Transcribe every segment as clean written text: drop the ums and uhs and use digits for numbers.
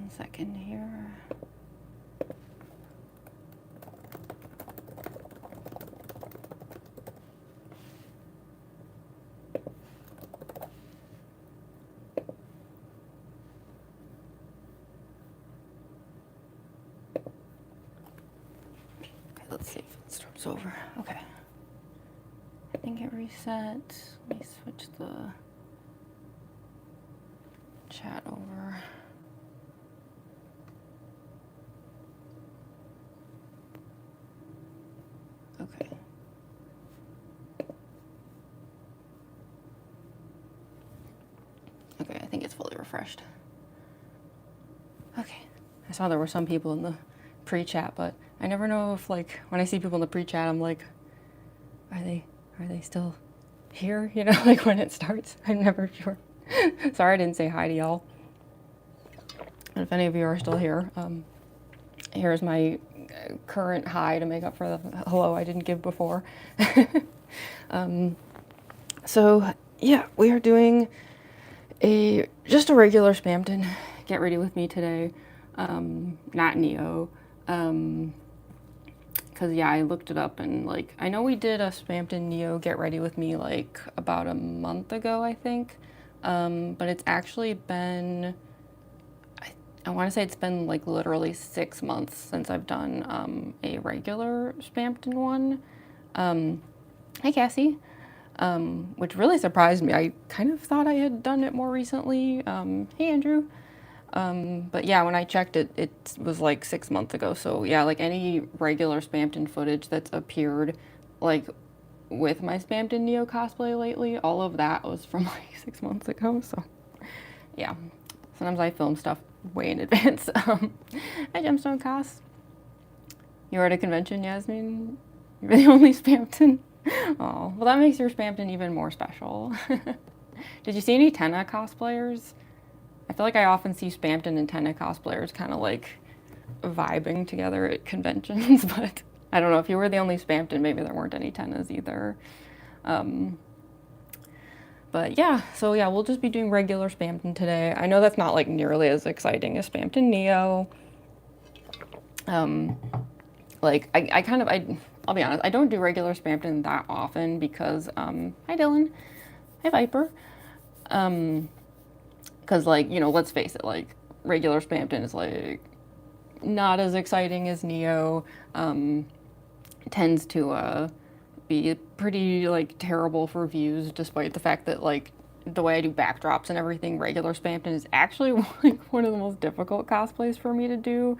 1 second here. Let's see if it starts over. Okay. I think it reset. Let me switch the chat over. Okay. Okay, I think it's fully refreshed. Okay. I saw there were some people in the pre-chat, but I never know if, like, when I see people in the pre-chat, I'm like, are they still here? You know, like when it starts, I'm never sure. Sorry I didn't say hi to y'all. And if any of you are still here, here's my current hi to make up for the hello I didn't give before. So yeah, we are doing just a regular Spamton Get Ready With Me today, not Neo. Cause yeah, I looked it up and like, I know we did a Spamton Neo Get Ready With Me like about a month ago, I think. But it's actually been, I want to say it's been like literally 6 months since I've done a regular Spamton one. Hi Cassie. Which really surprised me. I kind of thought I had done it more recently. Hey Andrew. But yeah, when I checked it, it was like 6 months ago. So yeah, like any regular Spamton footage that's appeared like with my Spamton Neo cosplay lately, all of that was from like 6 months ago. So yeah, sometimes I film stuff way in advance. Hi Gemstone Cos. You were at a convention, Yasmin? You're the only Spamton? Oh, well that makes your Spamton even more special. Did you see any Tenna cosplayers? I feel like I often see Spamton and Tenna cosplayers kind of like vibing together at conventions, but I don't know, if you were the only Spamton, maybe there weren't any Tennas either. But yeah, so yeah, we'll just be doing regular Spamton today. I know that's not like nearly as exciting as Spamton Neo. Like I'll be honest, I don't do regular Spamton that often because, hi Dylan, hi Viper. Cause like, you know, let's face it, like regular Spamton is like not as exciting as Neo, tends to be pretty like terrible for views, despite the fact that like the way I do backdrops and everything, regular Spamton is actually like one of the most difficult cosplays for me to do.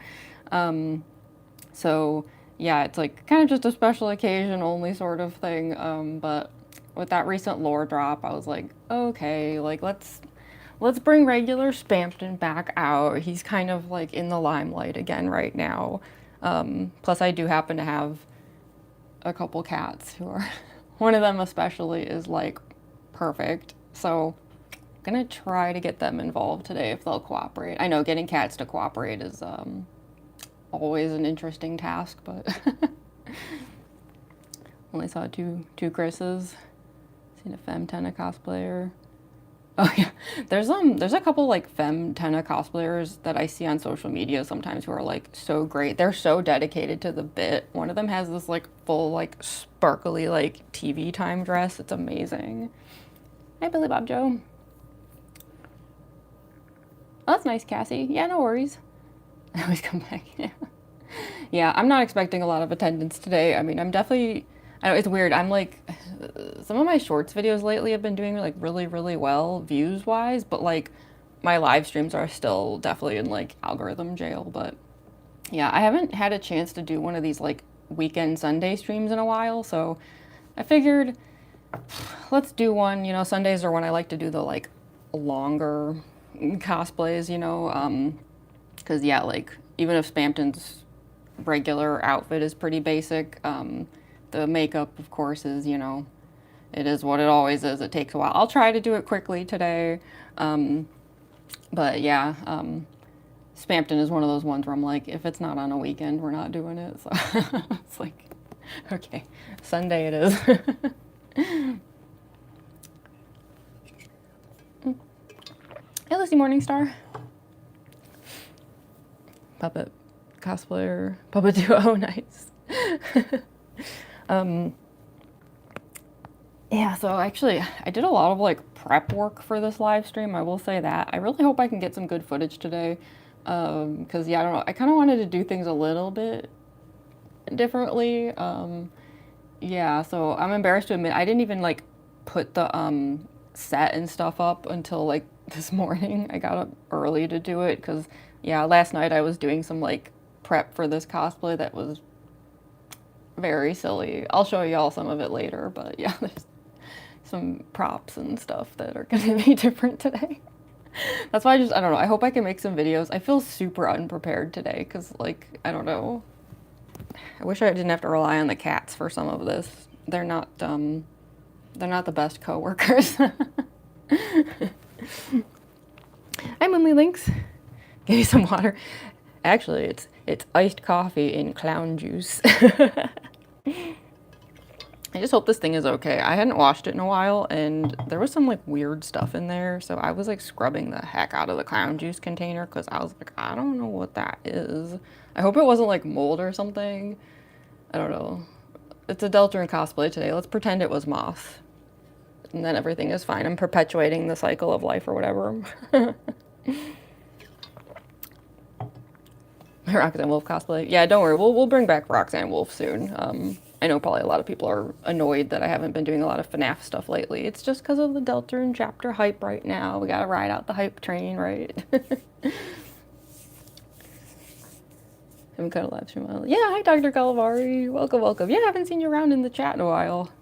So yeah, it's like kind of just a special occasion only sort of thing. But with that recent lore drop, I was like, okay, like let's bring regular Spamton back out. He's kind of like in the limelight again right now. Plus I do happen to have a couple cats who are, one of them especially is like perfect. So I'm gonna try to get them involved today if they'll cooperate. I know getting cats to cooperate is always an interesting task, but only saw two Chris's. Seen a femme Tenna cosplayer. Oh yeah, there's a couple like femme Tenna cosplayers that I see on social media sometimes who are like so great. They're so dedicated to the bit. One of them has this like full like sparkly like TV time dress. It's amazing. Hi Billy Bob Joe. Oh, that's nice, Cassie. Yeah, no worries. I always come back. Yeah. Yeah, I'm not expecting a lot of attendance today. I mean, I'm definitely, I know it's weird. I'm like, some of my shorts videos lately have been doing like really well views wise, but like my live streams are still definitely in like algorithm jail. But yeah, I haven't had a chance to do one of these like weekend Sunday streams in a while. So I figured let's do one. You know, Sundays are when I like to do the like longer cosplays, you know, because yeah, like even if Spamton's regular outfit is pretty basic, the makeup of course is, you know, it is what it always is. It takes a while. I'll try to do it quickly today, but yeah, Spamton is one of those ones where I'm like, if it's not on a weekend, we're not doing it. So it's like, okay, Sunday it is. Hey Lucy Morningstar. puppet cosplayer, puppet duo, nice. Yeah, so actually, I did a lot of like prep work for this live stream. I will say that. I really hope I can get some good footage today. Because yeah, I don't know. I kind of wanted to do things a little bit differently. Yeah, so I'm embarrassed to admit I didn't even like put the set and stuff up until like this morning. I got up early to do it because yeah, last night I was doing some like prep for this cosplay that was very silly. I'll show y'all some of it later, but yeah, there's some props and stuff that are gonna be different today. That's why I don't know, I hope I can make some videos. I feel super unprepared today because like, I don't know. I wish I didn't have to rely on the cats for some of this. They're not the best co-workers. Hi, Mummy Links. Give me some water. Actually, it's iced coffee in clown juice. I just hope this thing is okay. I hadn't washed it in a while and there was some like weird stuff in there. So I was like scrubbing the heck out of the clown juice container because I was like, I don't know what that is. I hope it wasn't like mold or something. I don't know. It's a Deltarune cosplay today. Let's pretend it was moth. And then everything is fine. I'm perpetuating the cycle of life or whatever. Roxanne Wolf cosplay. Yeah, don't worry. We'll bring back Roxanne Wolf soon. I know probably a lot of people are annoyed that I haven't been doing a lot of FNAF stuff lately. It's just because of the Deltarune chapter hype right now. We gotta ride out the hype train, right? Haven't cut a live stream in a while. Yeah, hi Dr. Calavari. Welcome, welcome. Yeah, I haven't seen you around in the chat in a while.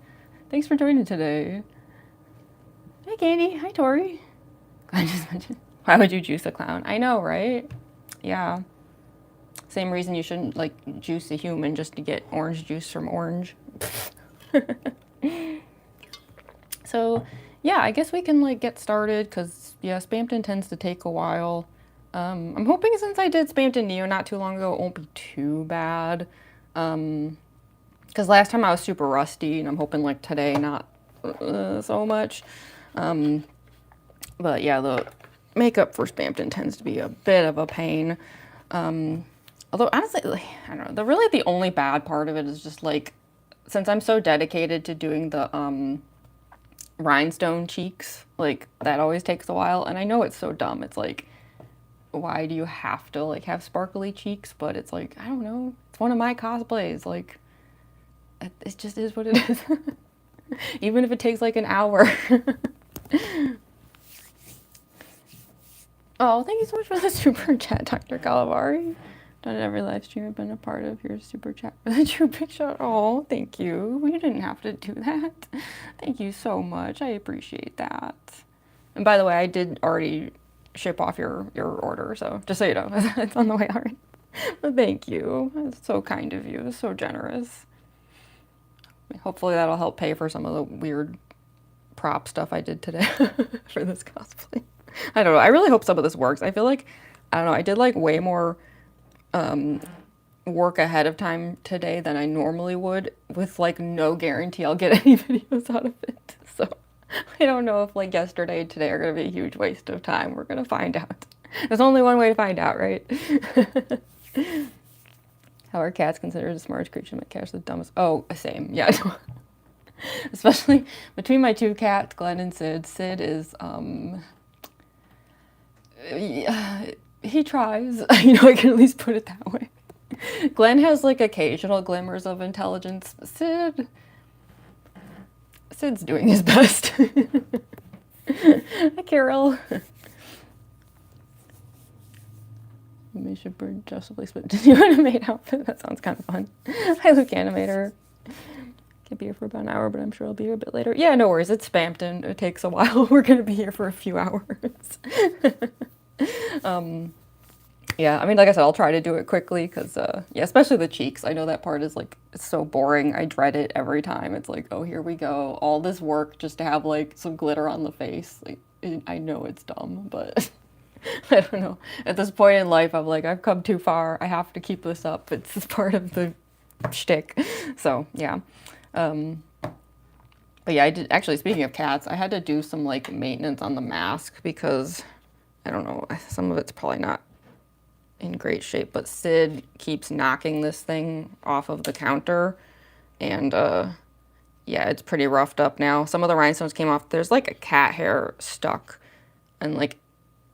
Thanks for joining today. Hi Candy. Hi Tori. I just mentioned. Why would you juice a clown? I know, right? Yeah. Same reason you shouldn't like juice a human just to get orange juice from orange. So yeah, I guess we can like get started because yeah, Spamton tends to take a while. I'm hoping since I did Spamton Neo not too long ago, it won't be too bad. Because last time I was super rusty and I'm hoping like today not so much. But yeah, the makeup for Spamton tends to be a bit of a pain. Although honestly, I don't know, really the only bad part of it is just like, since I'm so dedicated to doing the rhinestone cheeks, like that always takes a while. And I know it's so dumb. It's like, why do you have to like have sparkly cheeks? But it's like, I don't know. It's one of my cosplays. Like, it just is what it is. Even if it takes like an hour. Oh, thank you so much for the super chat, Dr. Calavari. Done every live stream I've been a part of. Your super chat for the true picture. Oh, thank you. You didn't have to do that. Thank you so much. I appreciate that. And by the way, I did already ship off your order, so just so you know, it's on the way already. But thank you. It's so kind of you. It's so generous. Hopefully that'll help pay for some of the weird prop stuff I did today for this cosplay. I don't know. I really hope some of this works. I feel like, I don't know, I did like way more work ahead of time today than I normally would, with like no guarantee I'll get any videos out of it. So I don't know if like yesterday and today are going to be a huge waste of time. We're going to find out. There's only one way to find out, right? How are cats considered the smartest creature? My cat's the dumbest. Oh, same. Yeah. Especially between my two cats, Glenn and Sid. Sid is, he tries. You know, I can at least put it that way. Glenn has like occasional glimmers of intelligence. Sid's doing his best. Hi, Carol. We should burn justly split to new animate outfit. That sounds kind of fun. Hi, Luke Animator. Can't be here for about an hour, but I'm sure I'll be here a bit later. Yeah, no worries. It's Spamton. It takes a while. We're gonna be here for a few hours. Yeah, I mean, like I said, I'll try to do it quickly because, yeah, especially the cheeks. I know that part is like, it's so boring. I dread it every time. It's like, oh, here we go. All this work just to have like some glitter on the face. Like, I know it's dumb, but I don't know. At this point in life, I'm like, I've come too far. I have to keep this up. It's just part of the shtick. So, yeah. But yeah, I did, actually, speaking of cats, I had to do some like maintenance on the mask because, I don't know, some of it's probably not in great shape, but Sid keeps knocking this thing off of the counter, and yeah, it's pretty roughed up now. Some of the rhinestones came off. There's like a cat hair stuck in like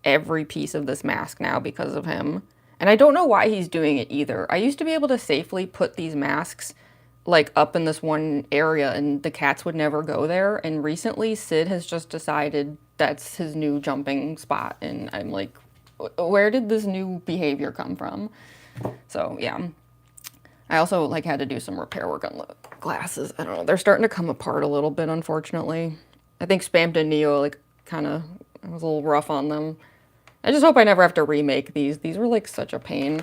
every piece of this mask now because of him. And I don't know why he's doing it either. I used to be able to safely put these masks like up in this one area and the cats would never go there. And recently Sid has just decided that's his new jumping spot. And I'm like, where did this new behavior come from? So yeah. I also like had to do some repair work on the glasses. I don't know. They're starting to come apart a little bit, unfortunately. I think Spamton Neo like kind of was a little rough on them. I just hope I never have to remake these. These were like such a pain.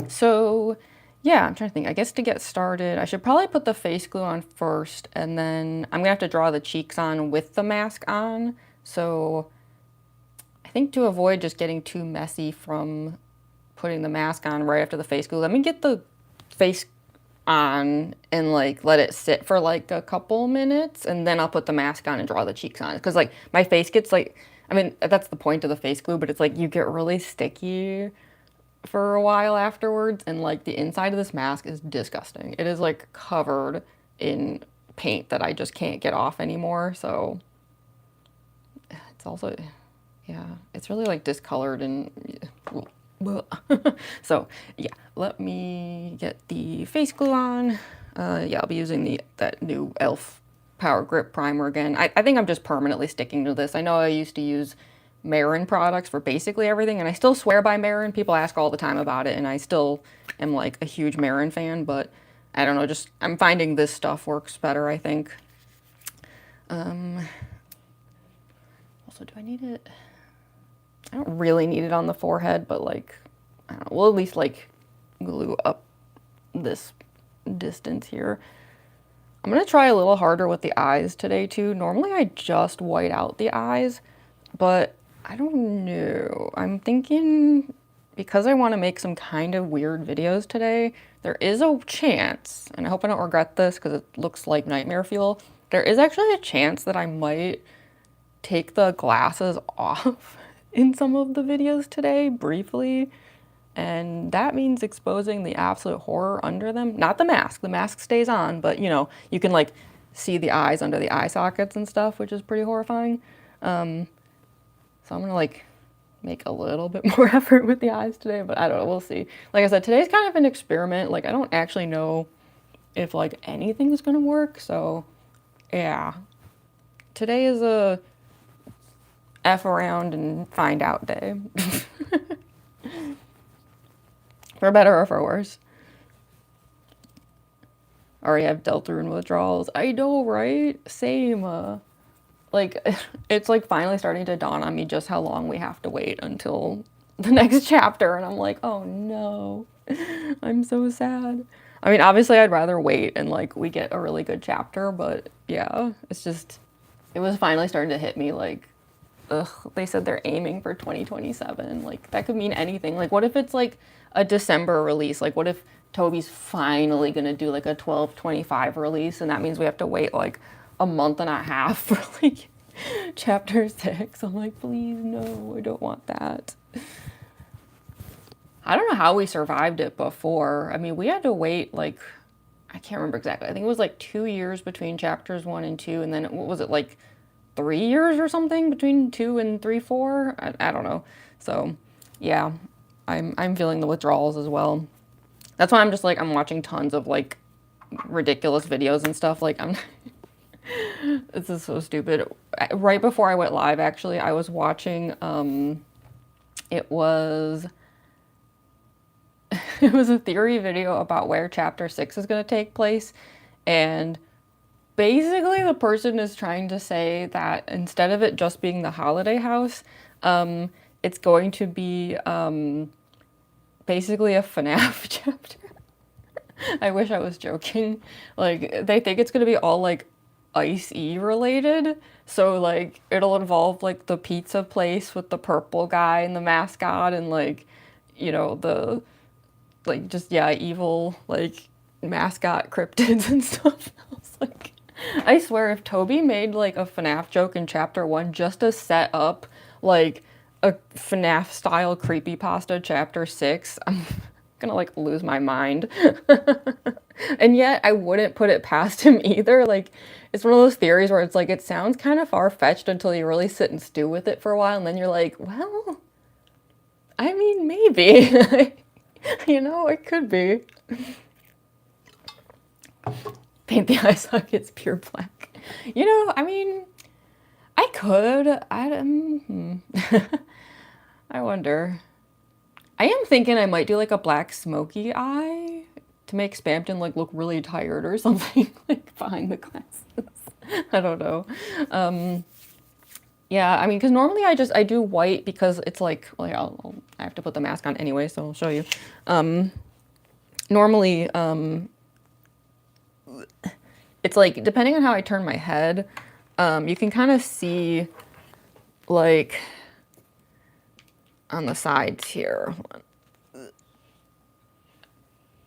So yeah, I'm trying to think. I guess to get started, I should probably put the face glue on first, and then I'm gonna have to draw the cheeks on with the mask on. So I think to avoid just getting too messy from putting the mask on right after the face glue, let me get the face on and like let it sit for like a couple minutes, and then I'll put the mask on and draw the cheeks on. Because like my face gets like, I mean, that's the point of the face glue, but it's like you get really sticky for a while afterwards, and like the inside of this mask is disgusting. It is like covered in paint that I just can't get off anymore. So it's also, yeah, it's really like discolored and so yeah, let me get the face glue on. Yeah, I'll be using that new e.l.f. Power Grip Primer again. I think I'm just permanently sticking to this. I know I used to use Marin products for basically everything, and I still swear by Marin. People ask all the time about it, and I still am like a huge Marin fan, but I don't know, just I'm finding this stuff works better, I think. Also, do I need it? I don't really need it on the forehead, but like, I don't know, we'll at least like glue up this distance here. I'm gonna try a little harder with the eyes today too. Normally I just white out the eyes, but I don't know. I'm thinking because I want to make some kind of weird videos today, there is a chance, and I hope I don't regret this because it looks like nightmare fuel. There is actually a chance that I might take the glasses off in some of the videos today, briefly, and that means exposing the absolute horror under them. Not the mask stays on, but you know, you can like see the eyes under the eye sockets and stuff, which is pretty horrifying. So I'm gonna like make a little bit more effort with the eyes today, but I don't know, we'll see. Like I said, today's kind of an experiment. Like I don't actually know if like anything is gonna work, so yeah. Today is a F around and find out day. For better or for worse. Already have Deltarune withdrawals. I know, right? Same. Like, it's like finally starting to dawn on me just how long we have to wait until the next chapter. And I'm like, oh no, I'm so sad. I mean, obviously I'd rather wait and like we get a really good chapter, but yeah, it's just, it was finally starting to hit me like, ugh, they said they're aiming for 2027. Like, that could mean anything. Like, what if it's like a December release? Like, what if Toby's finally gonna do like a 12/25 release, and that means we have to wait like a month and a half for like chapter 6? I'm like, please, no, I don't want that. I don't know how we survived it before. I mean, we had to wait like, I can't remember exactly. I think it was like 2 years between chapters 1 and 2, and then what was it, like 3 years or something between 2 and 3, 4? I don't know. So yeah, I'm feeling the withdrawals as well. That's why I'm just like, I'm watching tons of like ridiculous videos and stuff. Like I'm, this is so stupid. Right before I went live, actually, I was watching, it was a theory video about where chapter 6 is going to take place. And basically the person is trying to say that instead of it just being the holiday house, it's going to be, basically a FNAF chapter. I wish I was joking. Like, they think it's gonna be all like Ice-E related. So like it'll involve like the pizza place with the purple guy and the mascot, and like, you know, the like just, yeah, evil like mascot cryptids and stuff. I was like, I swear if Toby made like a FNAF joke in chapter 1 just to set up like a FNAF style creepypasta chapter 6, I'm gonna like lose my mind. And yet I wouldn't put it past him either. Like, it's one of those theories where it's like, it sounds kind of far-fetched until you really sit and stew with it for a while, and then you're like, well, I mean, maybe. You know, it could be. Paint the eye sockets pure black. You know, I mean, I could. I wonder. I am thinking I might do like a black smoky eye to make Spamton like look really tired or something, like behind the glasses. I don't know. Yeah, I mean, because normally I do white because it's like, well, I have to put the mask on anyway, so I'll show you. Normally, it's like, depending on how I turn my head, you can kind of see, like, on the sides here.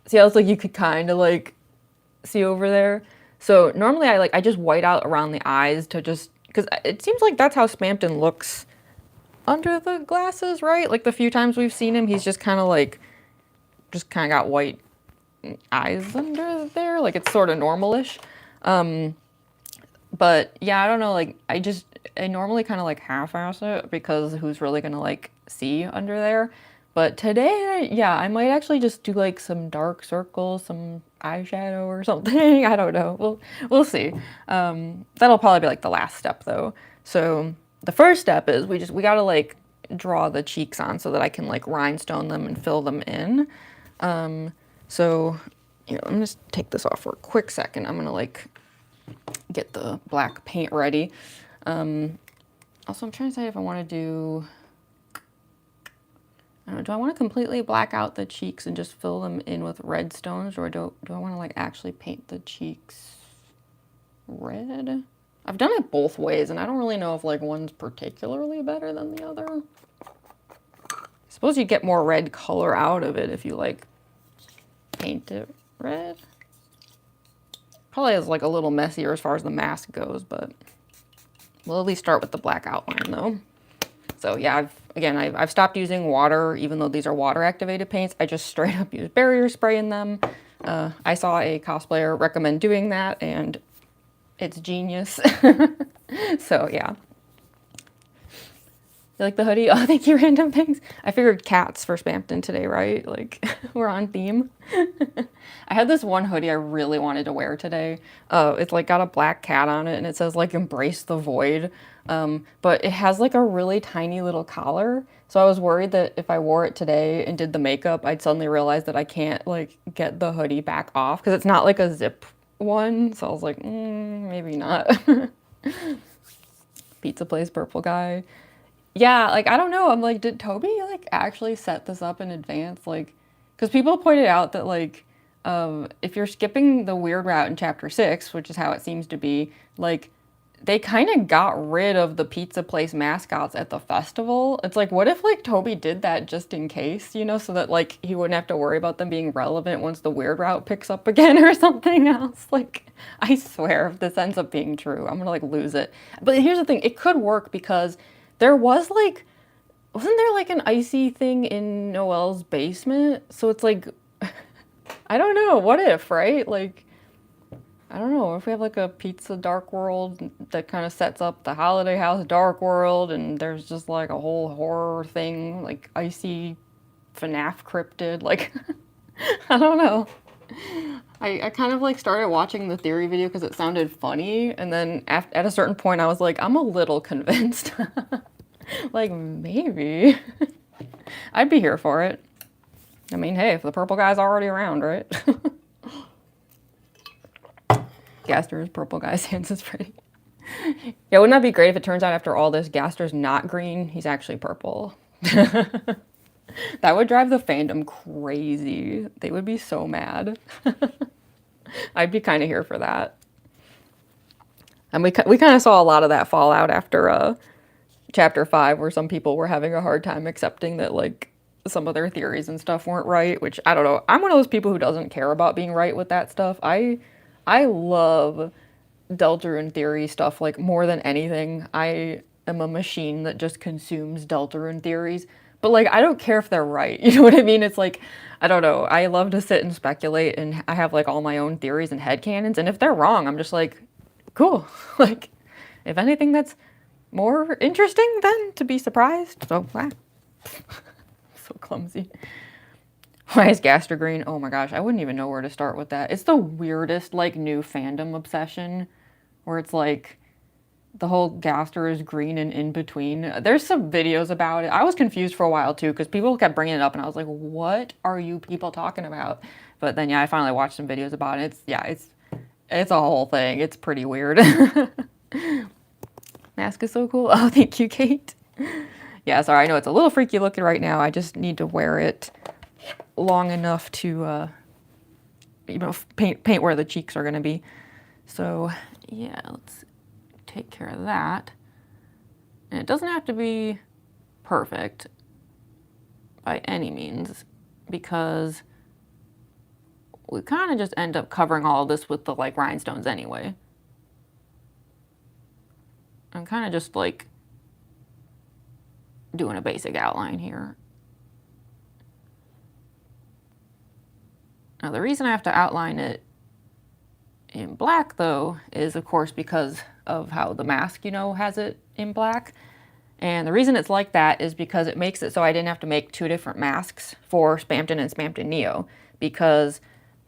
See how it's like you could kind of, like, see over there? So normally I just white out around the eyes to just, because it seems like that's how Spamton looks under the glasses, right? Like the few times we've seen him, he's just kind of like, just kind of got white eyes under there. Like it's sort of normal-ish. But yeah, I don't know, like I normally kind of like half-ass it because who's really gonna like see under there? But today, yeah, I might actually just do like some dark circles, some eyeshadow or something. I don't know. We'll see. That'll probably be like the last step though. So the first step is we gotta like draw the cheeks on so that I can like rhinestone them and fill them in. So here, let me just take this off for a quick second. I'm gonna like get the black paint ready. Also, I'm trying to decide if I want to do, I don't know, do I want to completely black out the cheeks and just fill them in with red stones, or do I want to like actually paint the cheeks red? I've done it both ways, and I don't really know if like one's particularly better than the other. I suppose you get more red color out of it if you like paint it red. Probably is like a little messier as far as the mask goes, but we'll at least start with the black outline though. So yeah, I've stopped using water, even though these are water activated paints. I just straight up use barrier spray in them. I saw a cosplayer recommend doing that and it's genius. So yeah. You like the hoodie? Oh, thank you, random things. I figured cats for Spamton today, right? Like, we're on theme. I had this one hoodie I really wanted to wear today. It's like got a black cat on it and it says like embrace the void. But it has like a really tiny little collar. So I was worried that if I wore it today and did the makeup, I'd suddenly realize that I can't like get the hoodie back off because it's not like a zip one. So I was like, maybe not. Pizza place purple guy. Yeah, like, I don't know. I'm like, did Toby, like, actually set this up in advance? Like, because people pointed out that, like, if you're skipping the weird route in Chapter 6, which is how it seems to be, like, they kind of got rid of the pizza place mascots at the festival. It's like, what if, like, Toby did that just in case, you know, so that, like, he wouldn't have to worry about them being relevant once the weird route picks up again or something else? Like, I swear, if this ends up being true, I'm gonna, like, lose it. But here's the thing. It could work because there was like, wasn't there like an icy thing in Noelle's basement? So it's like, I don't know, what if, right? Like, I don't know, if we have like a pizza dark world that kind of sets up the holiday house dark world and there's just like a whole horror thing, like icy FNAF cryptid, like, I don't know. I kind of like started watching the theory video because it sounded funny, and then at a certain point I was like, I'm a little convinced. Like, maybe. I'd be here for it. I mean, hey, if the purple guy's already around, right? Gaster's purple guy Sans is pretty. Yeah, wouldn't that be great if it turns out after all this, Gaster's not green, he's actually purple. That would drive the fandom crazy. They would be so mad. I'd be kind of here for that. And we kind of saw a lot of that fallout after Chapter 5, where some people were having a hard time accepting that, like, some of their theories and stuff weren't right, which, I don't know. I'm one of those people who doesn't care about being right with that stuff. I love Deltarune theory stuff, like, more than anything. I am a machine that just consumes Deltarune theories. But like, I don't care if they're right. You know what I mean? It's like, I don't know. I love to sit and speculate, and I have like all my own theories and headcanons. And if they're wrong, I'm just like, cool. Like, if anything, that's more interesting than to be surprised. So, so clumsy. Why is Gaster green? Oh my gosh, I wouldn't even know where to start with that. It's the weirdest, like, new fandom obsession where it's like the whole Gaster is green and in between. There's some videos about it. I was confused for a while too because people kept bringing it up and I was like, what are you people talking about? But then, yeah, I finally watched some videos about it. It's a whole thing. It's pretty weird. Mask is so cool. Oh, thank you, Kate. Yeah, sorry, I know it's a little freaky looking right now. I just need to wear it long enough to, you know, paint where the cheeks are going to be. So, yeah, let's take care of that. And it doesn't have to be perfect by any means because we kind of just end up covering all of this with the, like, rhinestones anyway. I'm kind of just, like, doing a basic outline here. Now, the reason I have to outline it in black, though, is, of course, because of how the mask, you know, has it in black. And the reason it's like that is because it makes it so I didn't have to make two different masks for Spamton and Spamton Neo. Because,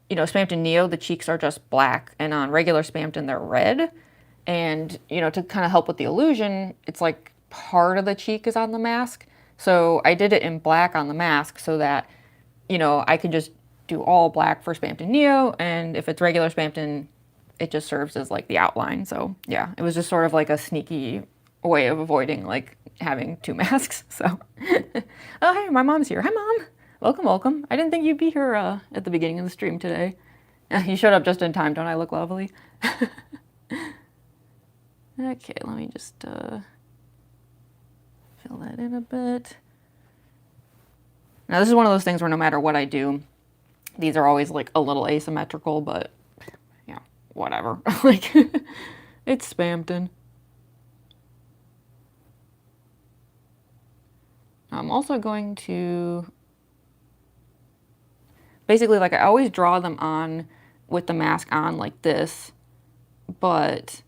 you know, Spamton Neo, the cheeks are just black, and on regular Spamton, they're red. And, you know, to kind of help with the illusion, it's like part of the cheek is on the mask. So I did it in black on the mask so that, you know, I could just do all black for Spamton Neo, and if it's regular Spamton, it just serves as like the outline. So yeah, it was just sort of like a sneaky way of avoiding like having two masks. So, oh hey, my mom's here. Hi mom, welcome, welcome. I didn't think you'd be here at the beginning of the stream today. You showed up just in time. Don't I look lovely? Okay, let me just fill that in a bit. Now this is one of those things where no matter what I do, these are always like a little asymmetrical, but yeah, whatever. Like, it's Spamton. I'm also going to, basically, like, I always draw them on with the mask on like this, but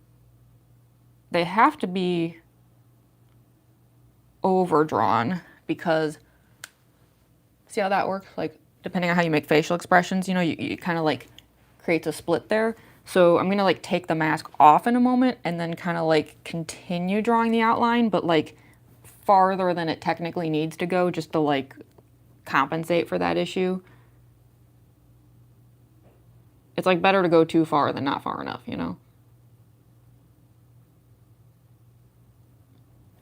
they have to be overdrawn because, see how that works? Like, depending on how you make facial expressions, you know, you kind of like creates a split there. So I'm gonna like take the mask off in a moment and then kind of like continue drawing the outline, but like farther than it technically needs to go just to like compensate for that issue. It's like better to go too far than not far enough, you know?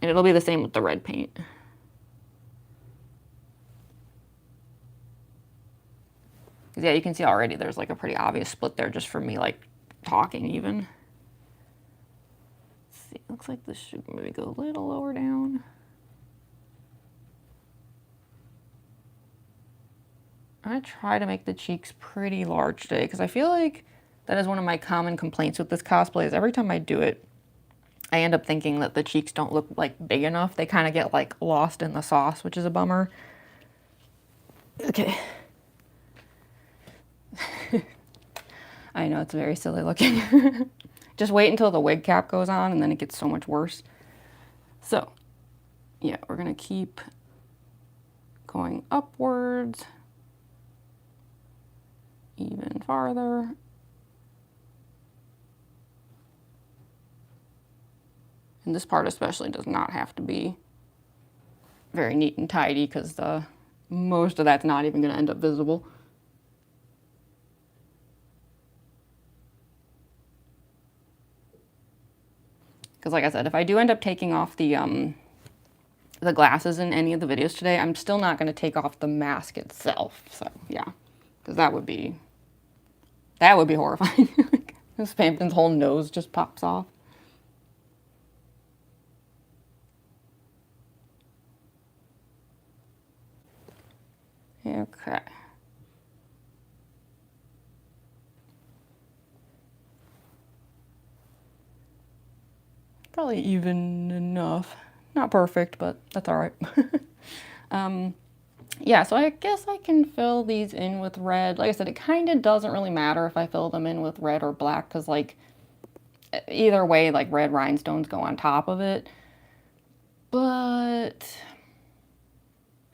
And it'll be the same with the red paint. Yeah, you can see already there's like a pretty obvious split there just from me like talking even. Let's see, looks like this should maybe go a little lower down. I'm gonna try to make the cheeks pretty large today because I feel like that is one of my common complaints with this cosplay is every time I do it, I end up thinking that the cheeks don't look like big enough. They kind of get like lost in the sauce, which is a bummer. Okay. I know it's very silly looking. Just wait until the wig cap goes on and then it gets so much worse. So, yeah, we're gonna keep going upwards even farther. And this part especially does not have to be very neat and tidy because most of that's not even gonna end up visible. Because like I said, if I do end up taking off the glasses in any of the videos today, I'm still not going to take off the mask itself. So yeah, because that would be horrifying. Spamton's whole nose just pops off. Okay. Probably even enough. Not perfect, but that's all right. Yeah, so I guess I can fill these in with red. Like I said, it kind of doesn't really matter if I fill them in with red or black, because like either way, like red rhinestones go on top of it. But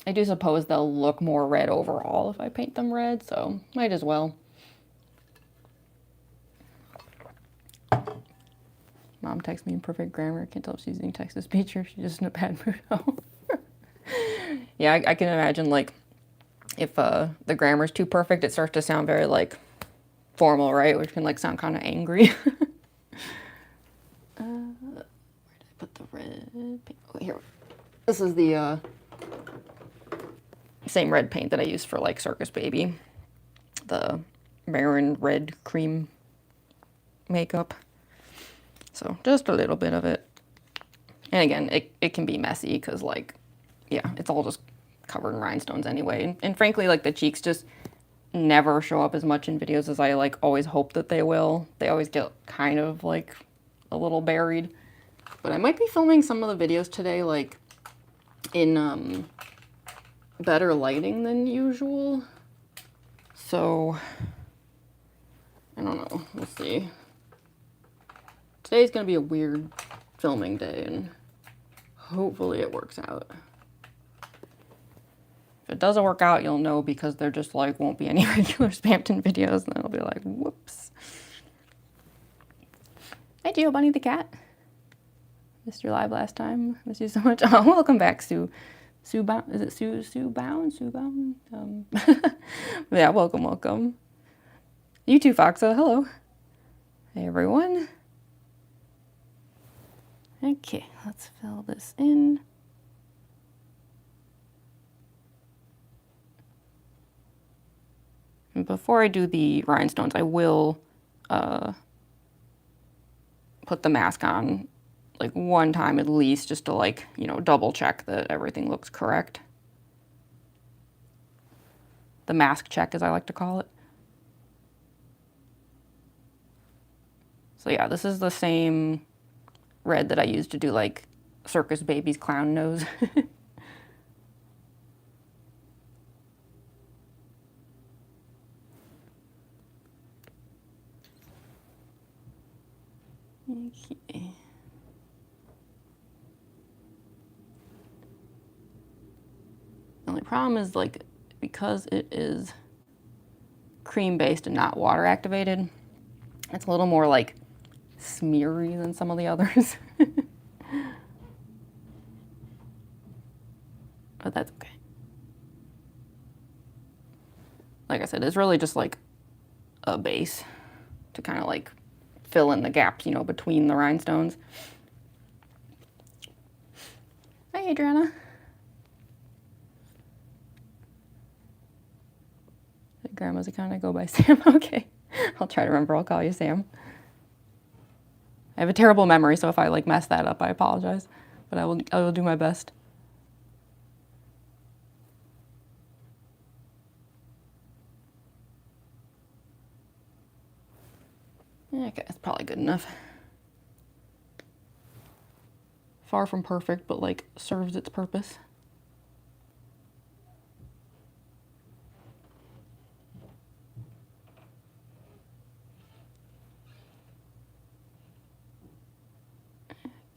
I do suppose they'll look more red overall if I paint them red, so might as well. Mom texts me in perfect grammar. Can't tell if she's using text-to-speech or if she's just in a bad mood. Yeah, I can imagine, like, if the grammar's too perfect, it starts to sound very, like, formal, right? Which can, like, sound kind of angry. Where did I put the red paint? Oh, here. This is the same red paint that I used for, like, Circus Baby. The Marin Red Cream makeup. So just a little bit of it. And again, it can be messy because, like, yeah, it's all just covered in rhinestones anyway. And frankly, like, the cheeks just never show up as much in videos as I, like, always hope that they will. They always get kind of, like, a little buried. But I might be filming some of the videos today, like, in better lighting than usual. So, I don't know. We'll see. Today's going to be a weird filming day, and hopefully it works out. If it doesn't work out, you'll know, because there just, like, won't be any regular Spamton videos, and then I'll be like, whoops. Hi, Geo Bunny the cat. Missed your live last time. Miss you so much. Oh, welcome back, Sue. Sue Bound. Is it Sue Bound? Sue Bound? Yeah, welcome, welcome. You too, Foxa. Hello. Hey, everyone. Okay, let's fill this in. And before I do the rhinestones, I will put the mask on, like, one time at least, just to, like, you know, double check that everything looks correct. The mask check, as I like to call it. So yeah, this is the same red that I used to do, like, Circus Baby's clown nose. Okay. The only problem is, like, because it is cream based and not water activated, it's a little more, like, smeary than some of the others. But that's okay. Like I said, it's really just like a base to kind of, like, fill in the gaps, you know, between the rhinestones. Hi, Adriana. Grandma's account, I go by Sam. Okay. I'll try to remember. I'll call you Sam. I have a terrible memory, so if I, like, mess that up, I apologize. But I will do my best. Okay, that's probably good enough. Far from perfect, but, like, serves its purpose.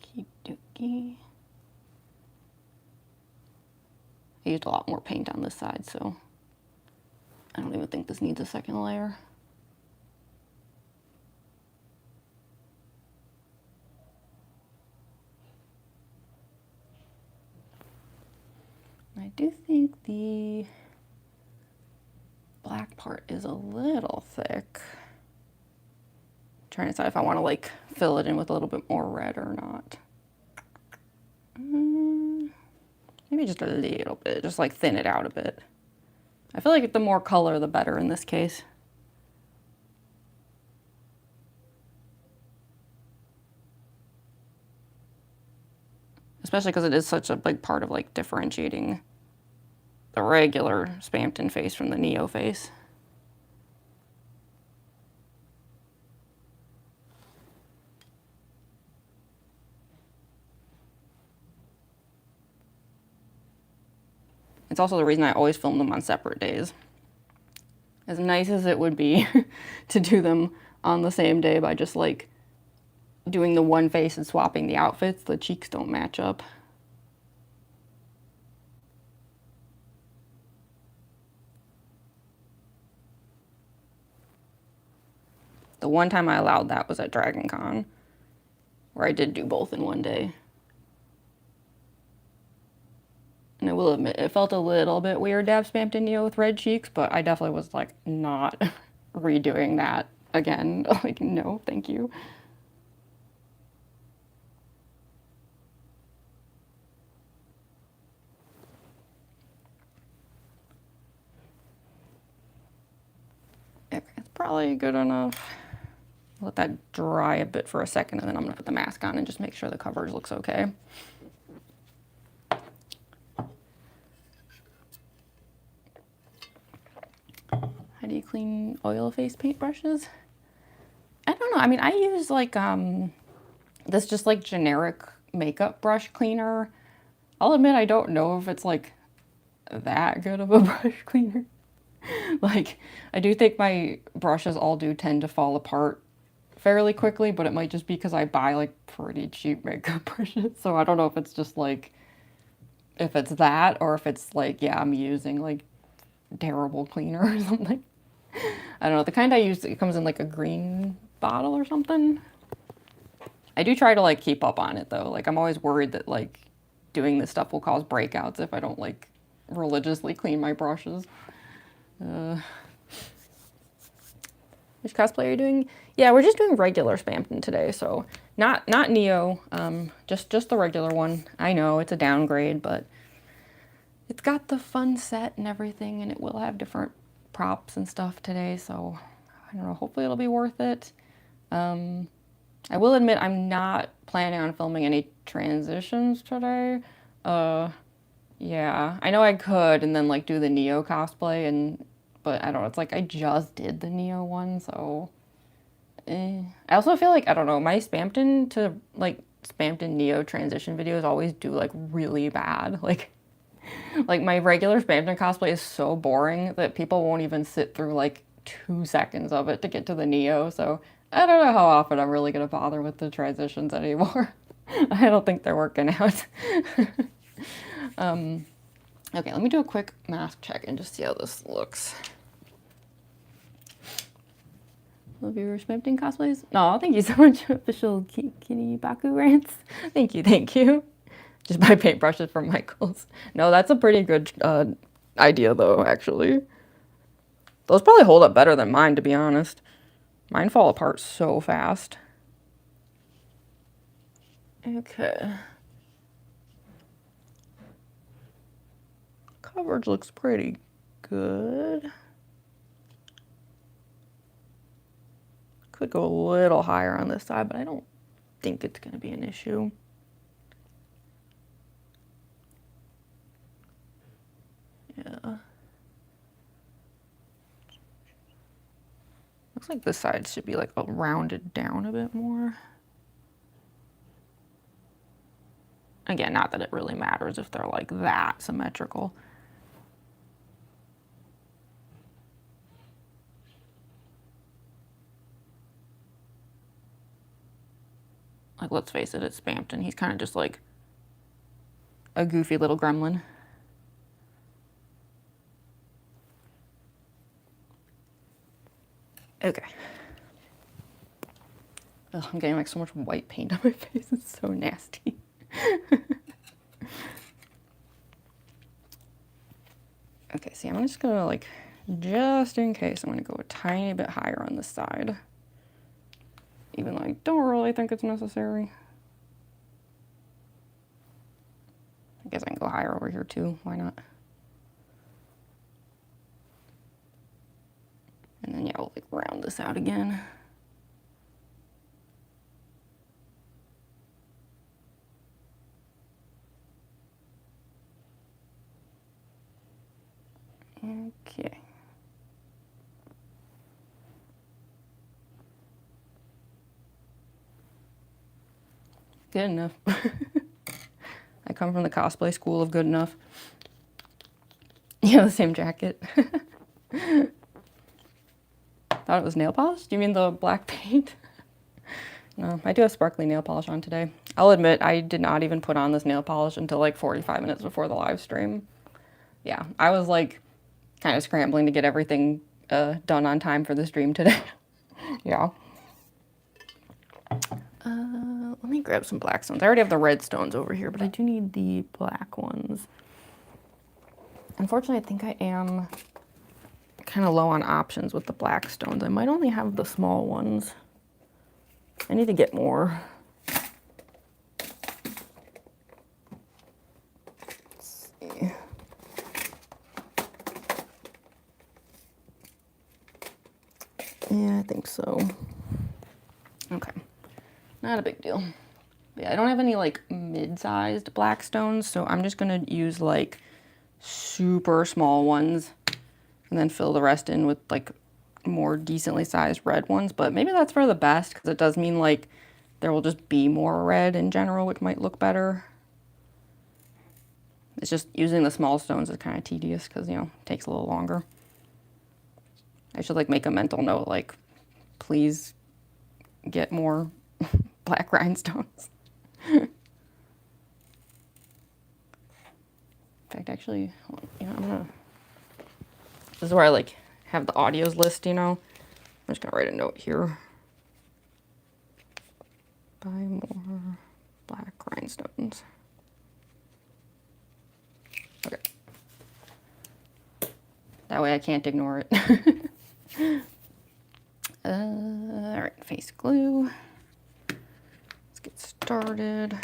Okey-dokey. I used a lot more paint on this side, so I don't even think this needs a second layer. I do think the black part is a little thick. I'm trying to decide if I want to, like, fill it in with a little bit more red or not. Maybe just a little bit, just, like, thin it out a bit. I feel like the more color, the better in this case. Especially because it is such a big part of, like, differentiating the regular Spamton face from the Neo face. also the reason I always film them on separate days. As nice as it would be to do them on the same day by just like doing the one face and swapping the outfits, the cheeks don't match up. The one time I allowed that was at Dragon Con, where I did do both in one day. And I will admit, it felt a little bit weird to have Spamton Neo with red cheeks, but I definitely was like not redoing that again. Like, no, thank you. Okay, it's probably good enough. Let that dry a bit for a second, and then I'm gonna put the mask on and just make sure the coverage looks okay. How do you clean oil face paintbrushes? I don't know. I mean, I use like this just like generic makeup brush cleaner. I'll admit I don't know if it's like that good of a brush cleaner. Like, I do think my brushes all do tend to fall apart fairly quickly, but it might just be because I buy like pretty cheap makeup brushes. So I don't know if it's just like, if it's that, or if it's like, yeah, I'm using like terrible cleaner or something. I don't know. The kind I use, it comes in like a green bottle or something. I do try to like keep up on it though. Like, I'm always worried that like doing this stuff will cause breakouts if I don't like religiously clean my brushes. Which cosplay are you doing? Yeah, we're just doing regular Spamton today, so not Neo, just the regular one. I know it's a downgrade, but it's got the fun set and everything, and it will have different props and stuff today, so I don't know, hopefully it'll be worth it. I will admit I'm not planning on filming any transitions today. Yeah, I know I could and then like do the Neo cosplay, but I don't know, it's like I just did the Neo one, so I also feel like, I don't know, my Spamton to like Spamton Neo transition videos always do like really bad. Like my regular Spamton cosplay is so boring that people won't even sit through like 2 seconds of it to get to the Neo, so I don't know how often I'm really gonna bother with the transitions anymore. I don't think they're working out. Okay, let me do a quick mask check and just see how this looks. Love your Spamton cosplays. No, thank you so much, official Kitty Baku rants. Thank you, thank you. Just buy paintbrushes from Michaels. No, that's a pretty good idea though, actually. Those probably hold up better than mine, to be honest. Mine fall apart so fast. Okay. Coverage looks pretty good. Could go a little higher on this side, but I don't think it's going to be an issue. Yeah. Looks like this side should be like rounded down a bit more. Again, not that it really matters if they're like that symmetrical. Like, let's face it, it's Spamton. He's kind of just like a goofy little gremlin. Okay. Ugh, I'm getting like so much white paint on my face. It's so nasty. Okay, see, I'm just gonna like, just in case, I'm gonna go a tiny bit higher on this side. Even though I don't really think it's necessary. I guess I can go higher over here too, why not? And then yeah, we'll like round this out again. Okay. Good enough. I come from the cosplay school of good enough. Yeah, the same jacket. Thought it was nail polish? Do you mean the black paint? No, I do have sparkly nail polish on today. I'll admit, I did not even put on this nail polish until like 45 minutes before the live stream. Yeah, I was like kind of scrambling to get everything done on time for the stream today. Yeah. Let me grab some black stones. I already have the red stones over here, but I do need the black ones. Unfortunately, I think I am kind of low on options with the black stones. I might only have the small ones. I need to get more. Let's see. Yeah, I think so. Okay. Not a big deal. But yeah, I don't have any like mid-sized black stones, so I'm just gonna use like super small ones and then fill the rest in with like more decently sized red ones. But maybe that's for the best, because it does mean like there will just be more red in general, which might look better. It's just using the small stones is kind of tedious because, you know, it takes a little longer. I should like make a mental note, like, please get more black rhinestones. In fact, actually, you know, I'm gonna, this is where I like have the audios list, you know. I'm just gonna write a note here. Buy more black rhinestones. Okay. That way I can't ignore it. All right, face glue. Let's get started.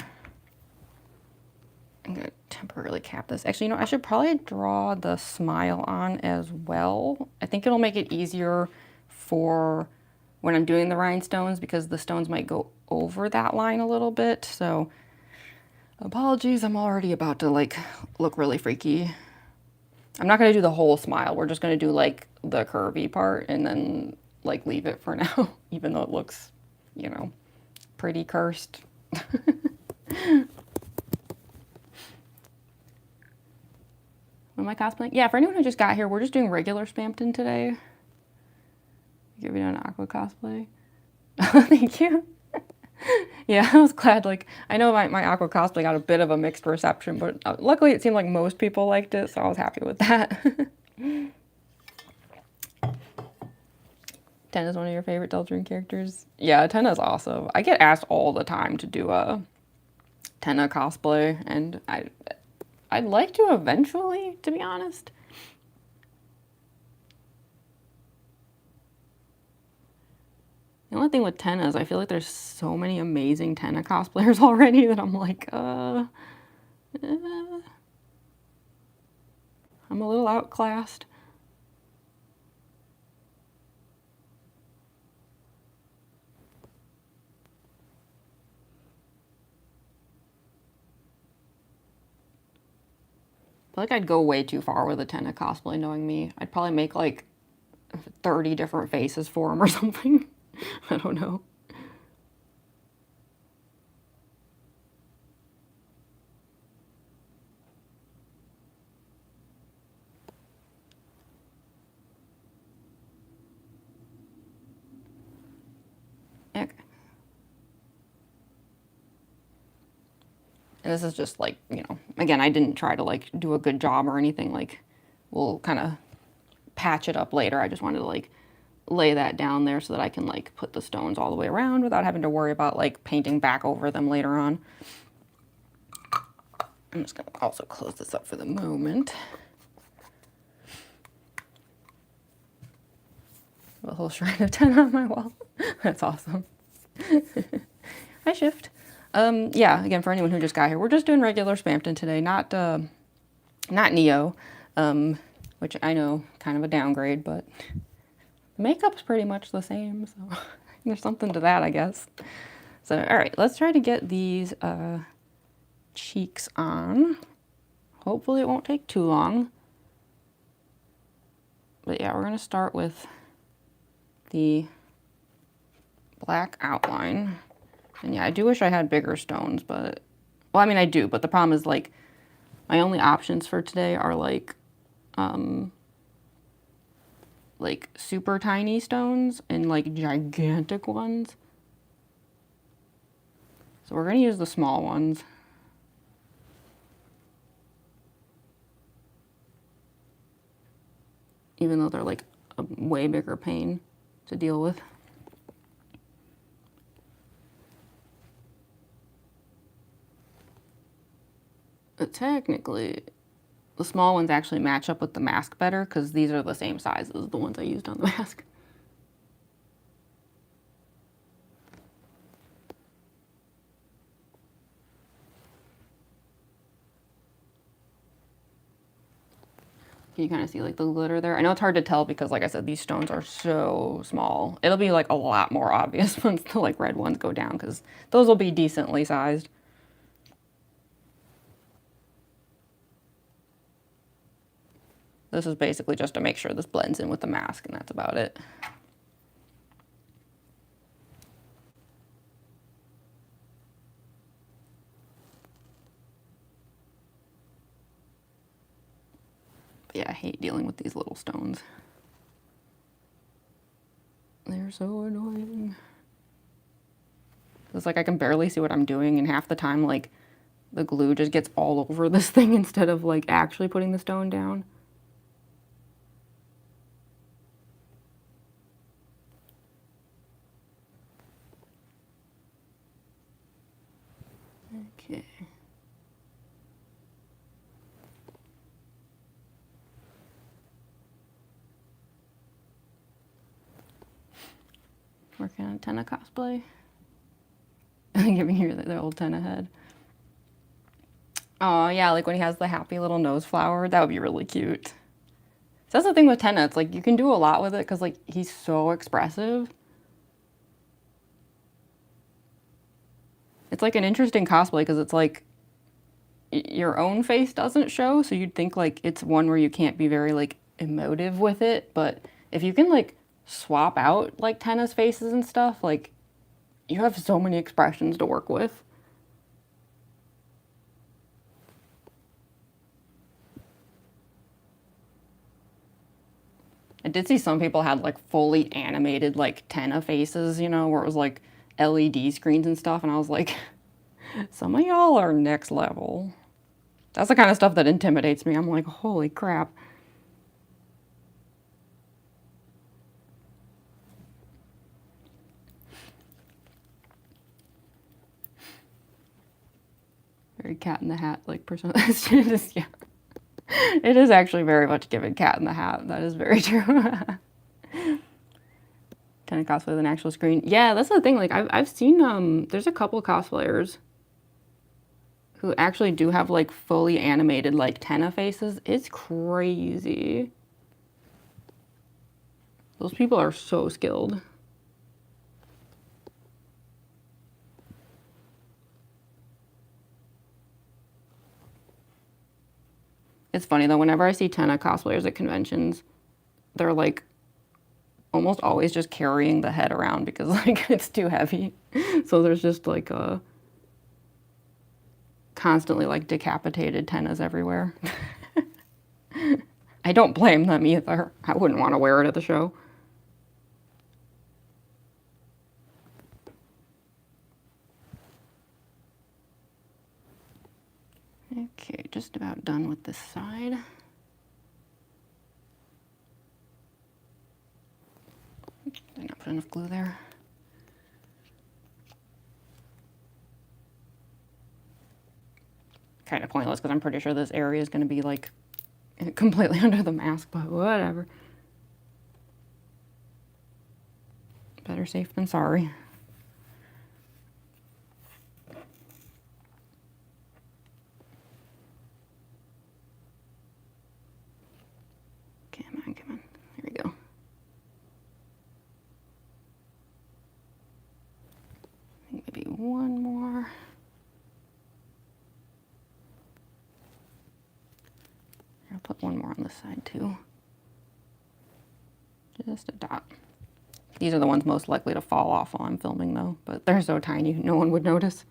I'm gonna temporarily cap this. Actually, you know, I should probably draw the smile on as well. I think it'll make it easier for when I'm doing the rhinestones, because the stones might go over that line a little bit. So apologies, I'm already about to like look really freaky. I'm not gonna do the whole smile. We're just gonna do like the curvy part and then like leave it for now, even though it looks, you know, pretty cursed. What am I cosplaying? Yeah, for anyone who just got here, we're just doing regular Spamton today. You're doing an aqua cosplay. Thank you. Yeah, I was glad. Like, I know my aqua cosplay got a bit of a mixed reception, but luckily it seemed like most people liked it, so I was happy with that. Tenna's one of your favorite Deltarune characters? Yeah, Tenna's awesome. I get asked all the time to do a Tenna cosplay, and I'd like to eventually, to be honest. The only thing with Tenna is I feel like there's so many amazing Tenna cosplayers already that I'm like, I'm a little outclassed. I feel like I'd go way too far with a Tenna cosplay, knowing me. I'd probably make like 30 different faces for him or something. I don't know. Okay. And this is just like, you know, again, I didn't try to like do a good job or anything. Like, we'll kind of patch it up later. I just wanted to like lay that down there so that I can like put the stones all the way around without having to worry about like painting back over them later on. I'm just gonna also close this up for the moment. A whole shrine of Tenna on my wall. That's awesome. Hi, Shift. Yeah, again, for anyone who just got here, we're just doing regular Spamton today, not Neo, which I know, kind of a downgrade, but the makeup's pretty much the same, so there's something to that, I guess. So, all right, let's try to get these cheeks on. Hopefully it won't take too long. But yeah, we're gonna start with the black outline. And yeah, I do wish I had bigger stones, but, well, I mean, I do, but the problem is like my only options for today are like like super tiny stones and like gigantic ones. So we're gonna use the small ones. Even though they're like a way bigger pain to deal with. But technically, the small ones actually match up with the mask better because these are the same size as the ones I used on the mask. Can you kind of see like the glitter there? I know it's hard to tell because like I said, these stones are so small. It'll be like a lot more obvious once the like red ones go down because those will be decently sized. This is basically just to make sure this blends in with the mask, and that's about it. But yeah, I hate dealing with these little stones. They're so annoying. It's like I can barely see what I'm doing, and half the time, like, the glue just gets all over this thing instead of, like, actually putting the stone down. Okay. Working on Tenna cosplay. Giving you the old Tenna head. Oh, yeah, like when he has the happy little nose flower. That would be really cute. So that's the thing with Tenna. It's like you can do a lot with it because, like, he's so expressive. It's like an interesting cosplay because it's like your own face doesn't show, so you'd think like it's one where you can't be very like emotive with it, but if you can like swap out like Tenna's faces and stuff, like you have so many expressions to work with. I did see some people had like fully animated like Tenna faces, you know, where it was like LED screens and stuff, and I was like, some of y'all are next level. That's the kind of stuff that intimidates me. I'm like, holy crap. Very Cat in the Hat like person. Yeah. It is actually very much given Cat in the Hat. That is very true. Kind of cosplay with an actual screen. Yeah, that's the thing. Like I've seen there's a couple cosplayers who actually do have like fully animated like Tenna faces. It's crazy. Those people are so skilled. It's funny though, whenever I see Tenna cosplayers at conventions, they're like almost always just carrying the head around because like it's too heavy. So there's just like a constantly like decapitated Tennas everywhere. I don't blame them either. I wouldn't want to wear it at the show. Okay, just about done with this side. Did I not put enough glue there? Kind of pointless because I'm pretty sure this area is going to be like completely under the mask, but whatever. Better safe than sorry. Come on, come on. There we go. I think maybe one more. I'll put one more on this side too. Just a dot. These are the ones most likely to fall off while I'm filming though, but they're so tiny, no one would notice.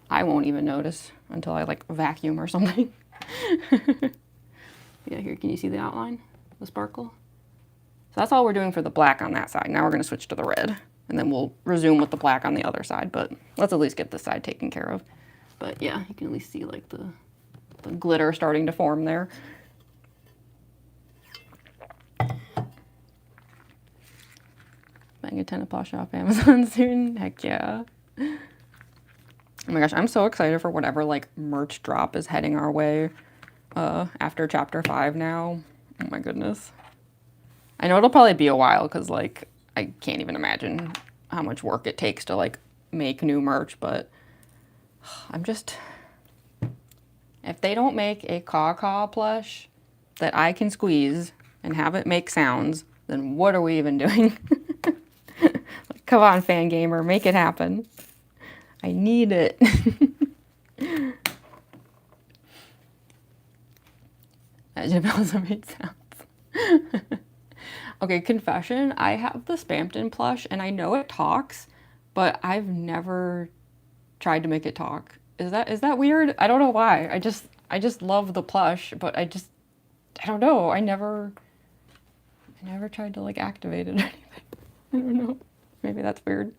I won't even notice until I like vacuum or something. Yeah, here, can you see the outline? The sparkle? So that's all we're doing for the black on that side. Now we're gonna switch to the red, and then we'll resume with the black on the other side, but let's at least get this side taken care of. But yeah, you can at least see like the glitter starting to form there. Buying a 10 plush off Amazon soon. Heck yeah. Oh my gosh, I'm so excited for whatever like merch drop is heading our way after chapter 5 now. Oh my goodness. I know it'll probably be a while because like I can't even imagine how much work it takes to like make new merch, but I'm just, if they don't make a caw plush that I can squeeze and have it make sounds, then what are we even doing? Like, come on, Fangamer, make it happen. I need it. Imagine if it also made sounds. Okay, confession, I have the Spamton plush and I know it talks, but I've never tried to make it talk. Is that weird? I don't know why. I just love the plush, but I don't know. I never tried to like activate it or anything. I don't know. Maybe that's weird.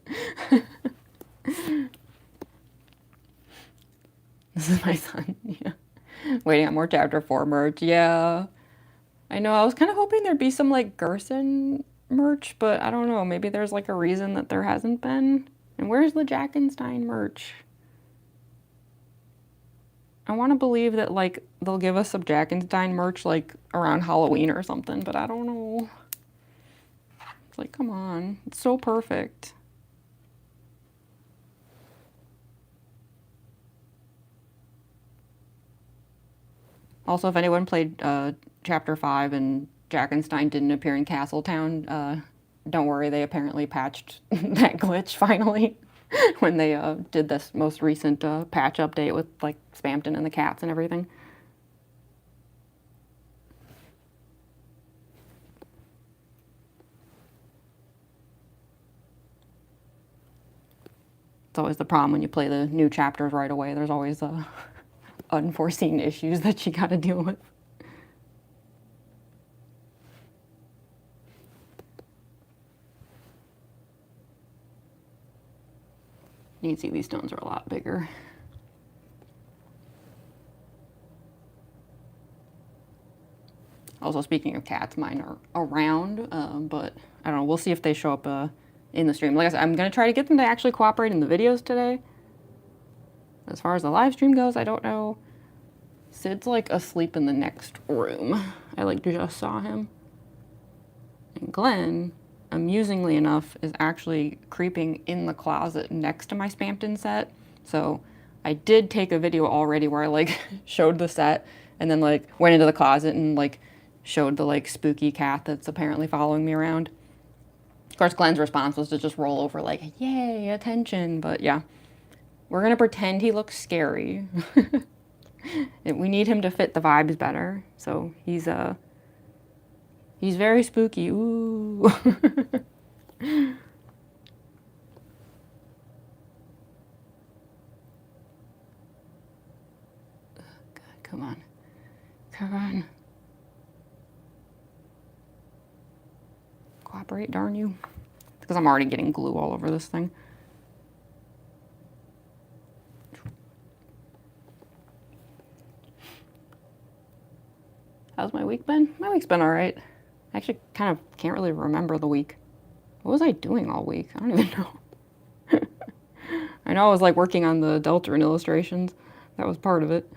This is my son. Yeah. Waiting on more chapter 4 merch. Yeah. I know. I was kind of hoping there'd be some like Gerson merch, but I don't know. Maybe there's like a reason that there hasn't been. And where's the Jackenstein merch? I want to believe that like they'll give us some Jackenstein merch like around Halloween or something, but I don't know. It's like, come on. It's so perfect. Also, if anyone played Chapter 5 and Jackenstein didn't appear in Castletown, don't worry, they apparently patched that glitch finally when they did this most recent patch update with like Spamton and the cats and everything. It's always the problem when you play the new chapters right away. There's always unforeseen issues that you gotta deal with. You can see these stones are a lot bigger. Also, speaking of cats, mine are around, but I don't know. We'll see if they show up in the stream. Like I said, I'm going to try to get them to actually cooperate in the videos today. As far as the live stream goes, I don't know. Sid's like asleep in the next room. I like just saw him. And Glenn, amusingly enough, is actually creeping in the closet next to my Spamton set. So I did take a video already where I like showed the set and then like went into the closet and like showed the like spooky cat that's apparently following me around. Of course, Glenn's response was to just roll over like, yay, attention. But yeah, we're gonna pretend he looks scary. We need him to fit the vibes better. So he's very spooky. Ooh. God, come on. Come on. Cooperate, darn you. Because I'm already getting glue all over this thing. How's my week been? My week's been all right. I actually kind of can't really remember the week. What was I doing all week? I don't even know. I know I was like working on the Deltarune illustrations. That was part of it.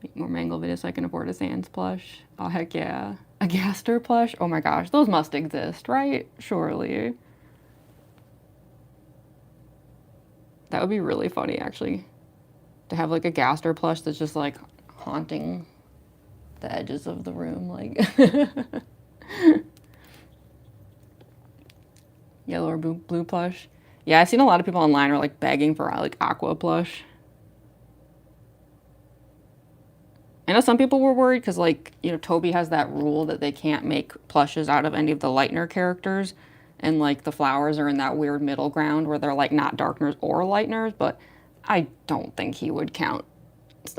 Make more Mangle videos so I can afford a Sans plush. Oh, heck yeah. A Gaster plush? Oh my gosh, those must exist, right? Surely. That would be really funny, actually. To have like a Gaster plush that's just like haunting the edges of the room, like. Yellow or blue plush. Yeah, I've seen a lot of people online are like begging for like aqua plush. I know some people were worried because like, you know, Toby has that rule that they can't make plushes out of any of the Lightner characters. And like the flowers are in that weird middle ground where they're like not darkeners or lighteners, but I don't think he would count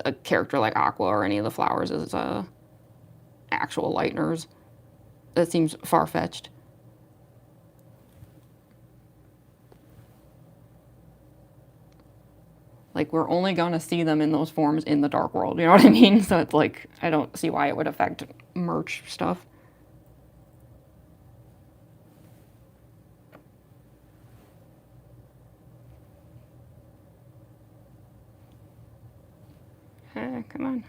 a character like Aqua or any of the flowers as actual Lightners. That seems far-fetched. Like, we're only going to see them in those forms in the Dark World, you know what I mean? So it's like, I don't see why it would affect merch stuff. Come on.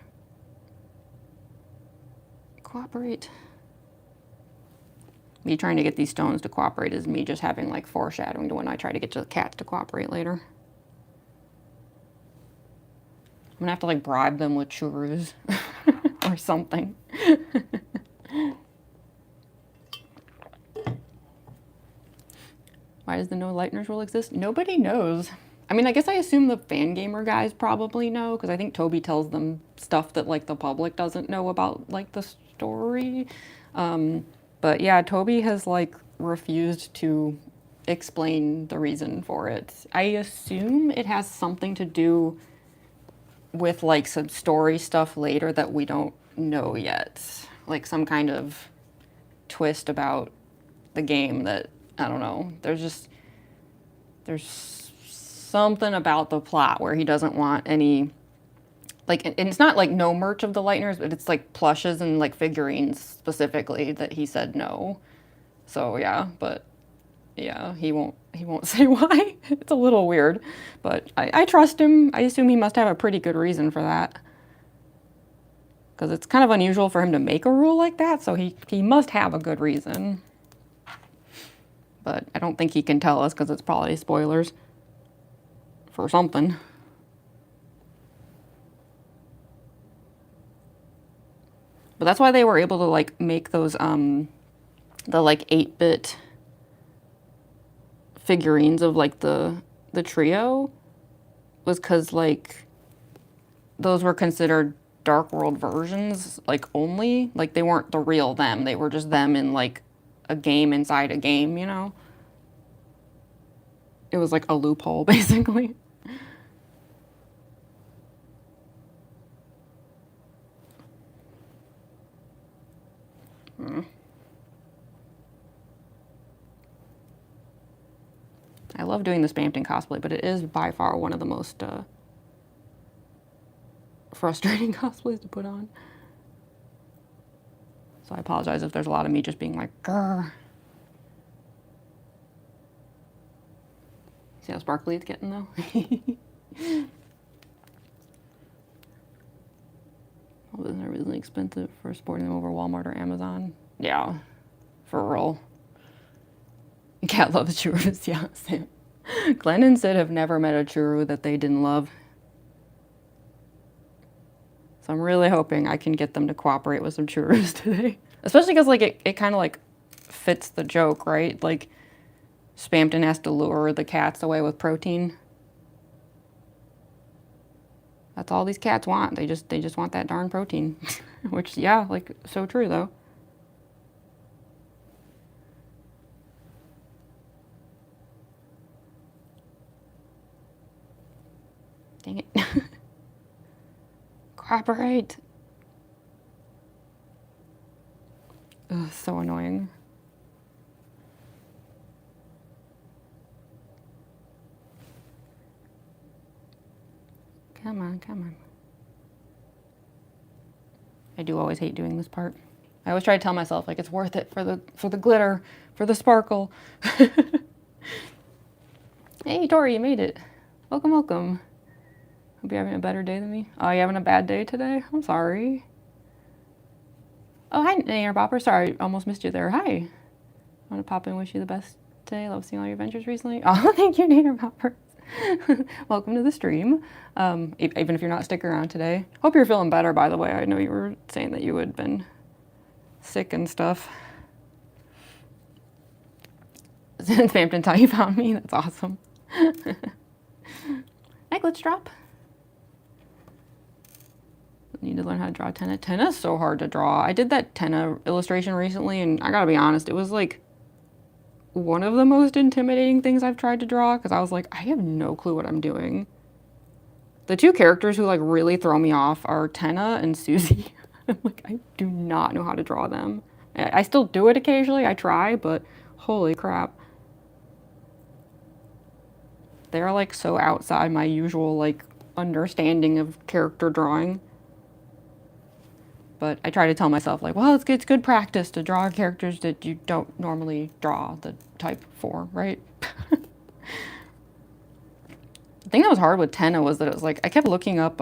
Cooperate. Me trying to get these stones to cooperate is me just having, like, foreshadowing to when I try to get the cats to cooperate later. I'm gonna have to, like, bribe them with churros or something. Why does the no Lightners rule exist? Nobody knows. I mean, I guess I assume the Fangamer guys probably know, because I think Toby tells them stuff that, like, the public doesn't know about, like, the story. But yeah, Toby has, like, refused to explain the reason for it. I assume it has something to do with, like, some story stuff later that we don't know yet. Like, some kind of twist about the game that, I don't know. There's something about the plot where he doesn't want any, like, and it's not like no merch of the Lightners, but it's like plushes and like figurines specifically that he said no. So yeah, but yeah, he won't say why. It's a little weird, but I trust him. I assume he must have a pretty good reason for that, because it's kind of unusual for him to make a rule like that, so he must have a good reason. But I don't think he can tell us because it's probably spoilers for something. But that's why they were able to, like, make those the, like, 8-bit figurines of, like, the trio, was because, like, those were considered Dark World versions, like, only. Like, they weren't the real them. They were just them in, like, a game inside a game, you know? It was like a loophole, basically. I love doing the Spamton cosplay, but it is by far one of the most frustrating cosplays to put on. So I apologize if there's a lot of me just being like, grr. See how sparkly it's getting, though? Well, isn't it really expensive for sporting them over Walmart or Amazon? Yeah, for real. Cat loves churros, yeah, Sam. Glenn and Sid have never met a churro that they didn't love. So I'm really hoping I can get them to cooperate with some churros today. Especially because, like, it kind of, like, fits the joke, right? Like, Spamton has to lure the cats away with protein. That's all these cats want. They just want that darn protein. Which, yeah, like, so true, though. Dang it. Cooperate. Ugh, so annoying. Come on, come on. I do always hate doing this part. I always try to tell myself, like, it's worth it for the glitter, for the sparkle. Hey, Tori, you made it. Welcome, welcome. Hope you're having a better day than me. Oh, you having a bad day today? I'm sorry. Oh, hi, Nair Bopper. Sorry, almost missed you there. Hi. I want to pop in and wish you the best today. Love seeing all your adventures recently. Oh, thank you, Nair Bopper. Welcome to the stream. Even if you're not sticking around today. Hope you're feeling better, by the way. I know you were saying that you had been sick and stuff. Since Spamton how you found me. That's awesome. Necklace drop. Need to learn how to draw Tenna. Tenna's so hard to draw. I did that Tenna illustration recently, and I gotta be honest, it was like one of the most intimidating things I've tried to draw, because I was like, I have no clue what I'm doing. The two characters who like really throw me off are Tenna and Susie. I'm like, I do not know how to draw them. I still do it occasionally, I try, but holy crap. They're like so outside my usual like understanding of character drawing. But I try to tell myself like, well, it's good practice to draw characters that you don't normally draw the type for, right? The thing that was hard with Tenna was that it was like, I kept looking up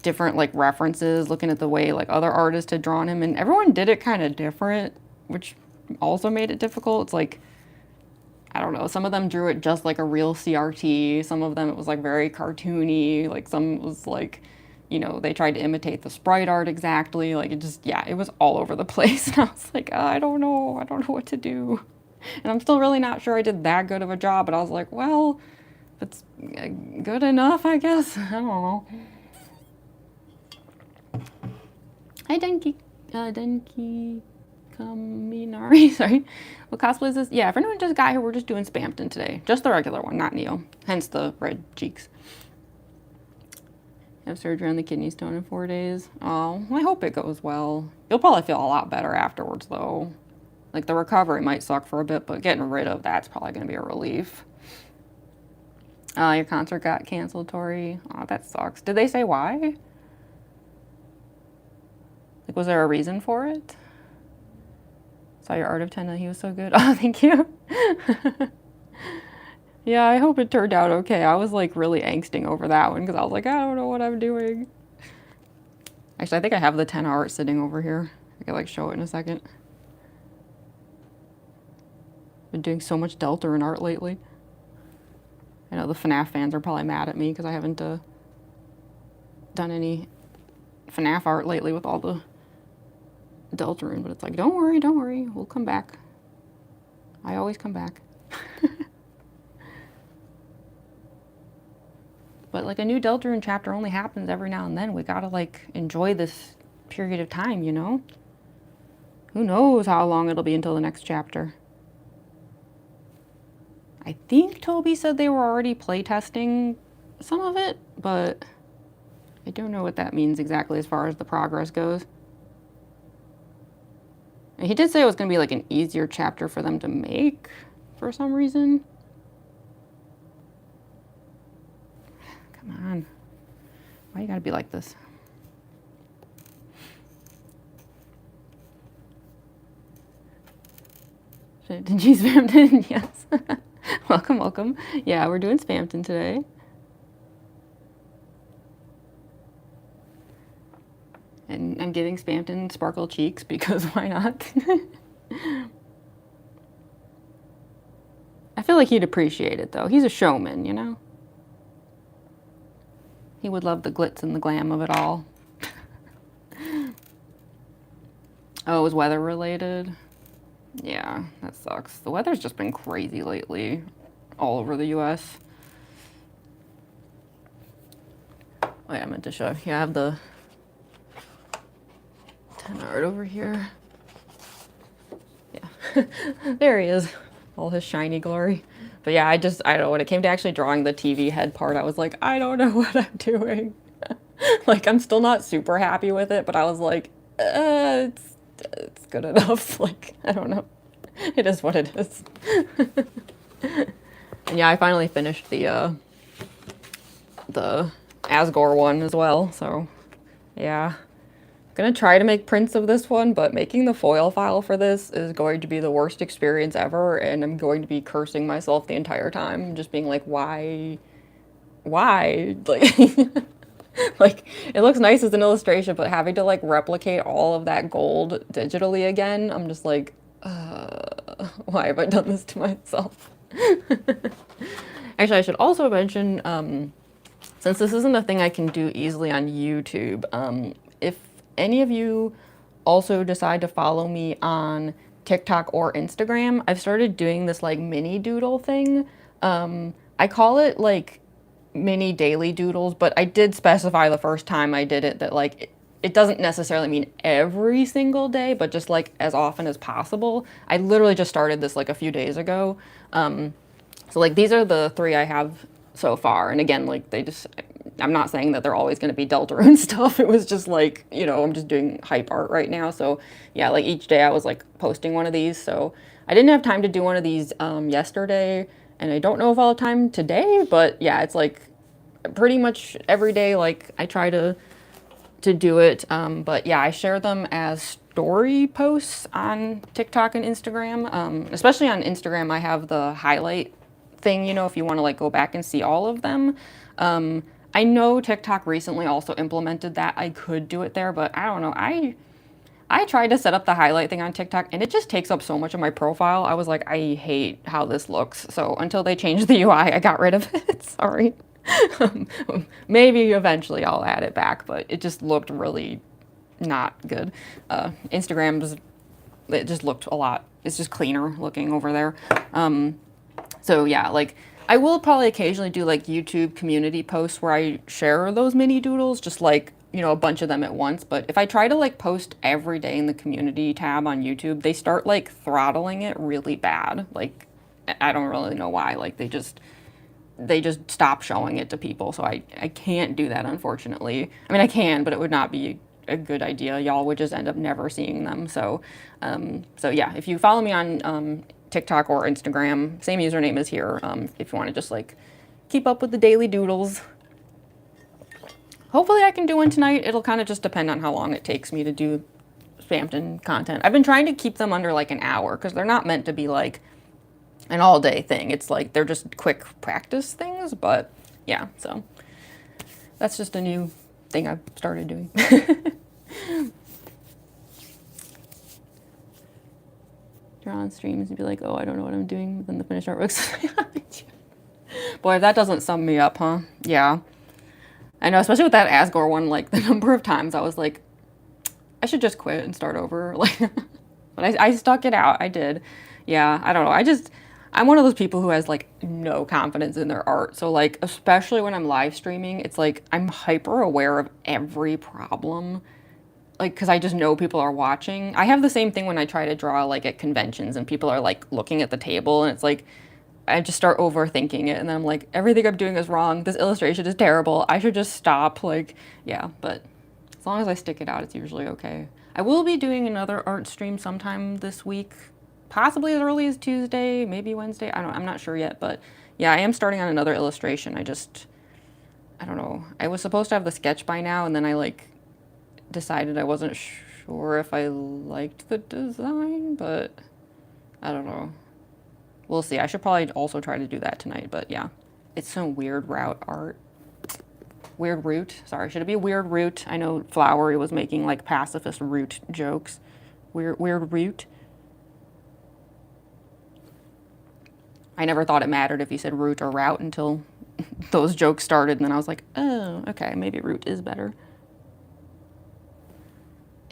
different like references, looking at the way like other artists had drawn him, and everyone did it kind of different, which also made it difficult. It's like, I don't know, some of them drew it just like a real CRT, some of them it was like very cartoony, like some was like, you know, they tried to imitate the sprite art exactly, like it just, yeah, it was all over the place. And I was like, I don't know what to do. And I'm still really not sure I did that good of a job, but I was like, well, it's good enough, I guess. I don't know. Hi, Denki Kaminari, sorry. What cosplay is this? Yeah, for anyone just got here, we're just doing Spamton today. Just the regular one, not Neo. Hence the red cheeks. Have surgery on the kidney stone in 4 days. Oh, I hope it goes well. You'll probably feel a lot better afterwards, though. Like, the recovery might suck for a bit, but getting rid of that's probably going to be a relief. Your concert got canceled, Tori. Oh, that sucks. Did they say why? Like, was there a reason for it? Saw your art of Tenna, he was so good. Oh, thank you. Yeah, I hope it turned out okay. I was like really angsting over that one because I was like, I don't know what I'm doing. Actually, I think I have the Tenna art sitting over here. I could like show it in a second. Been doing so much Deltarune art lately. I know the FNAF fans are probably mad at me because I haven't done any FNAF art lately with all the Deltarune, but it's like, don't worry, we'll come back. I always come back. But like a new Deltarune chapter only happens every now and then. We gotta like enjoy this period of time, you know? Who knows how long it'll be until the next chapter. I think Toby said they were already playtesting some of it, but I don't know what that means exactly as far as the progress goes. And he did say it was gonna be like an easier chapter for them to make for some reason. Come on. Why you gotta be like this? Did you Spamton? Yes. Welcome. Yeah, we're doing Spamton today. And I'm giving Spamton sparkle cheeks because why not? I feel like he'd appreciate it though. He's a showman, you know? He would love the glitz and the glam of it all. Oh, it was weather related? Yeah, that sucks. The weather's just been crazy lately, all over the US. Wait, I meant to show. Yeah, I have the Tenna art over here. Yeah, there he is, all his shiny glory. But yeah, I don't know, when it came to actually drawing the TV head part, I was like, I don't know what I'm doing. Like, I'm still not super happy with it, but I was like, it's good enough. Like, I don't know. It is what it is. And yeah, I finally finished the Asgore one as well, so yeah. I'm gonna try to make prints of this one, but making the foil file for this is going to be the worst experience ever, and I'm going to be cursing myself the entire time, just being like, why? Like, like, it looks nice as an illustration, but having to like replicate all of that gold digitally again, I'm just like, why have I done this to myself? Actually, I should also mention, since this isn't a thing I can do easily on YouTube, if any of you also decide to follow me on TikTok or Instagram, I've started doing this like mini doodle thing. I call it like mini daily doodles, but I did specify the first time I did it that like it doesn't necessarily mean every single day, but just like as often as possible. I literally just started this like a few days ago. So like these are the 3 I have so far. And again, like I'm not saying that they're always going to be Deltarune stuff. It was just like, you know, I'm just doing hype art right now. So yeah, like each day I was like posting one of these. So I didn't have time to do one of these yesterday, and I don't know if I'll have time today, but yeah, it's like pretty much every day, like I try to do it. But yeah, I share them as story posts on TikTok and Instagram. Especially on Instagram, I have the highlight thing, you know, if you want to like go back and see all of them. I know TikTok recently also implemented that I could do it there, but I don't know. I tried to set up the highlight thing on TikTok and it just takes up so much of my profile. I was like, I hate how this looks. So until they changed the UI, I got rid of it. Sorry. Maybe eventually I'll add it back, but it just looked really not good. Instagram's, it just looked a lot, it's just cleaner looking over there. So yeah, like I will probably occasionally do like YouTube community posts where I share those mini doodles, just like, you know, a bunch of them at once. But if I try to like post every day in the community tab on YouTube, they start like throttling it really bad. Like, I don't really know why. Like they just stop showing it to people. So I can't do that, unfortunately. I mean, I can, but it would not be a good idea. Y'all would just end up never seeing them. So, so yeah, if you follow me on TikTok or Instagram, same username is here. If you want to just like keep up with the daily doodles. Hopefully I can do one tonight. It'll kind of just depend on how long it takes me to do Spamton content. I've been trying to keep them under like an hour because they're not meant to be like an all day thing. It's like they're just quick practice things, but yeah, so that's just a new thing I've started doing. Draw on streams and be like, oh, I don't know what I'm doing, but then the finished artwork's boy, that doesn't sum me up, huh? Yeah. I know, especially with that Asgore one, like the number of times I was like, I should just quit and start over. Like, but I stuck it out. I did. Yeah, I don't know. I'm one of those people who has like no confidence in their art. So like, especially when I'm live streaming, it's like I'm hyper aware of every problem. Like, cause I just know people are watching. I have the same thing when I try to draw like at conventions and people are like looking at the table and it's like, I just start overthinking it and then I'm like, everything I'm doing is wrong. This illustration is terrible. I should just stop. Like, yeah, but as long as I stick it out, it's usually okay. I will be doing another art stream sometime this week. Possibly as early as Tuesday, maybe Wednesday. I'm not sure yet, but yeah, I am starting on another illustration. I don't know. I was supposed to have the sketch by now, and then I like decided I wasn't sure if I liked the design, but I don't know. We'll see. I should probably also try to do that tonight, but yeah. It's some weird route art. Weird root. Sorry, should it be weird root? I know Flowery was making like pacifist root jokes. Weird root. I never thought it mattered if you said root or route until those jokes started, and then I was like, oh, okay, maybe root is better.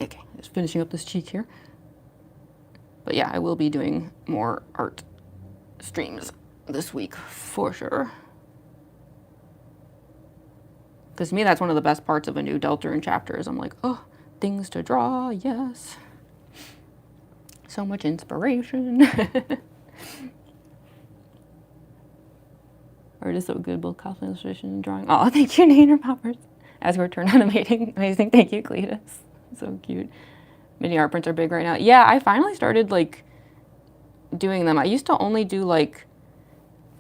Okay, just finishing up this cheek here. But yeah, I will be doing more art streams this week for sure. Because to me, that's one of the best parts of a new Deltarune chapter is I'm like, oh, things to draw, yes. So much inspiration. Art is so good, both cosplay illustration and drawing. Oh, thank you, Nader Poppers. As we're turn animating. Amazing, thank you, Cletus. So cute. Mini art prints are big right now. Yeah, I finally started like doing them. I used to only do like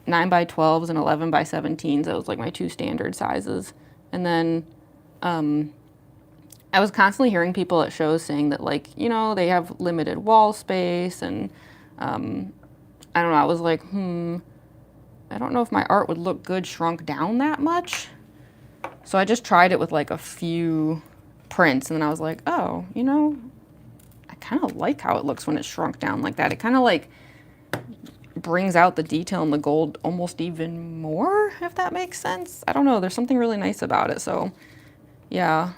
9x12s and 11x17s. That was like my two standard sizes. And then I was constantly hearing people at shows saying that like, you know, they have limited wall space and I don't know, I was like, I don't know if my art would look good shrunk down that much. So I just tried it with like a few prints and then I was like, oh, you know, I kind of like how it looks when it's shrunk down like that. It kind of like brings out the detail in the gold almost even more, if that makes sense. I don't know, there's something really nice about it. So yeah.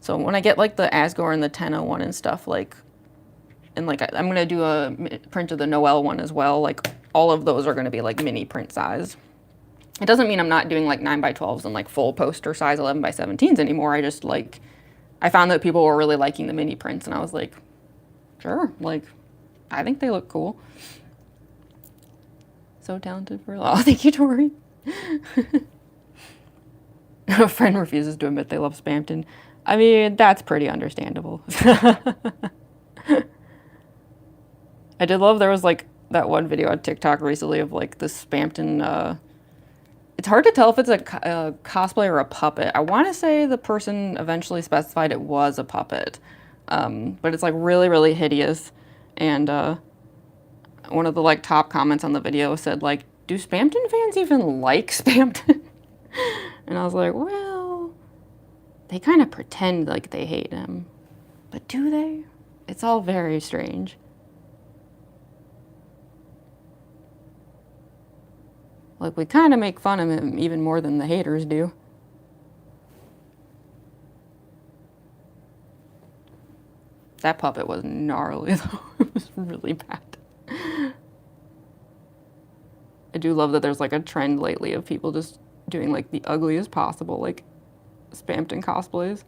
So when I get like the Asgore and the 1001 and stuff, like, and like I'm gonna do a print of the Noel one as well, like all of those are gonna be like mini print size. It doesn't mean I'm not doing like 9x12s and like full poster size 11x17s anymore. I just like, I found that people were really liking the mini prints and I was like, sure, like, I think they look cool. So talented for, oh, thank you, Tori. A friend refuses to admit they love Spamton. I mean, that's pretty understandable. I did love there was like that one video on TikTok recently of like the Spamton, it's hard to tell if it's a cosplay or a puppet. I want to say the person eventually specified it was a puppet, but it's like really, really hideous. And one of the like top comments on the video said like, do Spamton fans even like Spamton? And I was like, well, they kind of pretend like they hate him, but do they? It's all very strange. Like, we kind of make fun of him even more than the haters do. That puppet was gnarly, though. It was really bad. I do love that there's, like, a trend lately of people just doing, like, the ugliest possible, like, Spamton cosplays.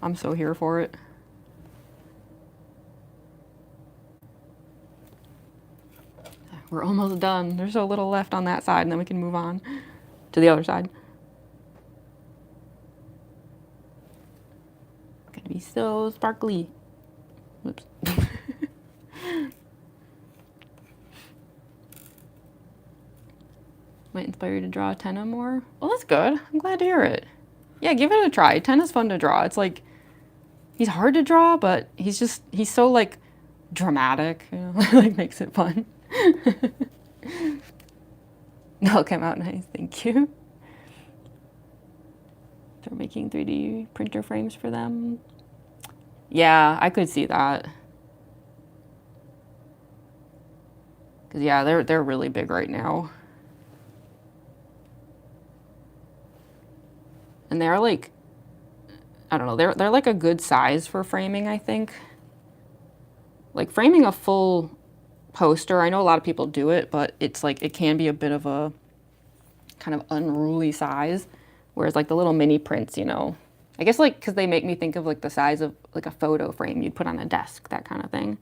I'm so here for it. We're almost done. There's so little left on that side, and then we can move on to the other side. Gonna be so sparkly. Whoops. Might inspire you to draw Tenna more. Well, that's good. I'm glad to hear it. Yeah, give it a try. Tenna's fun to draw. It's like, he's hard to draw, but he's so like dramatic, you know, like makes it fun. They'll come out nice, thank you. They're making 3D printer frames for them. Yeah, I could see that. Cause yeah, they're really big right now. And they're like, I don't know, they're like a good size for framing, I think. Like framing a full poster, I know a lot of people do it, but it's like, it can be a bit of a kind of unruly size. Whereas like the little mini prints, you know, I guess like, cause they make me think of like the size of like a photo frame you'd put on a desk, that kind of thing.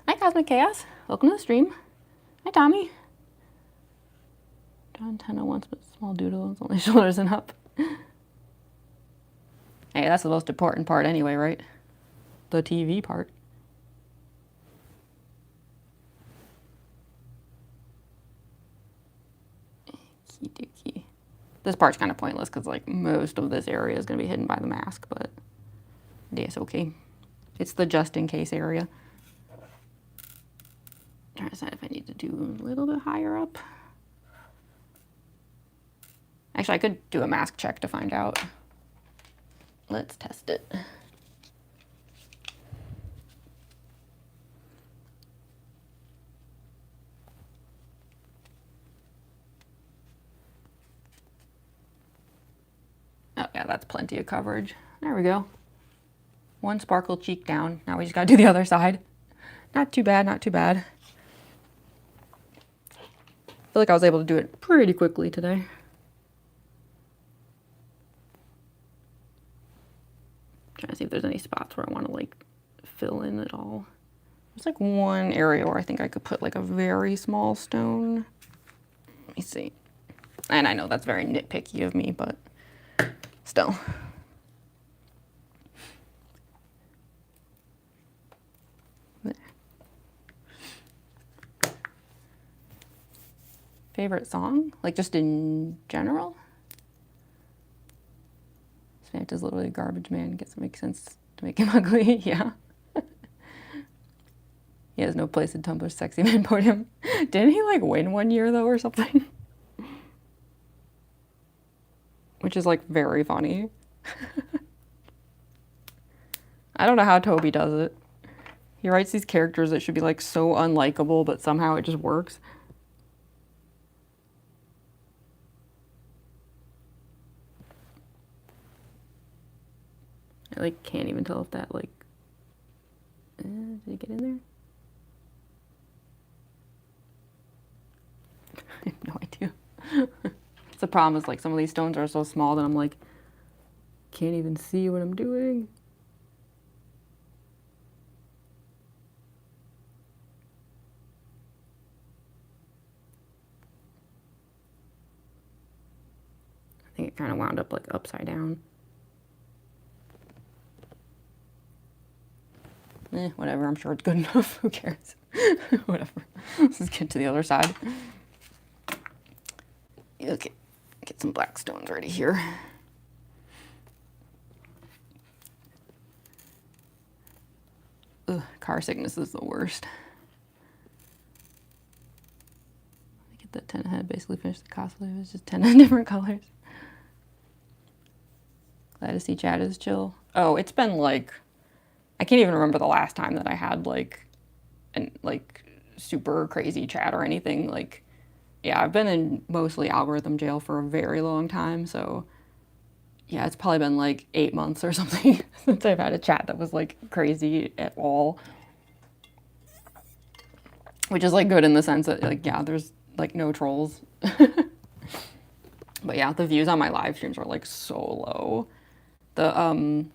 Hi Cosmic Chaos, welcome to the stream. Hi Tommy. Drawn Tenna once, but small doodles, only shoulders and up. Hey, that's the most important part anyway, right? The TV part. Okie dokie. This part's kind of pointless because like most of this area is going to be hidden by the mask, but it's okay. It's the just in case area. Trying to decide if I need to do a little bit higher up. Actually, I could do a mask check to find out. Let's test it. Oh yeah, that's plenty of coverage. There we go. One sparkle cheek down. Now we just gotta do the other side. Not too bad, not too bad. I feel like I was able to do it pretty quickly today. Trying to see if there's any spots where I want to like fill in at all. There's like one area where I think I could put like a very small stone. Let me see. And I know that's very nitpicky of me, but still. Favorite song? Like just in general? Spamton's literally a garbage man. Guess it makes sense to make him ugly. Yeah. He has no place in Tumblr's sexy man podium. Didn't he like win one year though or something? Which is like very funny. I don't know how Toby does it. He writes these characters that should be like so unlikable, but somehow it just works. I like can't even tell if that like, did it get in there? I have no idea. It's the problem is like some of these stones are so small that I'm like, can't even see what I'm doing. It kind of wound up like upside down. Whatever, I'm sure it's good enough. Who cares? Whatever. Let's just get to the other side. Okay, get some black stones ready here. Ugh, car sickness is the worst. Get that 10 ahead, basically finish the cosplay. It was just 10 different colors. Glad to see chat is chill. Oh, it's been like, I can't even remember the last time that I had like super crazy chat or anything. Like, yeah, I've been in mostly algorithm jail for a very long time, so yeah, it's probably been like 8 months or something since I've had a chat that was like crazy at all. Which is like good in the sense that like, yeah, there's like no trolls. But yeah, the views on my live streams are like so low. The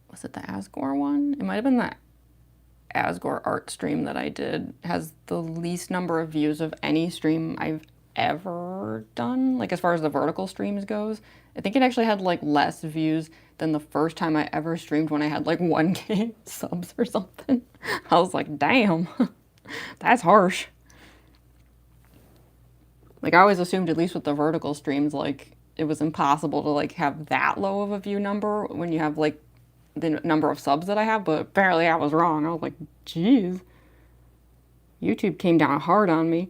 was it the Asgore one? It might have been the Asgore art stream that I did. Has the least number of views of any stream I've ever done, like as far as the vertical streams goes. I think it actually had like less views than the first time I ever streamed when I had like 1K subs or something. I was like, damn, that's harsh. Like, I always assumed, at least with the vertical streams, like it was impossible to like have that low of a view number when you have like the number of subs that I have, but apparently I was wrong. I was like, geez, YouTube came down hard on me.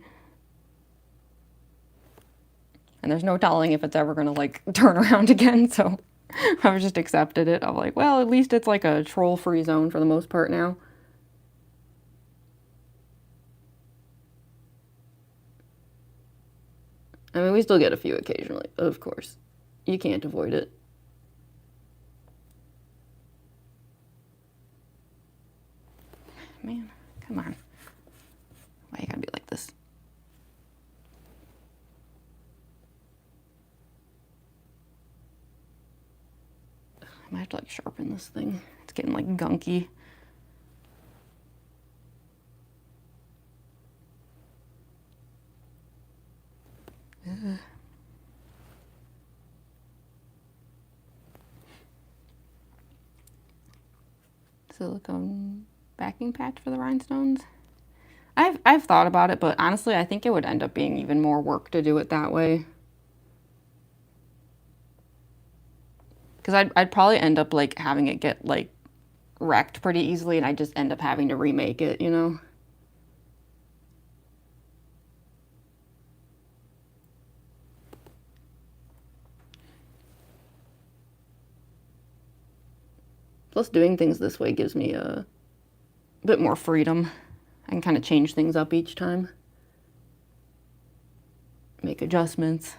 And there's no telling if it's ever gonna like turn around again, so I've just accepted it. I'm like, well, at least it's like a troll-free zone for the most part now. I mean, we still get a few occasionally, of course. You can't avoid it. Man, come on. Why you gotta be like this? I might have to like sharpen this thing. It's getting like gunky. Silicone backing patch for the rhinestones. I've thought about it, but honestly, I think it would end up being even more work to do it that way. Because I'd probably end up like having it get like wrecked pretty easily, and I just end up having to remake it, you know? Plus, doing things this way gives me a bit more freedom. I can kind of change things up each time. Make adjustments.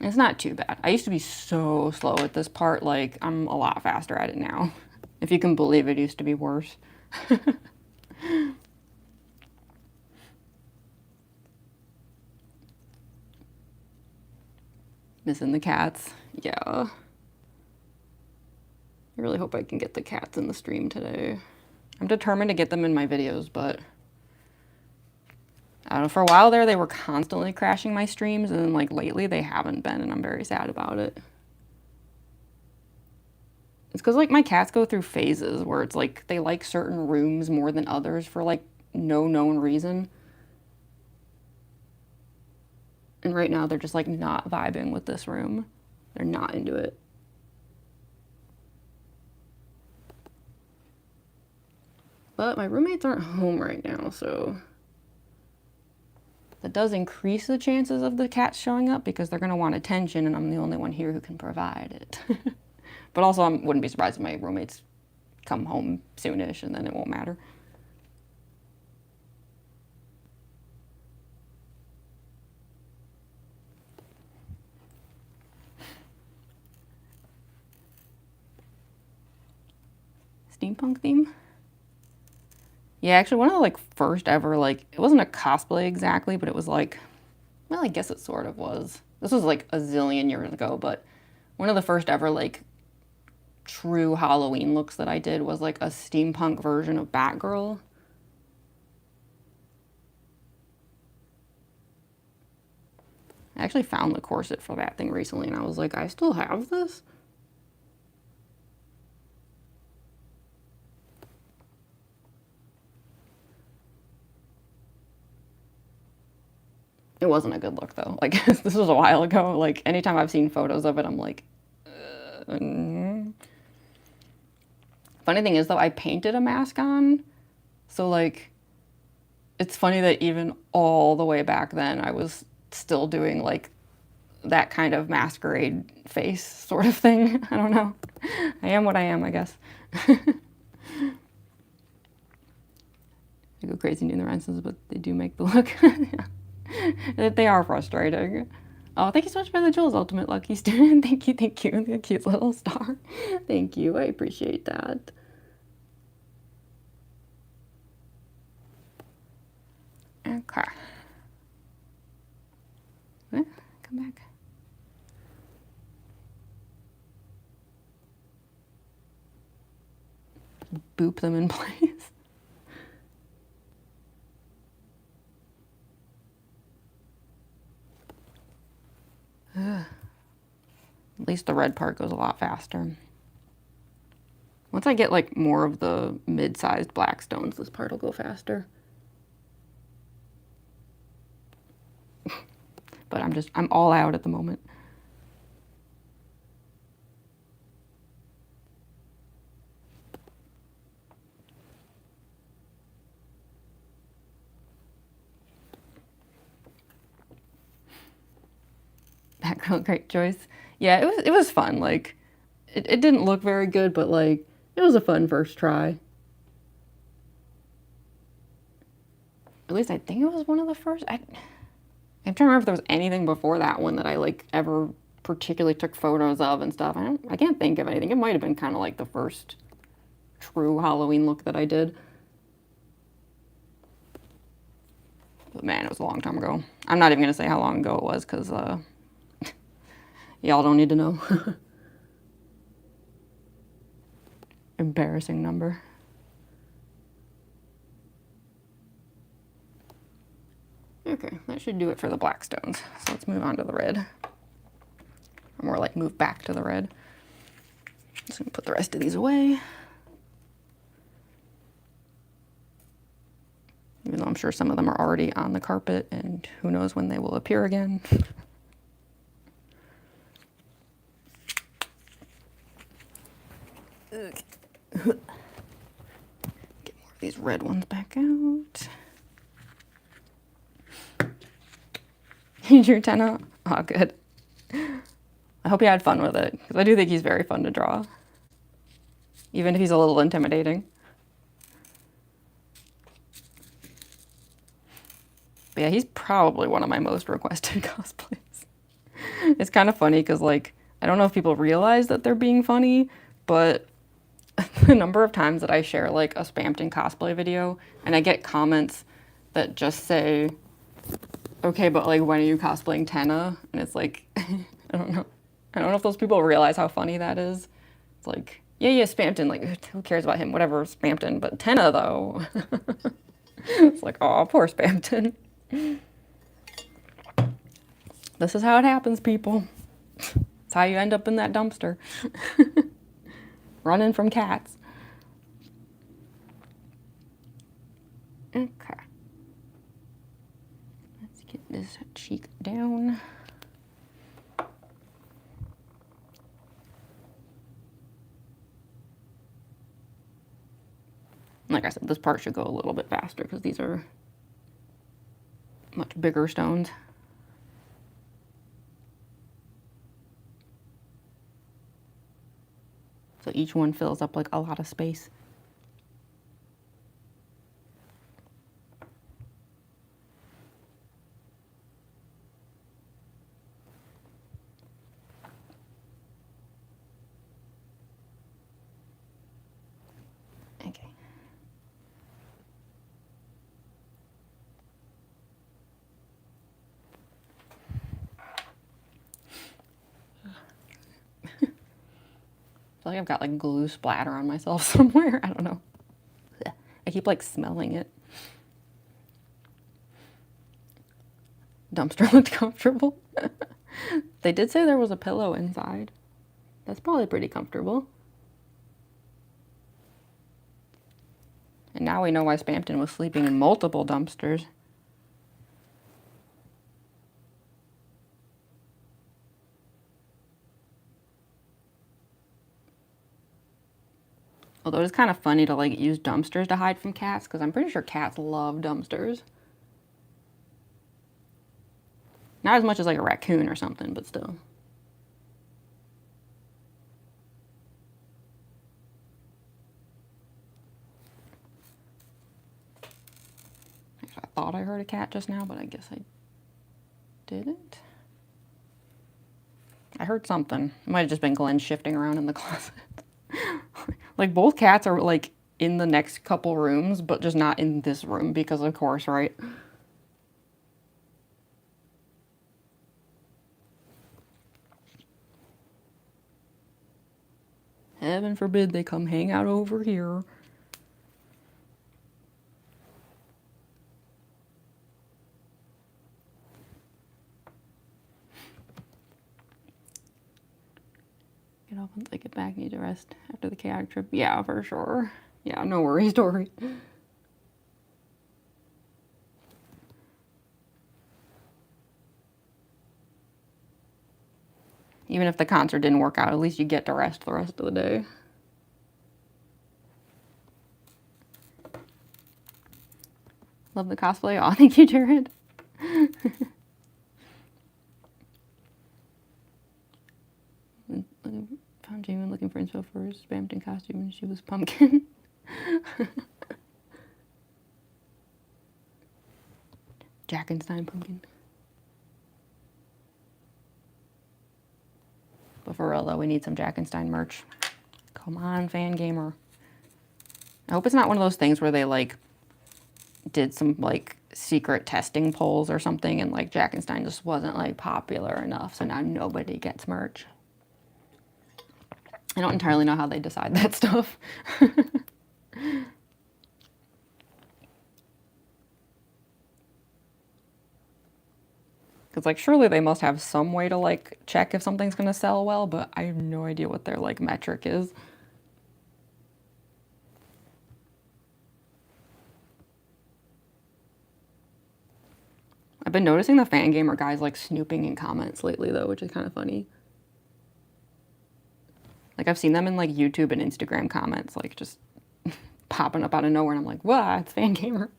It's not too bad. I used to be so slow at this part. Like, I'm a lot faster at it now. If you can believe it used to be worse. Missing the cats. Yeah. I really hope I can get the cats in the stream today. I'm determined to get them in my videos, but I don't know, for a while there, they were constantly crashing my streams, and then like lately they haven't been, and I'm very sad about it. It's because like my cats go through phases where it's like they like certain rooms more than others for like no known reason. And right now they're just like not vibing with this room. They're not into it. But my roommates aren't home right now, so that does increase the chances of the cats showing up because they're going to want attention, and I'm the only one here who can provide it. But also, I wouldn't be surprised if my roommates come home soonish, and then it won't matter. Steampunk theme? Yeah, actually one of the like first ever, like, it wasn't a cosplay exactly, but it was like, well, I guess it sort of was. This was like a zillion years ago, but one of the first ever like true Halloween looks that I did was like a steampunk version of Batgirl. I actually found the corset for that thing recently and I was like, I still have this? It wasn't a good look though. Like, this was a while ago. Like, anytime I've seen photos of it, I'm like, Funny thing is though, I painted a mask on. So like, it's funny that even all the way back then, I was still doing like that kind of masquerade face sort of thing. I don't know. I am what I am, I guess. I go crazy doing the Renaissance, but they do make the look. They are frustrating. Oh, thank you so much for the Jules Ultimate Lucky Student. Thank you, thank you. The cute little star. Thank you, I appreciate that. Okay. Come back. Boop them in place. Ugh. At least the red part goes a lot faster. Once I get like more of the mid-sized black stones, this part will go faster. But I'm all out at the moment. Background, great choice. Yeah, it was fun. Like, it didn't look very good, but like, it was a fun first try. At least I think it was one of the first. I'm trying to remember if there was anything before that one that I like ever particularly took photos of and stuff. I can't think of anything. It might have been kind of like the first true Halloween look that I did. But man, it was a long time ago. I'm not even gonna say how long ago it was because y'all don't need to know. Embarrassing number. Okay, that should do it for the black stones. So let's move on to the red. Or more like move back to the red. Just gonna put the rest of these away. Even though I'm sure some of them are already on the carpet and who knows when they will appear again. Okay. Get more of these red ones back out. You drew Tenna? Oh, good. I hope you had fun with it, because I do think he's very fun to draw. Even if he's a little intimidating. But yeah, he's probably one of my most requested cosplays. It's kind of funny, because like, I don't know if people realize that they're being funny, but the number of times that I share like a Spamton cosplay video, and I get comments that just say, okay, but like, when are you cosplaying Tenna? And it's like, I don't know. I don't know if those people realize how funny that is. It's like, yeah, Spamton, like, who cares about him? Whatever, Spamton. But Tenna, though. It's like, oh, poor Spamton. This is how it happens, people. It's how you end up in that dumpster. Running from cats. Okay. Let's get this cheek down. Like I said, this part should go a little bit faster because these are much bigger stones. So each one fills up like a lot of space. Okay. feel like I've got like glue splatter on myself somewhere. I don't know. I keep like smelling it. Dumpster looked comfortable. They did say there was a pillow inside. That's probably pretty comfortable. And now we know why Spamton was sleeping in multiple dumpsters. Although it's kind of funny to like use dumpsters to hide from cats, because I'm pretty sure cats love dumpsters. Not as much as like a raccoon or something, but still. Actually, I thought I heard a cat just now, but I guess I didn't. I heard something. It might have just been Glenn shifting around in the closet. Like both cats are like in the next couple rooms, but just not in this room because of course, right? Heaven forbid they come hang out over here. Get off once I get back. Need to rest after the chaotic trip. Yeah, for sure. Yeah, no worries, Dory. Even if the concert didn't work out, at least you get to rest the rest of the day. Love the cosplay. Oh, thank you, Jared. Found Jamie looking for info for his Spamton costume and she was pumpkin. Jackenstein pumpkin. But for real though, we need some Jackenstein merch. Come on, fan gamer. I hope it's not one of those things where they like did some like secret testing polls or something and like Jackenstein just wasn't like popular enough, so now nobody gets merch. I don't entirely know how they decide that stuff. Because like surely they must have some way to like check if something's gonna sell well, but I have no idea what their like metric is. I've been noticing the fan gamer guys like snooping in comments lately though, which is kind of funny. Like I've seen them in like YouTube and Instagram comments, like just popping up out of nowhere and I'm like, wow, it's fan gamer.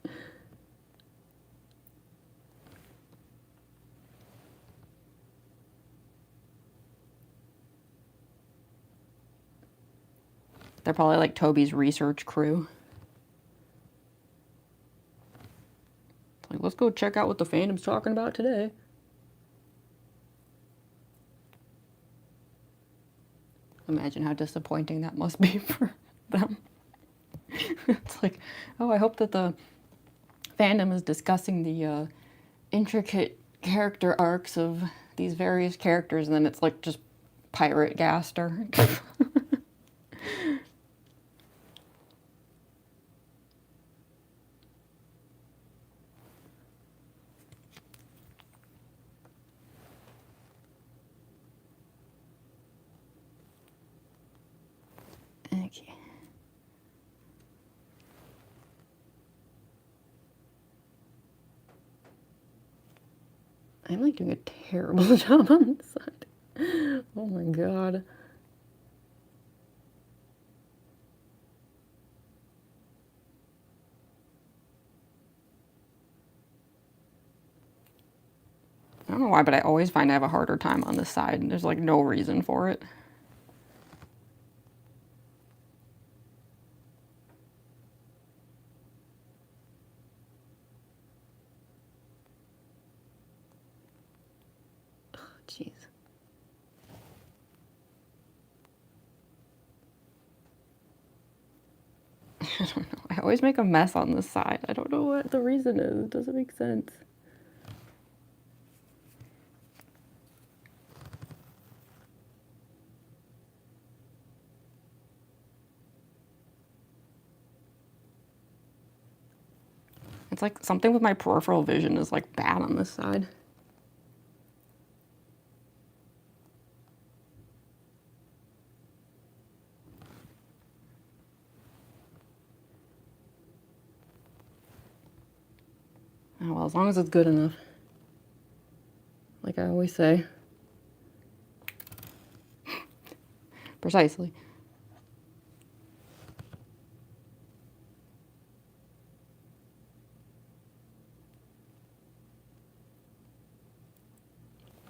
They're probably like Toby's research crew. It's like, let's go check out what the fandom's talking about today. Imagine how disappointing that must be for them. It's like, oh, I hope that the fandom is discussing the intricate character arcs of these various characters, and then it's like just pirate Gaster. Okay. I'm like doing a terrible job on this side. Oh my god. I don't know why, but I always find I have a harder time on this side, and there's like no reason for it. Jeez. I don't know. I always make a mess on this side. I don't know what the reason is. It doesn't make sense. It's like something with my peripheral vision is like bad on this side. Oh, well, as long as it's good enough. Like I always say. Precisely.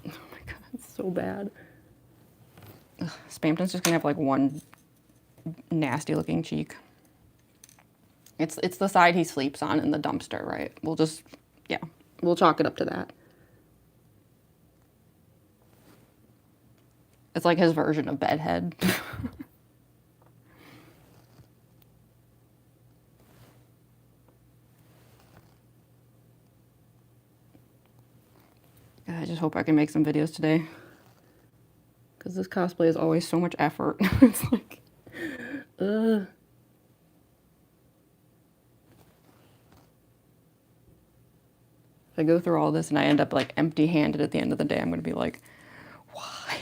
Oh my god, it's so bad. Ugh, Spamton's just gonna have like one nasty looking cheek. It's the side he sleeps on in the dumpster, right? We'll just, yeah, we'll chalk it up to that. It's like his version of bedhead. I just hope I can make some videos today. Because this cosplay is always so much effort. It's like, ugh. If I go through all this and I end up like empty-handed at the end of the day, I'm going to be like, why?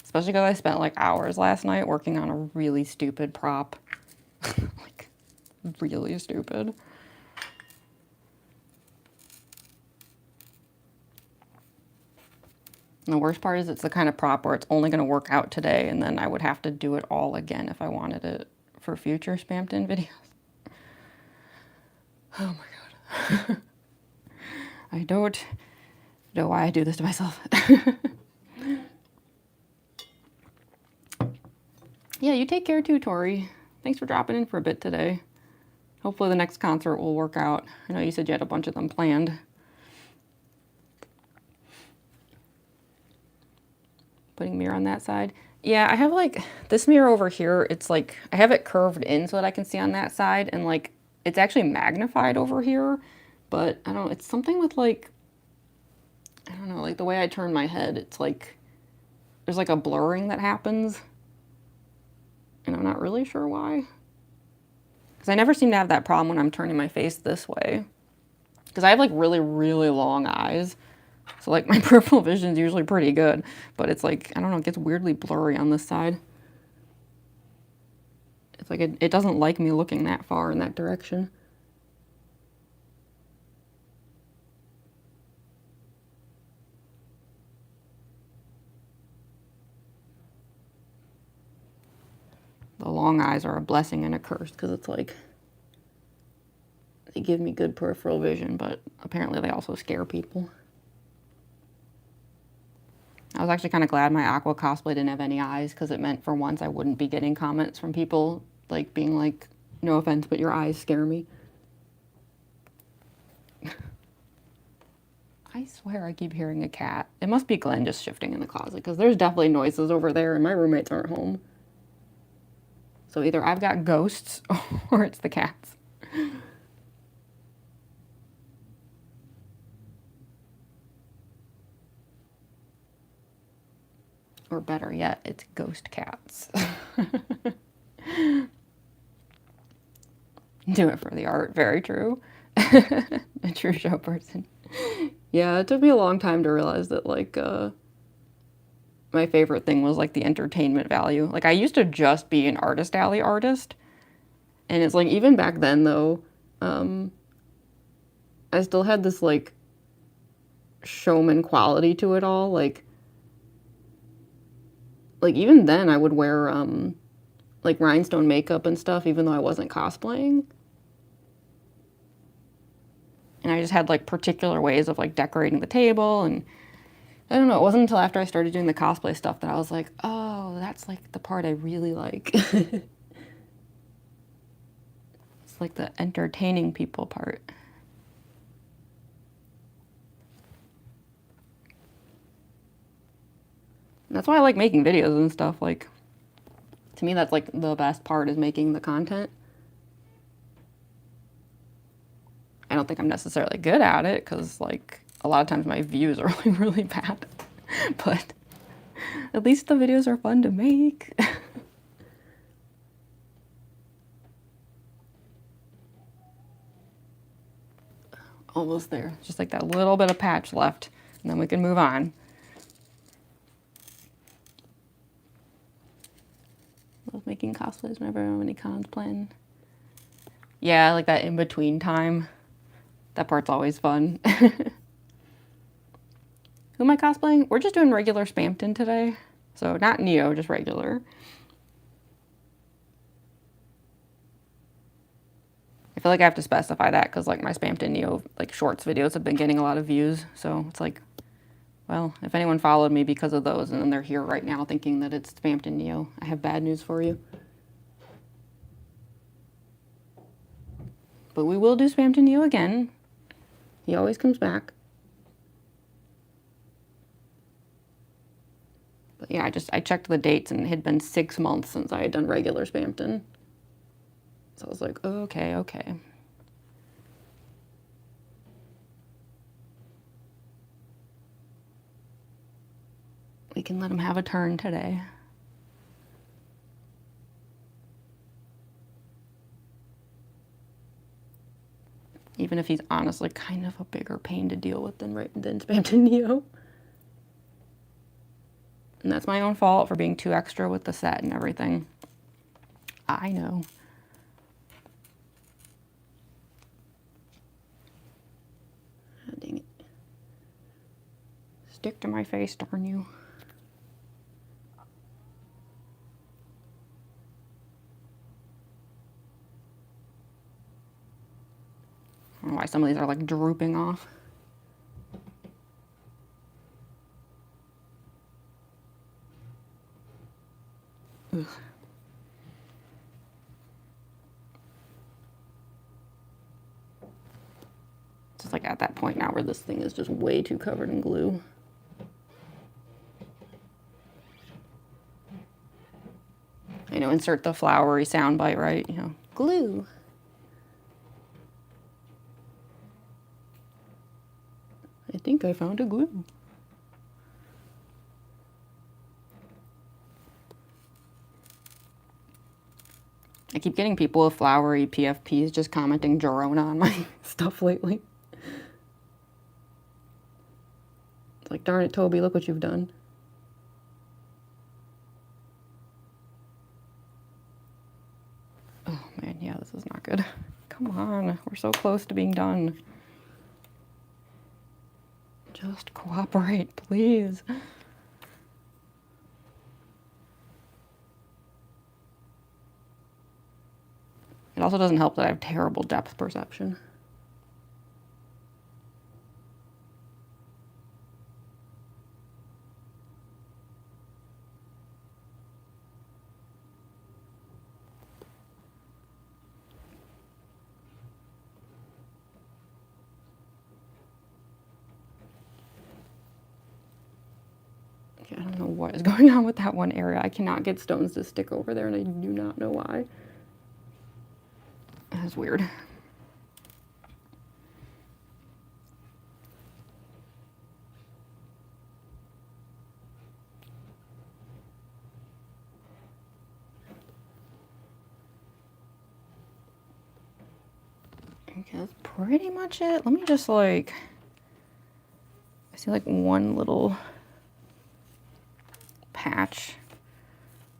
Especially because I spent like hours last night working on a really stupid prop. Like, really stupid. And the worst part is it's the kind of prop where it's only going to work out today, and then I would have to do it all again if I wanted it for future Spamton videos. Oh my god. I don't know why I do this to myself. Yeah, you take care too, Tori. Thanks for dropping in for a bit today. Hopefully the next concert will work out. I know you said you had a bunch of them planned. Putting mirror on that side. Yeah, I have like this mirror over here. It's like I have it curved in so that I can see on that side, and like it's actually magnified over here, but I don't know, it's something with like, I don't know, like the way I turn my head, it's like there's like a blurring that happens, and I'm not really sure why. Because I never seem to have that problem when I'm turning my face this way. Because I have like really, really long eyes. So like my peripheral vision is usually pretty good, but it's like, I don't know, it gets weirdly blurry on this side. It's like it doesn't like me looking that far in that direction. The long eyes are a blessing and a curse because it's like, they give me good peripheral vision, but apparently they also scare people. I was actually kind of glad my aqua cosplay didn't have any eyes because it meant for once I wouldn't be getting comments from people like being like, no offense, but your eyes scare me. I swear I keep hearing a cat. It must be Glenn just shifting in the closet because there's definitely noises over there and my roommates aren't home. So either I've got ghosts or it's the cats. Or better yet, it's ghost cats. Do it for the art, very true. A true show person. Yeah, it took me a long time to realize that like my favorite thing was like the entertainment value. Like I used to just be an artist alley artist. And it's like even back then though, I still had this like showman quality to it all. Like even then I would wear like rhinestone makeup and stuff even though I wasn't cosplaying. And I just had like particular ways of like decorating the table, and I don't know, it wasn't until after I started doing the cosplay stuff that I was like, oh, that's like the part I really like. It's like the entertaining people part. And that's why I like making videos and stuff. Like, to me, that's like the best part is making the content. I don't think I'm necessarily good at it because like a lot of times my views are really, really bad. But at least the videos are fun to make. Almost there. Just like that little bit of patch left, and then we can move on. Love making cosplays whenever I have any cons planned. Yeah, like that in-between time. That part's always fun. Who am I cosplaying? We're just doing regular Spamton today. So not Neo, just regular. I feel like I have to specify that because like my Spamton Neo like shorts videos have been getting a lot of views. So it's like, well, if anyone followed me because of those and then they're here right now thinking that it's Spamton Neo, I have bad news for you. But we will do Spamton Neo again. He always comes back. But yeah, I checked the dates and it had been 6 months since I had done regular Spamton. So I was like, okay, okay. We can let him have a turn today. Even if he's honestly kind of a bigger pain to deal with than Spamton Neo. And that's my own fault for being too extra with the set and everything. I know. Oh, dang it. Stick to my face, darn you. I don't know why some of these are like drooping off. Ugh. It's just like at that point now where this thing is just way too covered in glue. You know, insert the flowery soundbite, right? You know, glue. I think I found a glue. I keep getting people with flowery PFPs just commenting Jorona on my stuff lately. It's like, darn it, Toby, look what you've done. Oh man, yeah, this is not good. Come on, we're so close to being done. Just cooperate, please. It also doesn't help that I have terrible depth perception. I don't know what is going on with that one area. I cannot get stones to stick over there, and I do not know why. That's weird. Okay, that's pretty much it. Let me just like, I see like one little patch.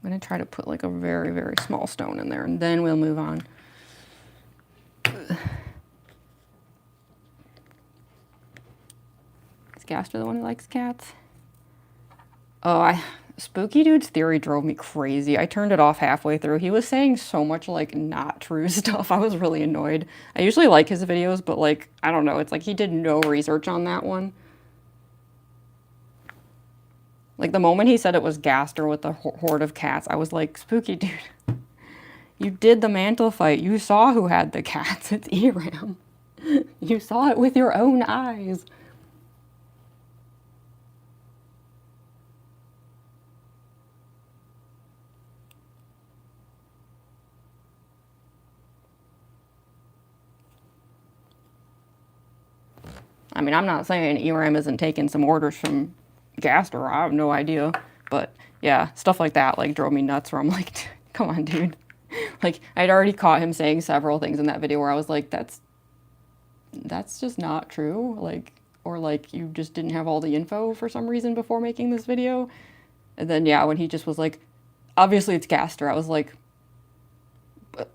I'm gonna try to put like a very, very small stone in there and then we'll move on. Is Gaster the one who likes cats? Oh, Spooky Dude's theory drove me crazy. I turned it off halfway through. He was saying so much like not true stuff. I was really annoyed. I usually like his videos, but like, I don't know. It's like he did no research on that one. Like the moment he said it was Gaster with the horde of cats, I was like, Spooky Dude, you did the mantle fight. You saw who had the cats. It's Eram. You saw it with your own eyes. I mean, I'm not saying Eram isn't taking some orders from Gaster. I have no idea. But yeah, stuff like that like drove me nuts where I'm like, come on, dude. Like, I'd already caught him saying several things in that video where I was like, that's that's just not true. Like, or like you just didn't have all the info for some reason before making this video. And then, yeah, when he just was like, obviously it's Gaster, I was like, but,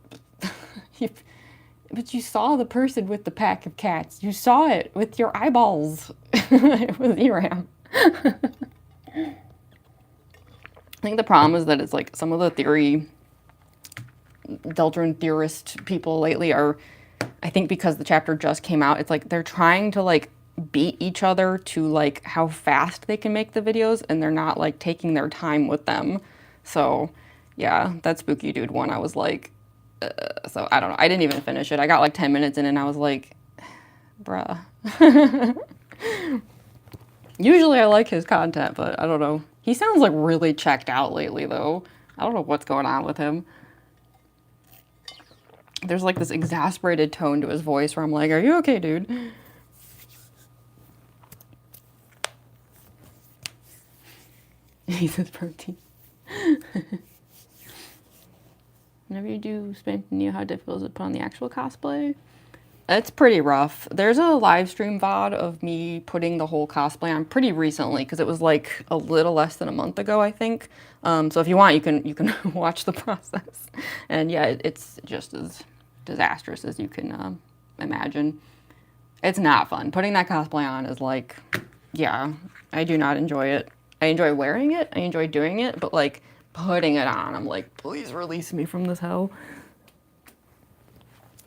but you saw the person with the pack of cats. You saw it with your eyeballs. It was Eram. I think the problem is that it's like some of the Deltarune theorist people lately are, I think because the chapter just came out, it's like they're trying to like beat each other to like how fast they can make the videos, and they're not like taking their time with them. So yeah, that Spooky Dude one, I was like, so I don't know. I didn't even finish it. I got like 10 minutes in and I was like, bruh. Usually I like his content, but I don't know. He sounds like really checked out lately though. I don't know what's going on with him. There's like this exasperated tone to his voice where I'm like, are you okay, dude? He says protein. Whenever you do Spamton, how difficult is it to put on the actual cosplay? It's pretty rough. There's a live stream VOD of me putting the whole cosplay on pretty recently because it was like a little less than a month ago, I think. So if you want, you can watch the process. And yeah, it's just as disastrous as you can imagine. It's not fun. Putting that cosplay on is like, yeah, I do not enjoy it. I enjoy wearing it. I enjoy doing it, but like putting it on, I'm like, please release me from this hell.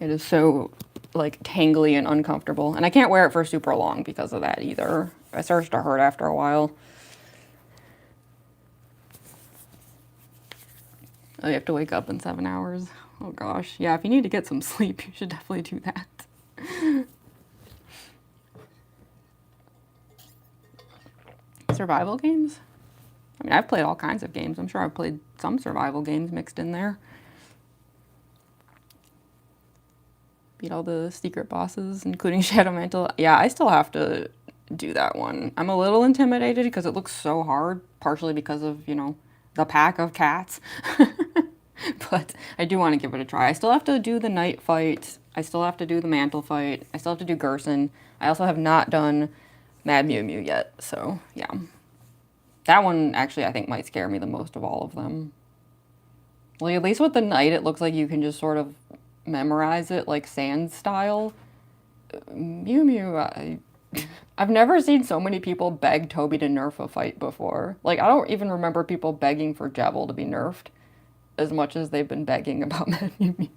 It is so like tangly and uncomfortable, and I can't wear it for super long because of that either. It starts to hurt after a while. Oh, you have to wake up in 7 hours. Oh gosh. Yeah, if you need to get some sleep, you should definitely do that. Survival games? I mean, I've played all kinds of games. I'm sure I've played some survival games mixed in there. Beat all the secret bosses, including Shadow Mantle. Yeah, I still have to do that one. I'm a little intimidated because it looks so hard, partially because of, you know, the pack of cats. But I do want to give it a try. I still have to do the night fight. I still have to do the mantle fight. I still have to do Gerson. I also have not done Mad Mew Mew yet, so yeah. That one actually I think might scare me the most of all of them. Well, at least with the night, it looks like you can just sort of memorize it like Sans style. Mew Mew, I've never seen so many people beg Toby to nerf a fight before. Like, I don't even remember people begging for Jevil to be nerfed as much as they've been begging about Mad Mew Mew.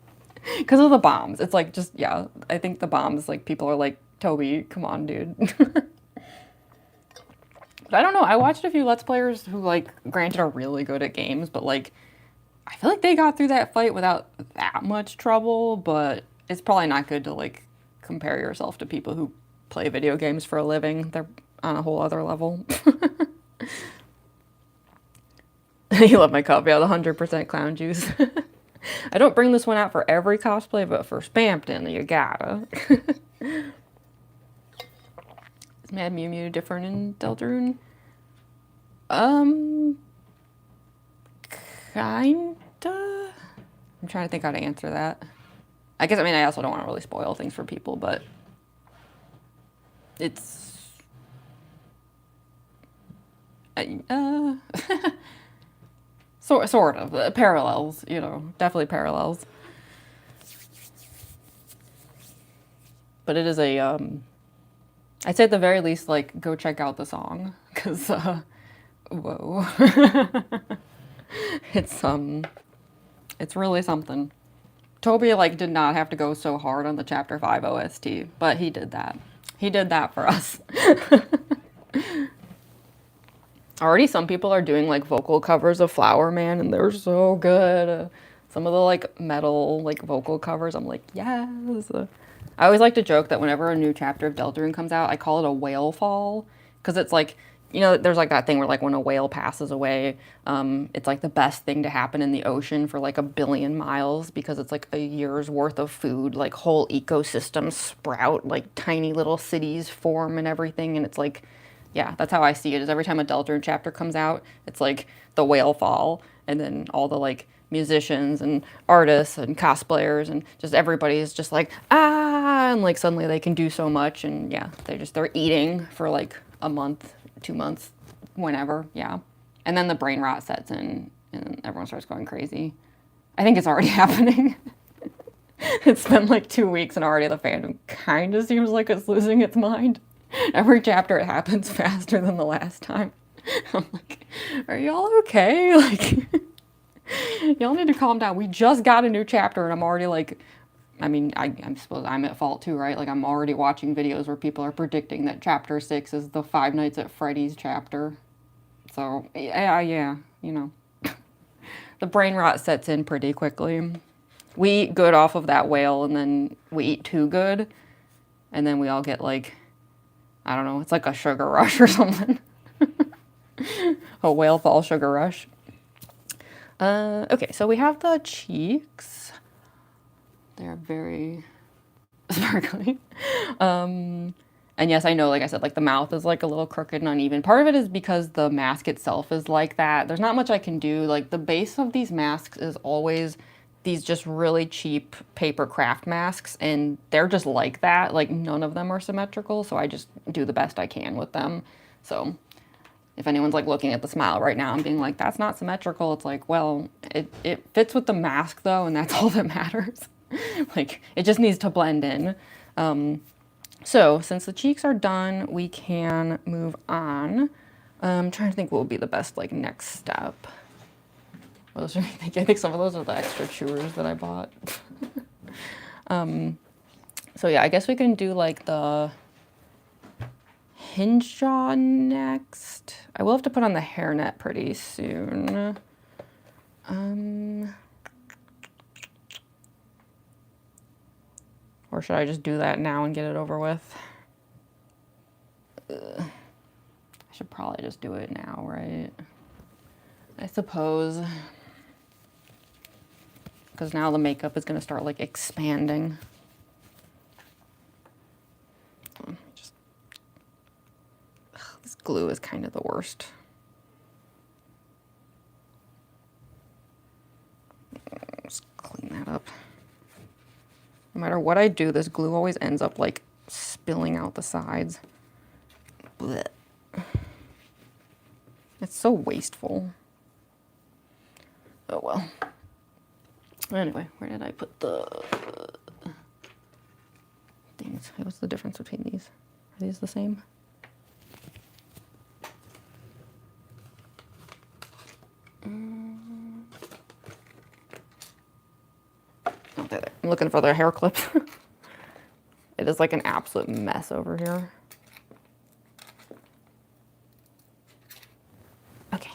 Because of the bombs. It's like, just, yeah, I think the bombs, like, people are like, Toby, come on, dude. But I don't know, I watched a few Let's Players who, like, granted are really good at games, but, like, I feel like they got through that fight without that much trouble, but it's probably not good to, like, compare yourself to people who play video games for a living. They're on a whole other level. You love my cup, yeah, the 100% clown juice. I don't bring this one out for every cosplay, but for Spamton, you gotta. Is Mad Mew Mew different in Deltarune? Kinda? I'm trying to think how to answer that. I guess, I mean, I also don't want to really spoil things for people, but it's... sort of. Parallels, you know, definitely parallels. But it is a, I'd say at the very least, like, go check out the song, because, whoa. It's really something. Toby, like, did not have to go so hard on the Chapter 5 OST, but he did that. He did that for us. Already some people are doing, like, vocal covers of Flower Man, and they're so good. Some of the, like, metal, like, vocal covers, I'm like, yes. I always like to joke that whenever a new chapter of Deltarune comes out, I call it a whale fall, because it's like, you know, there's like that thing where like when a whale passes away, it's like the best thing to happen in the ocean for like 1 billion miles because it's like a year's worth of food, like whole ecosystems sprout, like tiny little cities form and everything. And it's like, yeah, that's how I see it, is every time a Deltarune chapter comes out, it's like the whale fall, and then all the like musicians and artists and cosplayers and just everybody is just like, ah, and like suddenly they can do so much, and yeah, they're eating for like a month, 2 months, whenever, yeah. And then the brain rot sets in and everyone starts going crazy. I think it's already happening. It's been like 2 weeks and already the fandom kind of seems like it's losing its mind. Every chapter it happens faster than the last time. I'm like, are y'all okay? Like, y'all need to calm down. We just got a new chapter and I'm already like, I mean, I suppose I'm at fault too, right? Like, I'm already watching videos where people are predicting that chapter 6 is the Five Nights at Freddy's chapter. So, yeah, you know. The brain rot sets in pretty quickly. We eat good off of that whale, and then we eat too good, and then we all get like, I don't know, it's like a sugar rush or something. A whale fall sugar rush. Okay, so we have the cheeks. They're very sparkly. And yes, I know, like I said, like the mouth is like a little crooked and uneven. Part of it is because the mask itself is like that. There's not much I can do. Like, the base of these masks is always these just really cheap paper craft masks, and they're just like that. Like, none of them are symmetrical, so I just do the best I can with them. So if anyone's like looking at the smile right now and being like, that's not symmetrical, it's like, well, it fits with the mask though, and that's all that matters. Like, it just needs to blend in. So since the cheeks are done, we can move on. I'm trying to think what would be the best like next step. What else are you thinking? I think some of those are the extra chewers that I bought. So yeah, I guess we can do like the hinge jaw next. I will have to put on the hairnet pretty soon. Or should I just do that now and get it over with? I should probably just do it now, right? I suppose. Because now the makeup is going to start like expanding. This glue is kind of the worst. Just clean that up. No matter what I do, this glue always ends up like spilling out the sides. Blech. It's so wasteful. Oh well. Anyway, where did I put the things? What's the difference between these? Are these the same? Oh, there. I'm looking for their hair clips. It is like an absolute mess over here. Okay.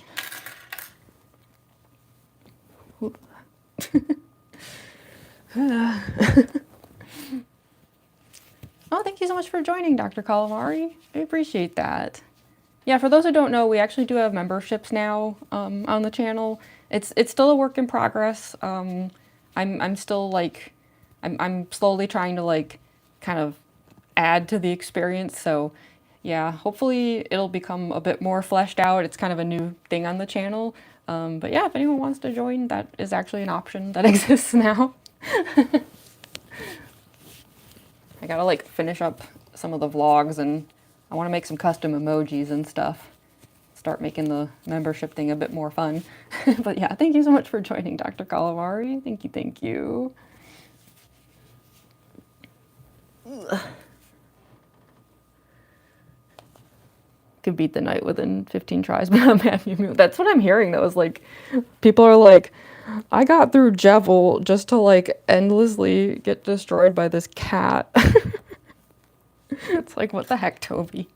Oh, thank you so much for joining, Dr. Calamari. I appreciate that. Yeah, for those who don't know, we actually do have memberships now on the channel. It's still a work in progress. I'm still like, I'm slowly trying to like kind of add to the experience. So yeah, hopefully it'll become a bit more fleshed out. It's kind of a new thing on the channel. But yeah, if anyone wants to join, that is actually an option that exists now. I gotta like finish up some of the vlogs, and I want to make some custom emojis and stuff. Start making the membership thing a bit more fun. But yeah, thank you so much for joining, Dr. Calamari. Thank you, thank you. Ugh. Could beat the night within 15 tries, but I'm happy. That's what I'm hearing though, is like, people are like, I got through Jevil just to like endlessly get destroyed by this cat. It's like, what the heck, Toby?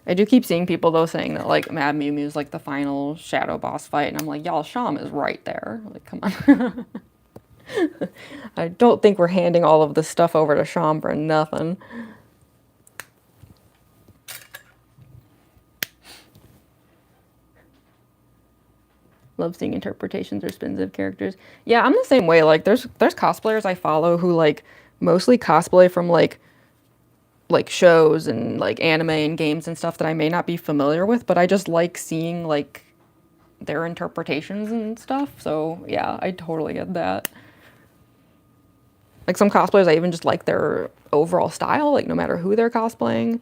I do keep seeing people though saying that like Mad Mew Mew is like the final shadow boss fight, and I'm like, y'all, Sham is right there. Like, come on. I don't think we're handing all of this stuff over to Sham for nothing. Love seeing interpretations or spins of characters. Yeah, I'm the same way. Like, there's cosplayers I follow who like mostly cosplay from like like shows and like anime and games and stuff that I may not be familiar with, but I just like seeing like their interpretations and stuff. So yeah, I totally get that. Like some cosplayers, I even just like their overall style, like no matter who they're cosplaying.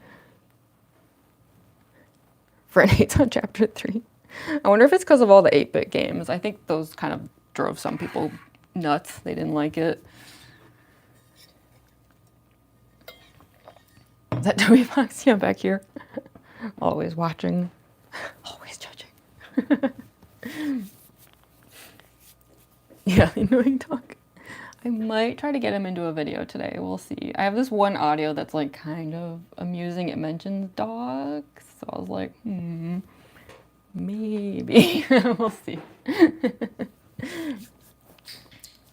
Fred hates on chapter 3. I wonder if it's because of all the 8-bit games. I think those kind of drove some people nuts. They didn't like it. Is that Toby Fox? Yeah, back here. Always watching. Always judging. Yeah, annoying dog. I might try to get him into a video today. We'll see. I have this one audio that's like kind of amusing. It mentions dogs. So I was like, maybe. We'll see.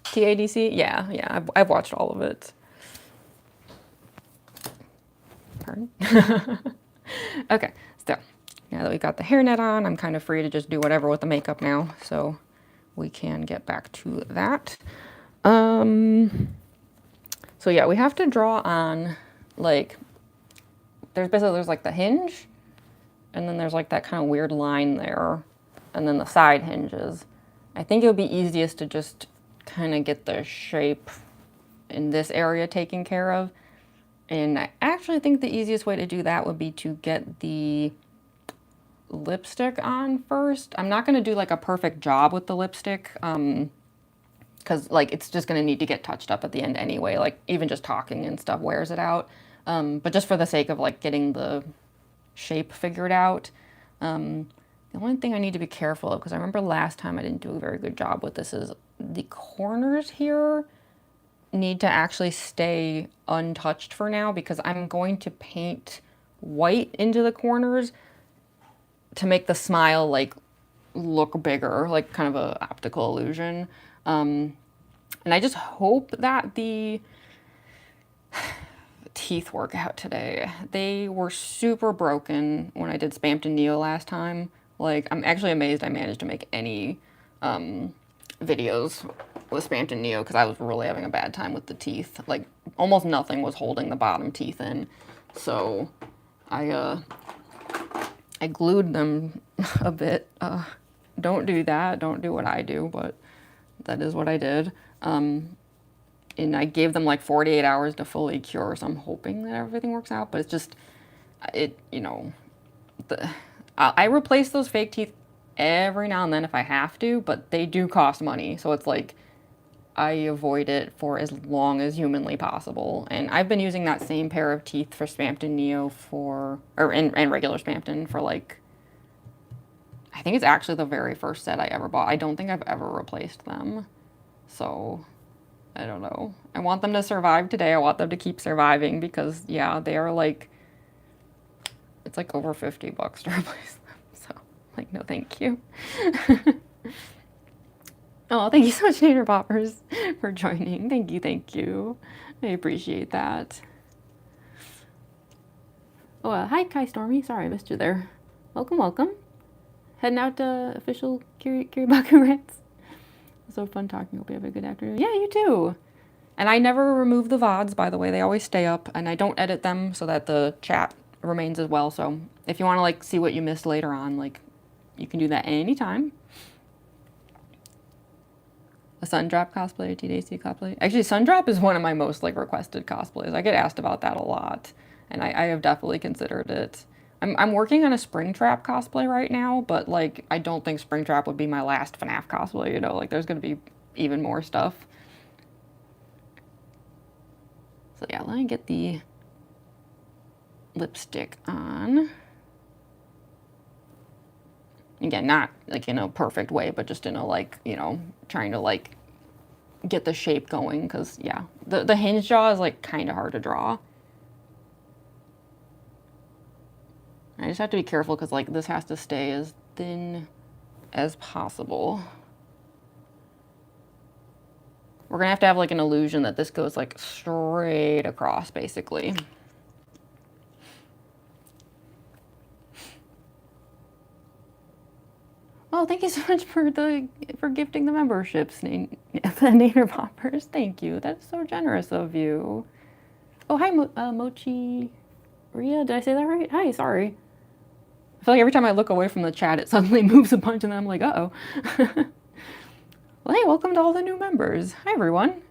TADC? Yeah, I've watched all of it. Pardon? Okay, so now that we got the hairnet on, I'm kind of free to just do whatever with the makeup now. So we can get back to that. So yeah, we have to draw on like, there's like the hinge, and then there's like that kind of weird line there, and then the side hinges. I think it would be easiest to just kind of get the shape in this area taken care of. And I actually think the easiest way to do that would be to get the lipstick on first. I'm not going to do like a perfect job with the lipstick, because like it's just going to need to get touched up at the end anyway. Like even just talking and stuff wears it out. But just for the sake of like getting the shape figured out, the only thing I need to be careful of, because I remember last time I didn't do a very good job with this, is the corners here need to actually stay untouched for now, because I'm going to paint white into the corners to make the smile like look bigger, like kind of a optical illusion. And I just hope that the teeth work out today. They were super broken when I did Spamton Neo last time. Like, I'm actually amazed I managed to make any videos with Spamton Neo, because I was really having a bad time with the teeth. Like, almost nothing was holding the bottom teeth in. So I glued them a bit. Don't do that. Don't do what I do, but that is what I did. And I gave them like 48 hours to fully cure, so I'm hoping that everything works out. But it's just, you know, I replace those fake teeth every now and then if I have to, but they do cost money. So it's like, I avoid it for as long as humanly possible. And I've been using that same pair of teeth for Spamton Neo and regular Spamton for like, I think it's actually the very first set I ever bought. I don't think I've ever replaced them. So, I don't know. I want them to survive today. I want them to keep surviving because, yeah, they are like, it's like over $50 to replace them. So, like, no thank you. Oh, thank you so much, Nader Poppers, for joining. Thank you. I appreciate that. Oh, hi, Kai Stormy. Sorry, I missed you there. Welcome. Heading out to official Kiribaku rants. So fun talking. Hope you have a good afternoon. Yeah, you too. And I never remove the VODs, by the way. They always stay up, and I don't edit them so that the chat remains as well. So if you want to like see what you missed later on, like you can do that anytime. A Sundrop cosplay, a TDC cosplay. Actually, Sundrop is one of my most like requested cosplays. I get asked about that a lot, and I have definitely considered it. I'm working on a Springtrap cosplay right now, but like I don't think Springtrap would be my last FNAF cosplay. You know, like there's gonna be even more stuff. So yeah, let me get the lipstick on. Again, not like in a perfect way, but just in a like, you know, trying to like get the shape going, because yeah, the hinge jaw is like kind of hard to draw. I just have to be careful because like this has to stay as thin as possible. We're gonna have to have like an illusion that this goes like straight across basically. Oh, thank you so much for gifting the memberships, the Nader Poppers. Thank you. That's so generous of you. Oh, hi, Mochi Ria, did I say that right? Hi, sorry. I feel like every time I look away from the chat, it suddenly moves a bunch, and then I'm like, uh-oh. Well, hey, welcome to all the new members. Hi, everyone.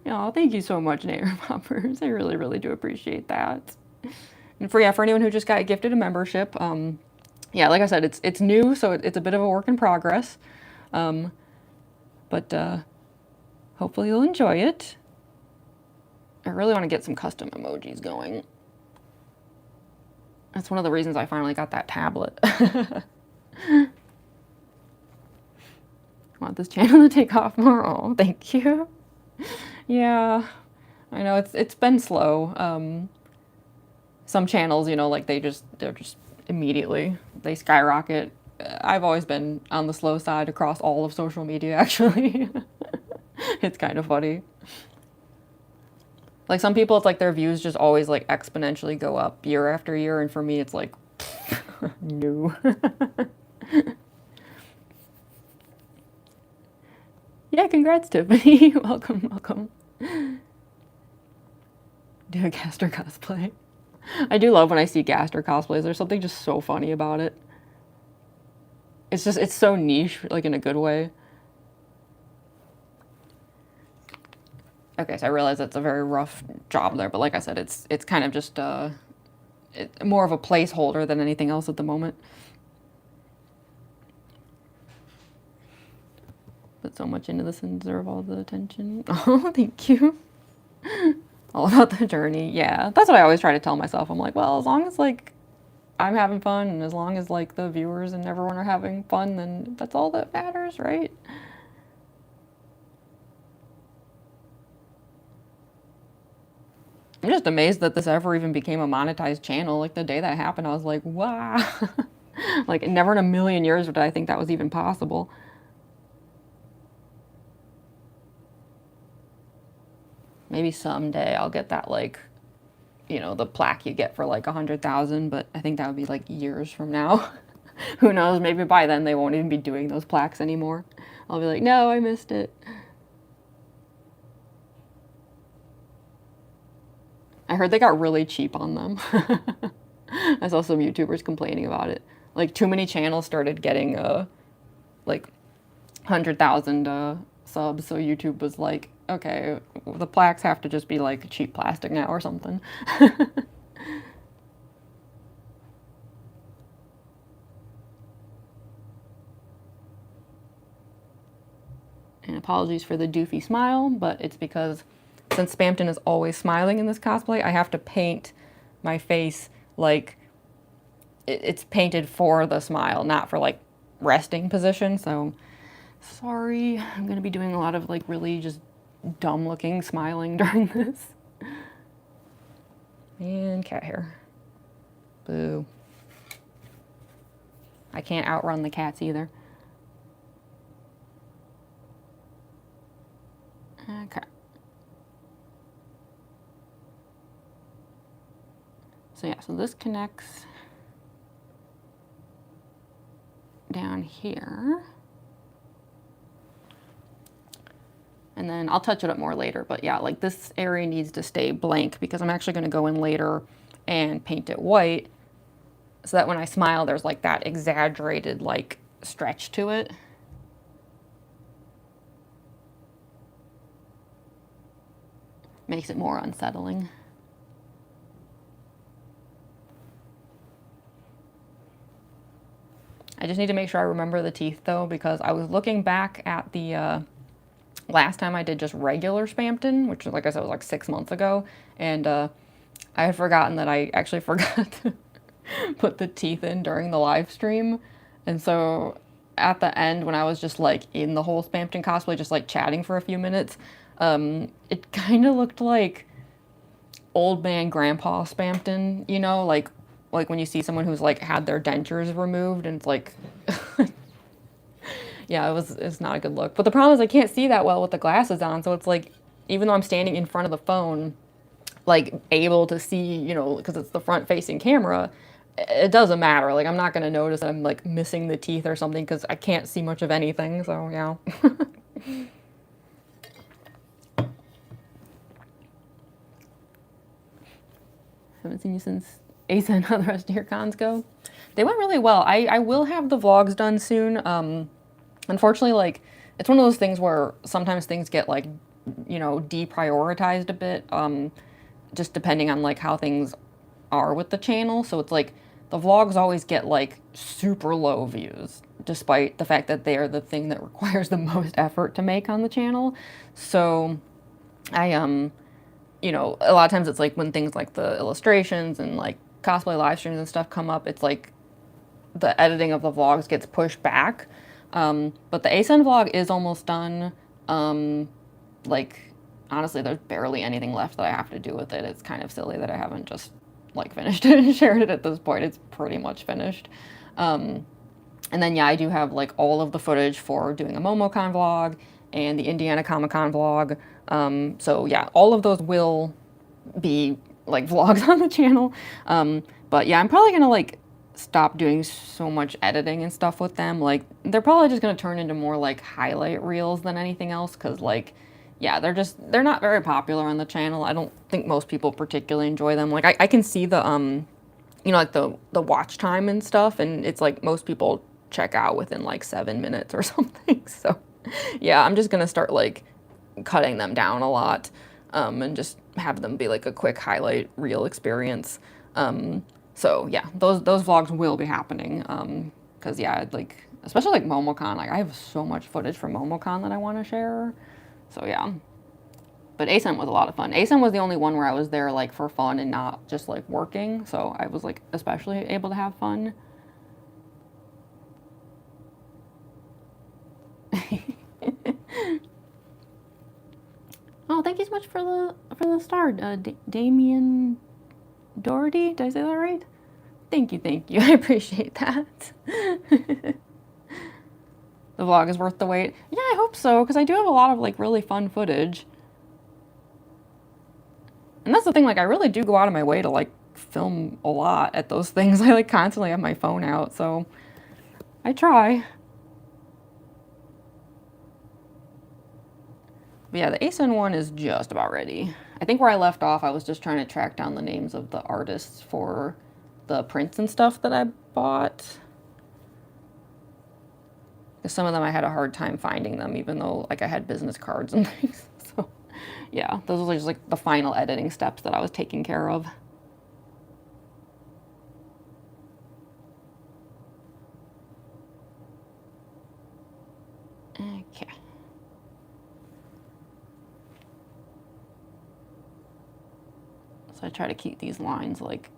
Oh, thank you so much, Nair Poppers. I really, really do appreciate that. And for anyone who just got gifted a membership, yeah, like I said, it's new, so it's a bit of a work in progress. But hopefully you'll enjoy it. I really want to get some custom emojis going. That's one of the reasons I finally got that tablet. I want this channel to take off more. Oh, thank you. Yeah, I know it's been slow. Some channels, you know, like they're just immediately they skyrocket. I've always been on the slow side across all of social media, actually. It's kind of funny. Like some people, it's like their views just always like exponentially go up year after year, and for me, it's like, no. Yeah, congrats, Tiffany. Welcome, welcome. Do a Gaster cosplay. I do love when I see Gaster cosplays. There's something just so funny about it. It's so niche, like in a good way. Okay, so I realize that's a very rough job there, but like I said, it's kind of just more of a placeholder than anything else at the moment. Put so much into this and deserve all the attention. Oh, thank you. All about the journey. Yeah, that's what I always try to tell myself. I'm like, well, as long as like I'm having fun and as long as like the viewers and everyone are having fun, then that's all that matters, right? I'm just amazed that this ever even became a monetized channel. Like the day that happened, I was like, wow. Like never in a million years would I think that was even possible. Maybe someday I'll get that, like, you know, the plaque you get for like 100,000, but I think that would be like years from now. Who knows? Maybe by then they won't even be doing those plaques anymore. I'll be like, no, I missed it. I heard they got really cheap on them. I saw some YouTubers complaining about it. Like too many channels started getting like 100,000 subs, so YouTube was like, okay, the plaques have to just be like cheap plastic now or something. And apologies for the doofy smile, but it's because since Spamton is always smiling in this cosplay, I have to paint my face like it's painted for the smile, not for like resting position. So sorry, I'm gonna be doing a lot of like really just dumb looking smiling during this. And cat hair. Boo. I can't outrun the cats either. Okay. So yeah, so this connects down here. And then I'll touch it up more later, but yeah, like this area needs to stay blank because I'm actually gonna go in later and paint it white so that when I smile, there's like that exaggerated like stretch to it. Makes it more unsettling. I just need to make sure I remember the teeth though, because I was looking back at the last time I did just regular Spamton, which like I said was like 6 months ago, and I had forgotten that I actually forgot to put the teeth in during the live stream. And so at the end, when I was just like in the whole Spamton cosplay, just like chatting for a few minutes, it kind of looked like old man grandpa Spamton, you know, like when you see someone who's like had their dentures removed and it's like yeah, it's not a good look. But the problem is I can't see that well with the glasses on, so it's like even though I'm standing in front of the phone, like able to see, you know, because it's the front facing camera, it doesn't matter. Like I'm not gonna notice that I'm like missing the teeth or something because I can't see much of anything, so yeah. Haven't seen you since ASA and how the rest of your cons go. They went really well. I will have the vlogs done soon. Unfortunately, like, it's one of those things where sometimes things get, like, you know, deprioritized a bit, just depending on, like, how things are with the channel. So it's like the vlogs always get, like, super low views, despite the fact that they are the thing that requires the most effort to make on the channel. So I, you know, a lot of times it's like when things like the illustrations and, like, cosplay live streams and stuff come up, it's like the editing of the vlogs gets pushed back. But the ASN vlog is almost done. Like, honestly, there's barely anything left that I have to do with it. It's kind of silly that I haven't just, like, finished it and shared it at this point. It's pretty much finished. And then, yeah, I do have, like, all of the footage for doing a MomoCon vlog and the Indiana Comic-Con vlog. So, yeah, all of those will be, like, vlogs on the channel. But, yeah, I'm probably gonna, like, stop doing so much editing and stuff with them. Like, they're probably just gonna turn into more, like, highlight reels than anything else, because, like, yeah, they're not very popular on the channel. I don't think most people particularly enjoy them. Like, I can see the, you know, like, the watch time and stuff, and it's like most people check out within, like, 7 minutes or something. So, yeah, I'm just gonna start, like, cutting them down a lot, and just have them be, like, a quick highlight reel experience. So, yeah, those vlogs will be happening, because, yeah, like, especially, like, MomoCon, like, I have so much footage from MomoCon that I want to share. So, yeah. But ASIN was a lot of fun. ASIN was the only one where I was there, like, for fun and not just, like, working. So I was, like, especially able to have fun. Oh, thank you so much for the star, Damien Doherty. Did I say that right? Thank you. I appreciate that. The vlog is worth the wait. Yeah, I hope so, because I do have a lot of, like, really fun footage. And that's the thing, like, I really do go out of my way to, like, film a lot at those things. I, like, constantly have my phone out, so I try. But yeah, the ASIN one is just about ready. I think where I left off, I was just trying to track down the names of the artists for the prints and stuff that I bought. Because some of them I had a hard time finding them, even though, like, I had business cards and things. So, yeah, those were just, like, the final editing steps that I was taking care of. Okay. So I try to keep these lines, like,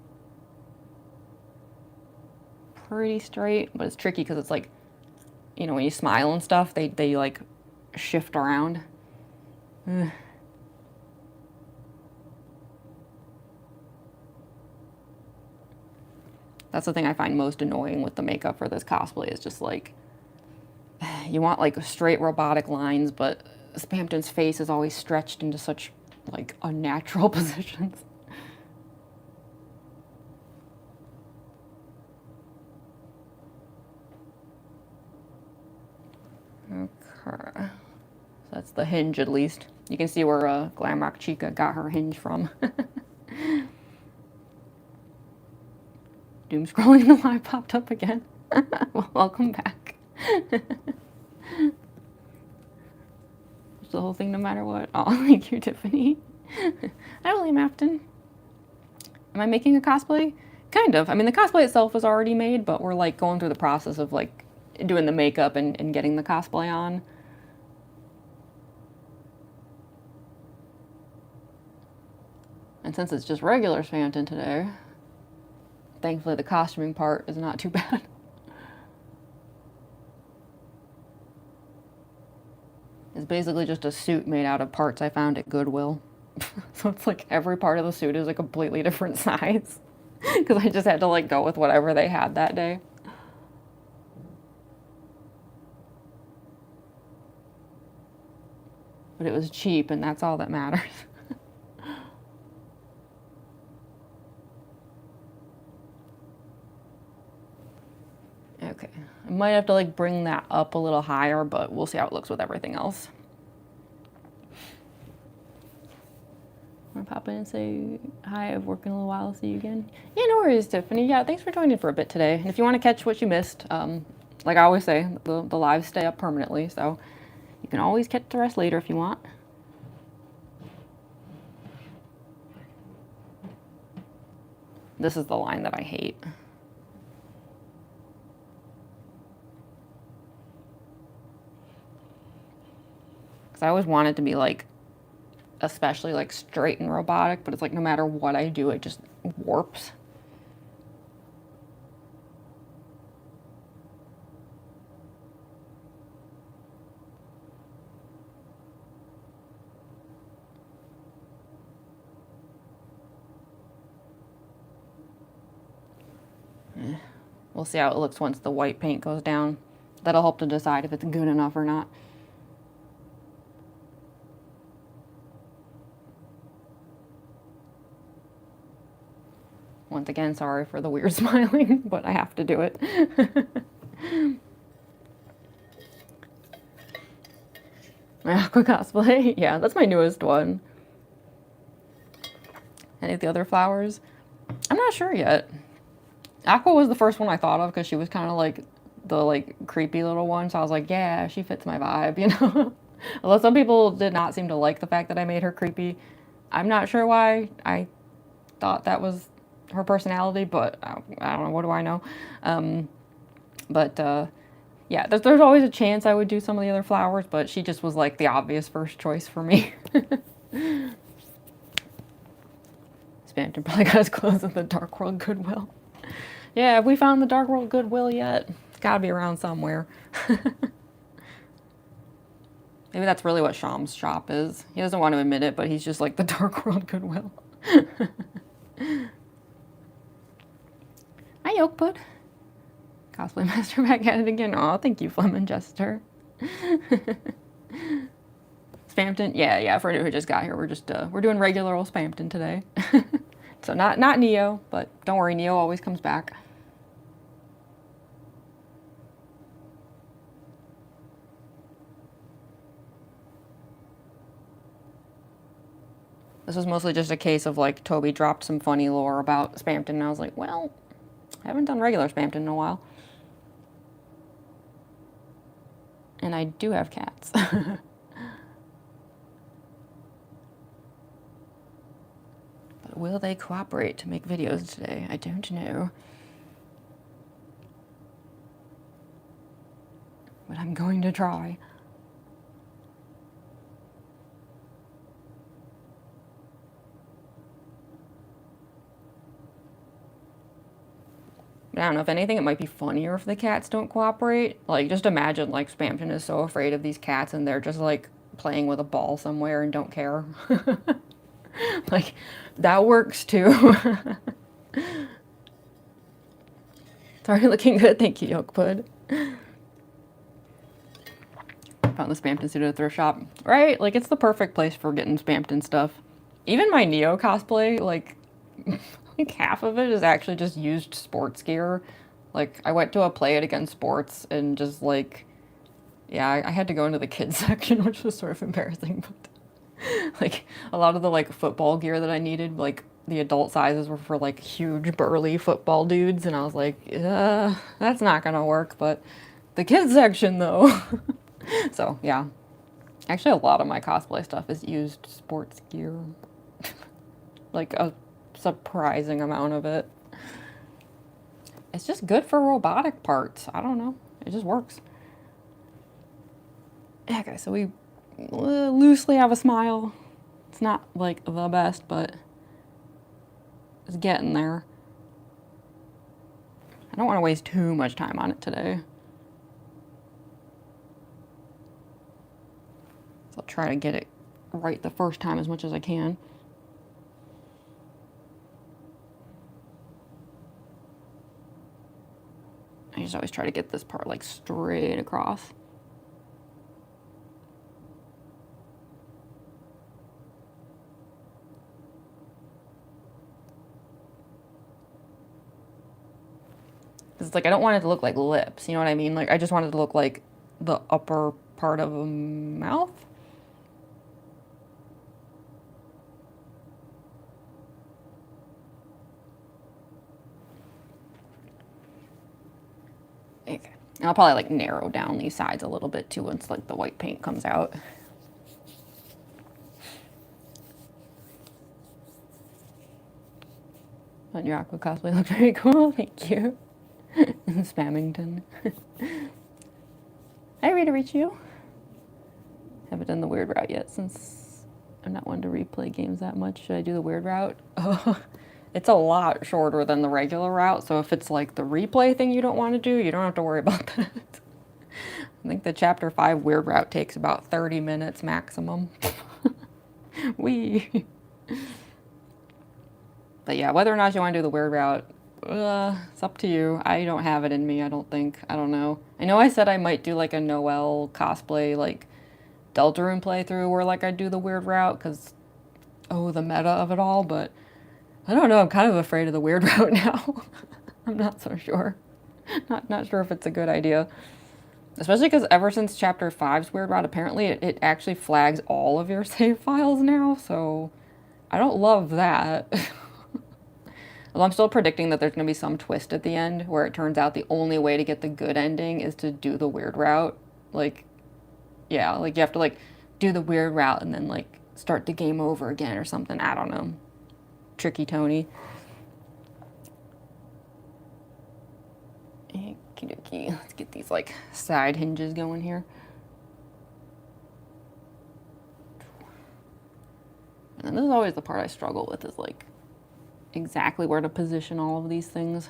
pretty straight, but it's tricky because it's, like, you know, when you smile and stuff, they like, shift around. Ugh. That's the thing I find most annoying with the makeup for this cosplay, is just, like, you want, like, straight robotic lines, but Spamton's face is always stretched into such, like, unnatural positions. Okay. So that's the hinge, at least. You can see where Glamrock Chica got her hinge from. Doom scrolling the live popped up again. Well, welcome back. It's the whole thing no matter what. Oh, thank you, Tiffany. Hi, William Afton. Am I making a cosplay? Kind of. I mean, the cosplay itself was already made, but we're, like, going through the process of, like, doing the makeup and getting the cosplay on. And since it's just regular Spamton today, thankfully the costuming part is not too bad. It's basically just a suit made out of parts I found at Goodwill. So it's like every part of the suit is a completely different size. Because I just had to, like, go with whatever they had that day. But it was cheap, and that's all that matters. Okay, I might have to, like, bring that up a little higher, but we'll see how it looks with everything else. I'm gonna pop in and say hi. I've worked in a little while. See you again. Yeah, no worries, Tiffany. Yeah, thanks for joining for a bit today. And if you want to catch what you missed, like I always say, the lives stay up permanently, so you can always catch the rest later if you want. This is the line that I hate. Because I always want it to be like, especially like straight and robotic, but it's like no matter what I do, it just warps. We'll see how it looks once the white paint goes down. That'll help to decide if it's good enough or not. Once again, sorry for the weird smiling, but I have to do it. Aqua Cosplay? Yeah, that's my newest one. Any of the other flowers? I'm not sure yet. Aqua was the first one I thought of because she was kind of like the like creepy little one. So I was like, yeah, she fits my vibe, you know? Although some people did not seem to like the fact that I made her creepy. I'm not sure why. I thought that was her personality, but I don't know, what do I know? Yeah, there's always a chance I would do some of the other flowers, but she just was like the obvious first choice for me. Spamton probably got his clothes at the Dark World Goodwill. Yeah, have we found the Dark World Goodwill yet? It's gotta be around somewhere. Maybe that's really what Sham's shop is. He doesn't want to admit it, but he's just like the Dark World Goodwill. Hi, Oakwood. Cosplay Master back at it again. Oh, thank you, Fleming Jester. Spamton, yeah, for anyone who just got here, we're doing regular old Spamton today. So not Neo, but don't worry, Neo always comes back. This was mostly just a case of like Toby dropped some funny lore about Spamton, and I was like, well, I haven't done regular Spamton in a while. And I do have cats. But will they cooperate to make videos today? I don't know. But I'm going to try. I don't know, if anything, it might be funnier if the cats don't cooperate. Like, just imagine, like, Spamton is so afraid of these cats and they're just, like, playing with a ball somewhere and don't care. Like, that works, too. It's already looking good. Thank you, Yolkpud. Found the Spamton suit at a thrift shop. Right? Like, it's the perfect place for getting Spamton stuff. Even my Neo cosplay, like... I think half of it is actually just used sports gear. Like, I went to a Play It Against Sports and just, like, yeah, I had to go into the kids section, which was sort of embarrassing, but, like, a lot of the, like, football gear that I needed, like, the adult sizes were for, like, huge, burly football dudes, and I was like, that's not gonna work, but the kids section, though. So, yeah. Actually, a lot of my cosplay stuff is used sports gear. Like, a surprising amount of it. It's just good for robotic parts. I don't know. It just works. Yeah, guys, so we loosely have a smile. It's not like the best, but it's getting there. I don't want to waste too much time on it today. So I'll try to get it right the first time as much as I can. I just always try to get this part like straight across. It's like I don't want it to look like lips, you know what I mean? Like I just want it to look like the upper part of a mouth. Okay. And I'll probably like narrow down these sides a little bit too once like the white paint comes out. But your aqua cosplay looks very cool. Thank you. Spamington. Hi, Rita Riccio. Haven't done the weird route yet since I'm not one to replay games that much. Should I do the weird route? Oh, it's a lot shorter than the regular route. So if it's like the replay thing you don't want to do, you don't have to worry about that. I think the chapter 5 weird route takes about 30 minutes maximum. Wee. But yeah, whether or not you want to do the weird route, it's up to you. I don't have it in me, I don't think. I don't know. I know I said I might do like a Noelle cosplay, like Deltarune playthrough where like I do the weird route because, oh, the meta of it all, but I don't know. I'm kind of afraid of the weird route now. I'm not so sure. Not sure if it's a good idea. Especially because ever since chapter 5's weird route, apparently it actually flags all of your save files now, so I don't love that. Well, I'm still predicting that there's going to be some twist at the end where it turns out the only way to get the good ending is to do the weird route. Like, yeah, like you have to like do the weird route and then like start the game over again or something. I don't know. Tricky Tony. Okie dokie. Let's get these like side hinges going here. And this is always the part I struggle with is like exactly where to position all of these things.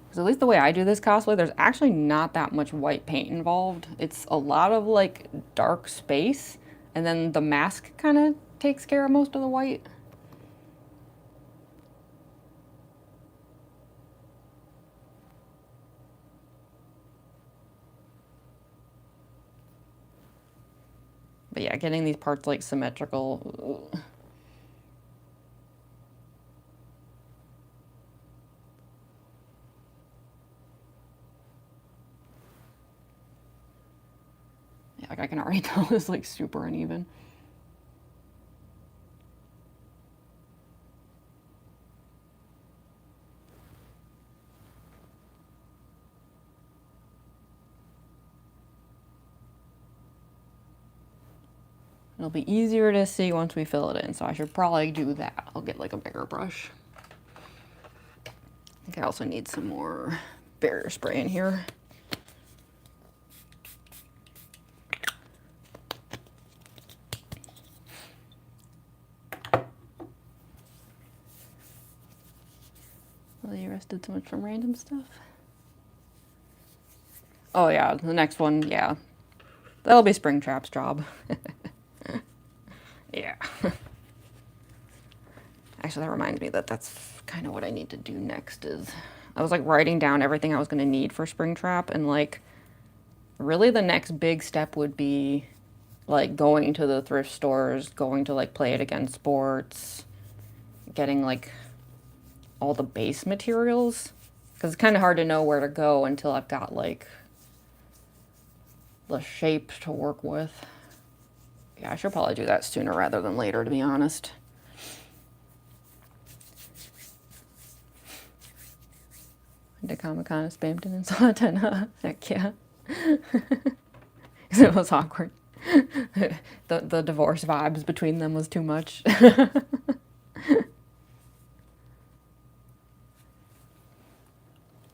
Because at least the way I do this cosplay, there's actually not that much white paint involved. It's a lot of like dark space, and then the mask kind of takes care of most of the white. But yeah, getting these parts like symmetrical. Ugh. Yeah, like I can already tell this like super uneven. It'll be easier to see once we fill it in, so I should probably do that. I'll get like a bigger brush. I think I also need some more barrier spray in here. Well, you rested so much from random stuff. Oh yeah, the next one, yeah. That'll be Springtrap's job. Yeah. Actually, that reminds me that that's kind of what I need to do next is I was like writing down everything I was going to need for Springtrap, and like really the next big step would be like going to the thrift stores, going to like Play It Again Sports, getting like all the base materials, because it's kind of hard to know where to go until I've got like the shape to work with. Yeah, I should probably do that sooner rather than later, to be honest. Went to Comic-Con at Spamton and saw it, and heck yeah. It was awkward. The divorce vibes between them was too much.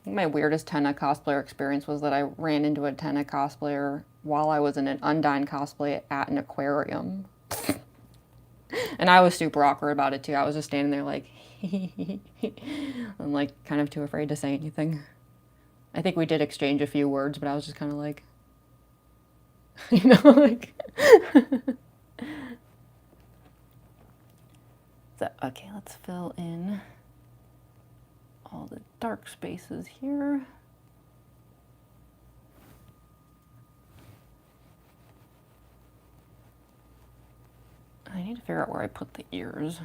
My weirdest Tenna cosplayer experience was that I ran into a Tenna cosplayer while I was in an Undyne cosplay at an aquarium. And I was super awkward about it too. I was just standing there like, I'm like kind of too afraid to say anything. I think we did exchange a few words, but I was just kind of like, you know, like. So, okay, let's fill in all the dark spaces here. I need to figure out where I put the ears.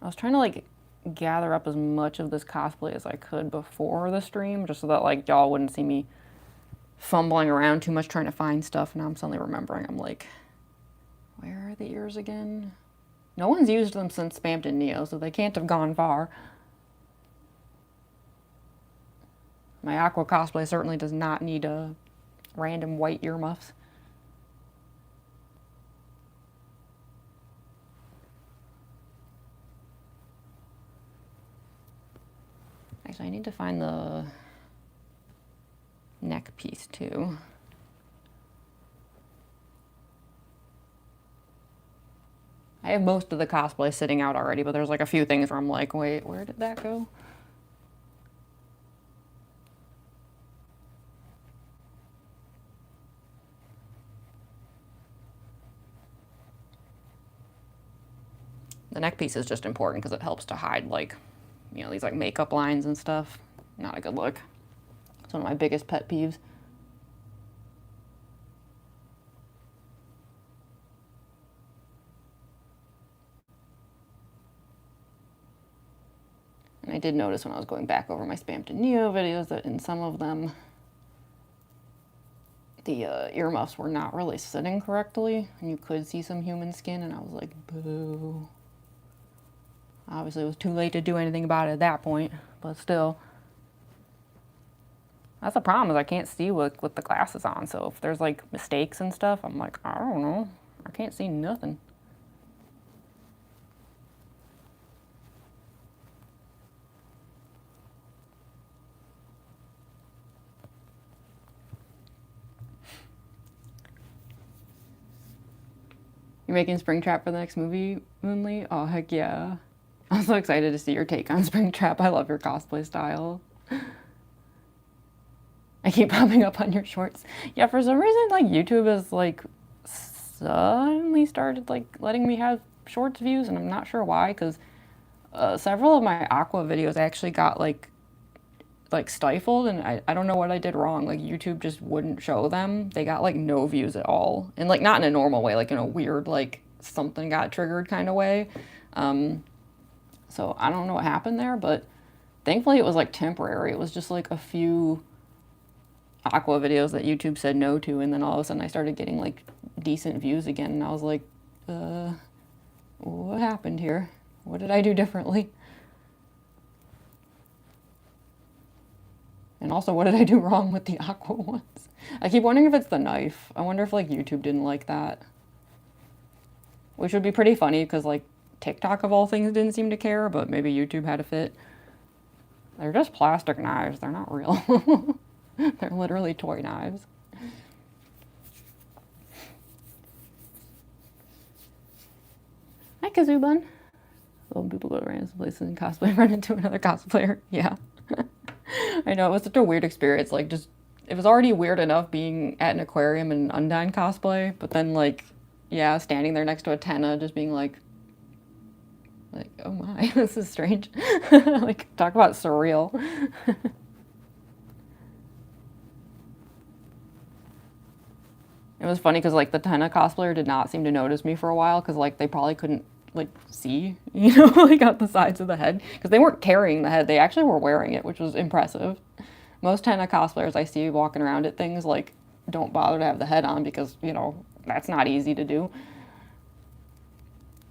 I was trying to like gather up as much of this cosplay as I could before the stream, just so that like y'all wouldn't see me fumbling around too much trying to find stuff, and now I'm suddenly remembering. I'm like, where are the ears again? No one's used them since Spamton Neo, so they can't have gone far. My Aqua cosplay certainly does not need a random white earmuffs. Actually, I need to find the neck piece too. I have most of the cosplay sitting out already, but there's like a few things where I'm like, wait, where did that go? The neck piece is just important because it helps to hide, like, you know, these like makeup lines and stuff. Not a good look. It's one of my biggest pet peeves. And I did notice when I was going back over my Spamton Neo videos that in some of them, the earmuffs were not really sitting correctly, and you could see some human skin, and I was like, boo. Obviously, it was too late to do anything about it at that point, but still. That's the problem, is I can't see with the glasses on, so if there's like mistakes and stuff, I'm like, I don't know. I can't see nothing. You're making Springtrap for the next movie, Moonly? Oh, heck yeah. I'm so excited to see your take on Springtrap. I love your cosplay style. I keep popping up on your shorts. Yeah, for some reason, like, YouTube has, like, suddenly started, like, letting me have shorts views, and I'm not sure why, because several of my Aqua videos actually got, like stifled, and I don't know what I did wrong. Like, YouTube just wouldn't show them. They got, like, no views at all. And, like, not in a normal way, like, in a weird, like, something got triggered kind of way. So I don't know what happened there, but thankfully it was, like, temporary. It was just, like, a few Aqua videos that YouTube said no to, and then all of a sudden I started getting, like, decent views again, and I was like, what happened here? What did I do differently? And also, what did I do wrong with the Aqua ones? I keep wondering if it's the knife. I wonder if, like, YouTube didn't like that. Which would be pretty funny, because, like, TikTok of all things didn't seem to care, but maybe YouTube had a fit. They're just plastic knives. They're not real. They're literally toy knives. Hi, Kazubun. When people go to random places and cosplay run into another cosplayer. Yeah. I know, it was such a weird experience. Like, just, it was already weird enough being at an aquarium in Undyne cosplay, but then, like, yeah, standing there next to a Tenna, just being like, oh my, this is strange. Like, talk about surreal. It was funny because, like, the Tenna cosplayer did not seem to notice me for a while because, like, they probably couldn't, like, see, you know, like, out the sides of the head. Because they weren't carrying the head. They actually were wearing it, which was impressive. Most Tenna cosplayers I see walking around at things, like, don't bother to have the head on because, you know, that's not easy to do.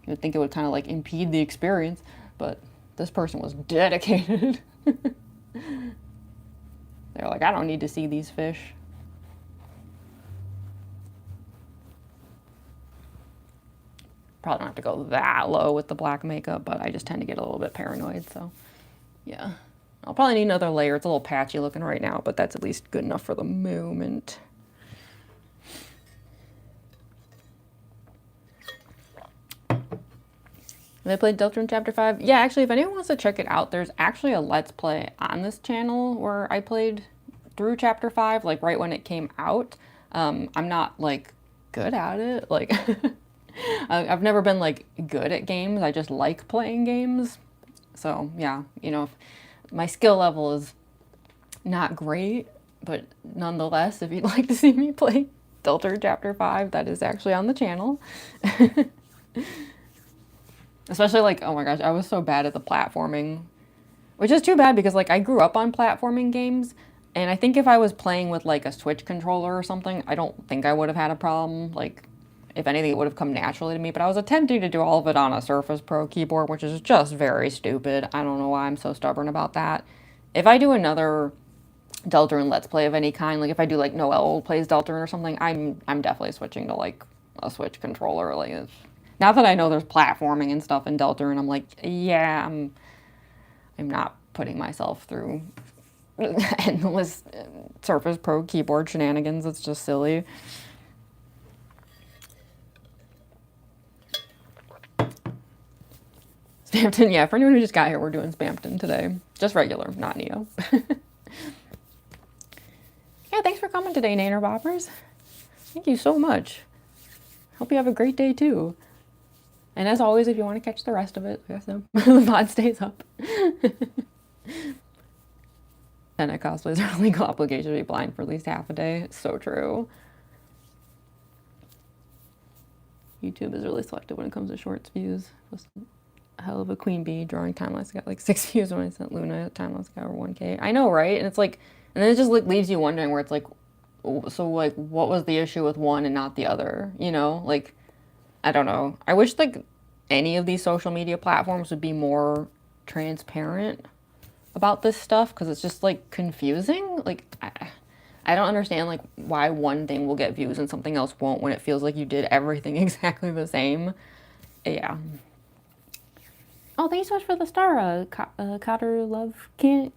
You would think it would kind of, like, impede the experience, but this person was dedicated. They're like, I don't need to see these fish. Probably don't have to go that low with the black makeup, but I just tend to get a little bit paranoid, so yeah. I'll probably need another layer. It's a little patchy looking right now, but that's at least good enough for the moment. Have I played Deltarune Chapter 5? Yeah, actually, if anyone wants to check it out, there's actually a Let's Play on this channel where I played through Chapter 5, like, right when it came out. I'm not, like, good at it. Like, I've never been, like, good at games. I just like playing games. So, yeah, you know, my skill level is not great, but nonetheless, if you'd like to see me play Deltarune Chapter 5, that is actually on the channel. Especially, like, oh my gosh, I was so bad at the platforming, which is too bad because, like, I grew up on platforming games, And I think if I was playing with like a Switch controller or something, I don't think I would have had a problem. Like, if anything, it would have come naturally to me. But I was attempting to do all of it on a Surface Pro keyboard, which is just very stupid. I don't know why I'm so stubborn about that. If I do another Deltarune Let's Play of any kind, like if I do like Noelle plays Deltarune or something, I'm definitely switching to like a Switch controller. Like, now that I know there's platforming and stuff in Deltarune, I'm like, yeah, I'm not putting myself through endless Surface Pro keyboard shenanigans. It's just silly. Spamton, yeah, for anyone who just got here, we're doing Spamton today. Just regular, not Neo. Yeah, thanks for coming today, Naner Boppers. Thank you so much. Hope you have a great day, too. And as always, if you want to catch the rest of it, I guess the VOD stays up. Spamton Cosplays are a legal obligation to be blind for at least half a day. It's so true. YouTube is really selective when it comes to shorts views. A hell of a queen bee drawing time-lapse got like 6 views when I sent Luna time-lapse got over 1K. I know, right? And it's like, and then it just like leaves you wondering where it's like, so like, what was the issue with one and not the other? You know, like, I don't know. I wish like any of these social media platforms would be more transparent about this stuff, because it's just like confusing. Like, I don't understand like why one thing will get views and something else won't when it feels like you did everything exactly the same. Yeah. Oh, thanks so much for the star, Cotter Love Kendi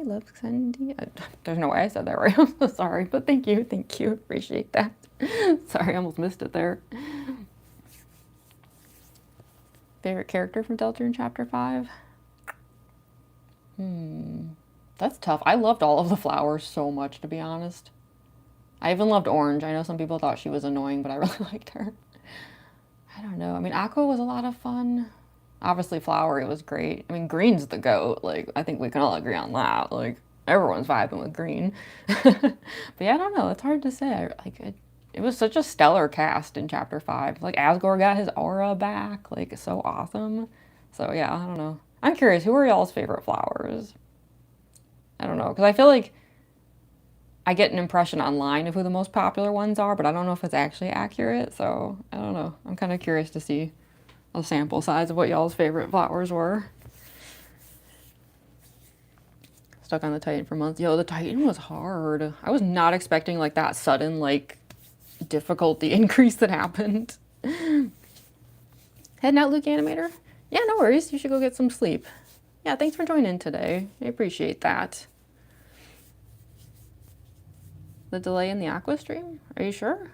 Love Kendi. There's no way I said that right. I'm so sorry, but thank you, appreciate that. Sorry, I almost missed it there. Favorite character from Deltarune Chapter 5? That's tough. I loved all of the flowers so much, to be honest. I even loved Orange. I know some people thought she was annoying, but I really liked her. I don't know. I mean, Aqua was a lot of fun. Obviously, Flowery was great. I mean, Green's the GOAT. Like, I think we can all agree on that. Like, everyone's vibing with Green. But yeah, I don't know. It's hard to say. Like, it was such a stellar cast in Chapter 5. Like, Asgore got his aura back. Like, it's so awesome. So, yeah, I don't know. I'm curious, who are y'all's favorite flowers? I don't know, because I feel like I get an impression online of who the most popular ones are, but I don't know if it's actually accurate. So, I don't know. I'm kind of curious to see a sample size of what y'all's favorite flowers were. Stuck on the Titan for months. Yo, the Titan was hard. I was not expecting like that sudden like difficulty increase that happened. Heading out, Luke Animator? Yeah, no worries. You should go get some sleep. Yeah, thanks for joining today. I appreciate that. The delay in the Aqua stream? Are you sure?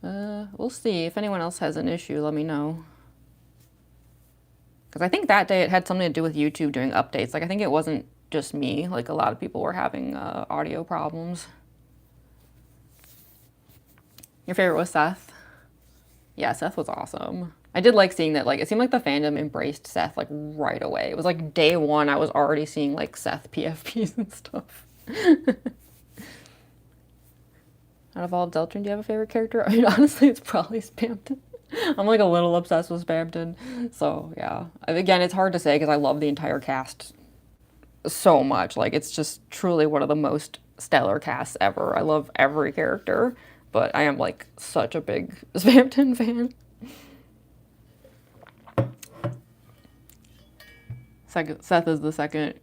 We'll see. If anyone else has an issue, let me know. Because I think that day it had something to do with YouTube doing updates. Like, I think it wasn't just me. Like, a lot of people were having audio problems. Your favorite was Seth? Yeah, Seth was awesome. I did like seeing that, like, it seemed like the fandom embraced Seth, like, right away. It was like day one, I was already seeing, like, Seth PFPs and stuff. Out of all of Deltarune, do you have a favorite character? I mean, honestly, it's probably Spamton. I'm like a little obsessed with Spamton. So, yeah. Again, it's hard to say because I love the entire cast so much. Like, it's just truly one of the most stellar casts ever. I love every character, but I am like such a big Spamton fan. Seth is the second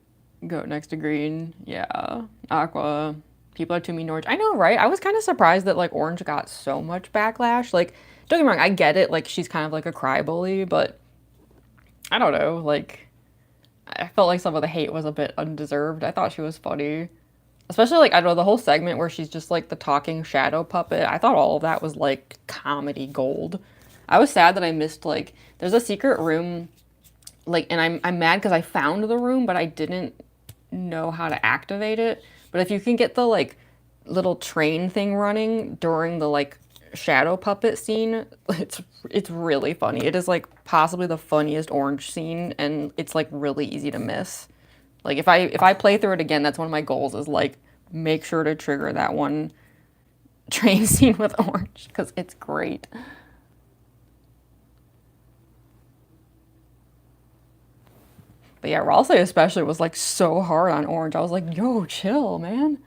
goat next to Green. Yeah. Aqua. People are too mean to Orange. I know, right? I was kind of surprised that, like, Orange got so much backlash. Like, don't get me wrong, I get it. Like, she's kind of like a crybaby, but I don't know. Like, I felt like some of the hate was a bit undeserved. I thought she was funny. Especially, like, I don't know, the whole segment where she's just, like, the talking shadow puppet. I thought all of that was, like, comedy gold. I was sad that I missed, like, there's a secret room, like, and I'm mad because I found the room, but I didn't know how to activate it. But if you can get the, like, little train thing running during the, like, shadow puppet scene, it's really funny. It is, like, possibly the funniest Orange scene, and it's, like, really easy to miss. Like, if I play through it again, that's one of my goals, is, like, make sure to trigger that one train scene with Orange, because it's great. But yeah, Ralsei especially was like so hard on orange. I was like, yo, chill, man.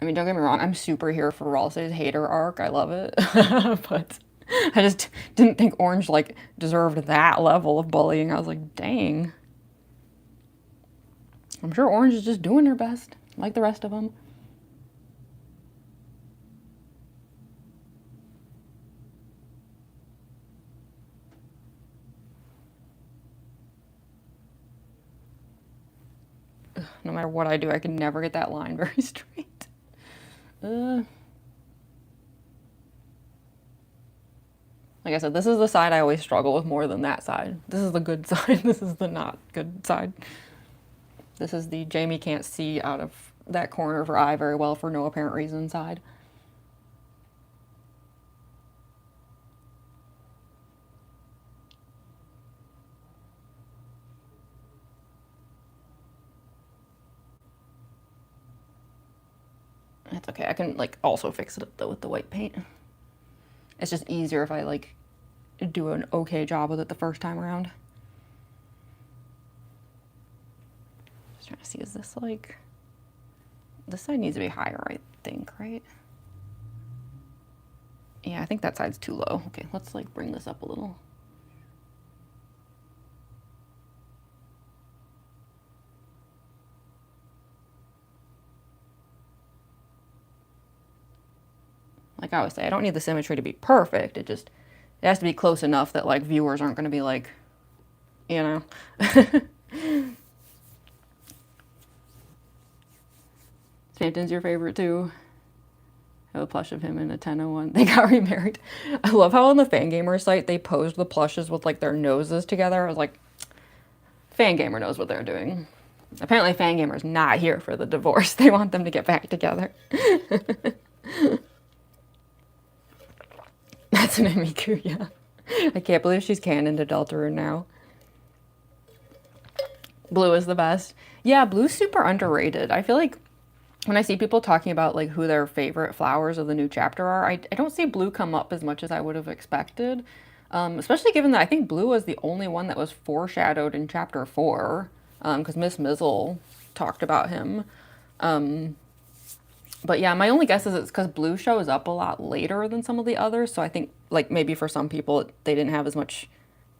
I mean, don't get me wrong, I'm super here for Ralsei's hater arc. I love it. But I just didn't think orange like deserved that level of bullying. I was like, dang. I'm sure orange is just doing her best, like the rest of them. No matter what I do, I can never get that line very straight. Like I said, this is the side I always struggle with more than that side. This is the good side. This is the not good side. This is the Jamie can't see out of that corner of her eye very well for no apparent reason side. It's okay. I can like also fix it up though with the white paint. It's just easier if I like do an okay job with it the first time around. Just trying to see, is this like, this side needs to be higher, I think, right? Yeah, I think that side's too low. Okay, let's like bring this up a little. Like I always say, I don't need the symmetry to be perfect. It has to be close enough that like viewers aren't going to be like, you know. Spamton's your favorite too. I have a plush of him in a 1001. They got remarried. I love how on the Fangamer site they posed the plushes with like their noses together. I was like, Fangamer knows what they're doing. Apparently Fangamer's not here for the divorce. They want them to get back together. That's an Miku, yeah. I can't believe she's canon to Deltarune now. Blue is the best. Yeah, blue's super underrated. I feel like when I see people talking about like who their favorite flowers of the new chapter are, I don't see blue come up as much as I would have expected. Especially given that I think blue was the only one that was foreshadowed in chapter 4, because Miss Mizzle talked about him. But yeah, my only guess is it's because blue shows up a lot later than some of the others, so I think like maybe for some people they didn't have as much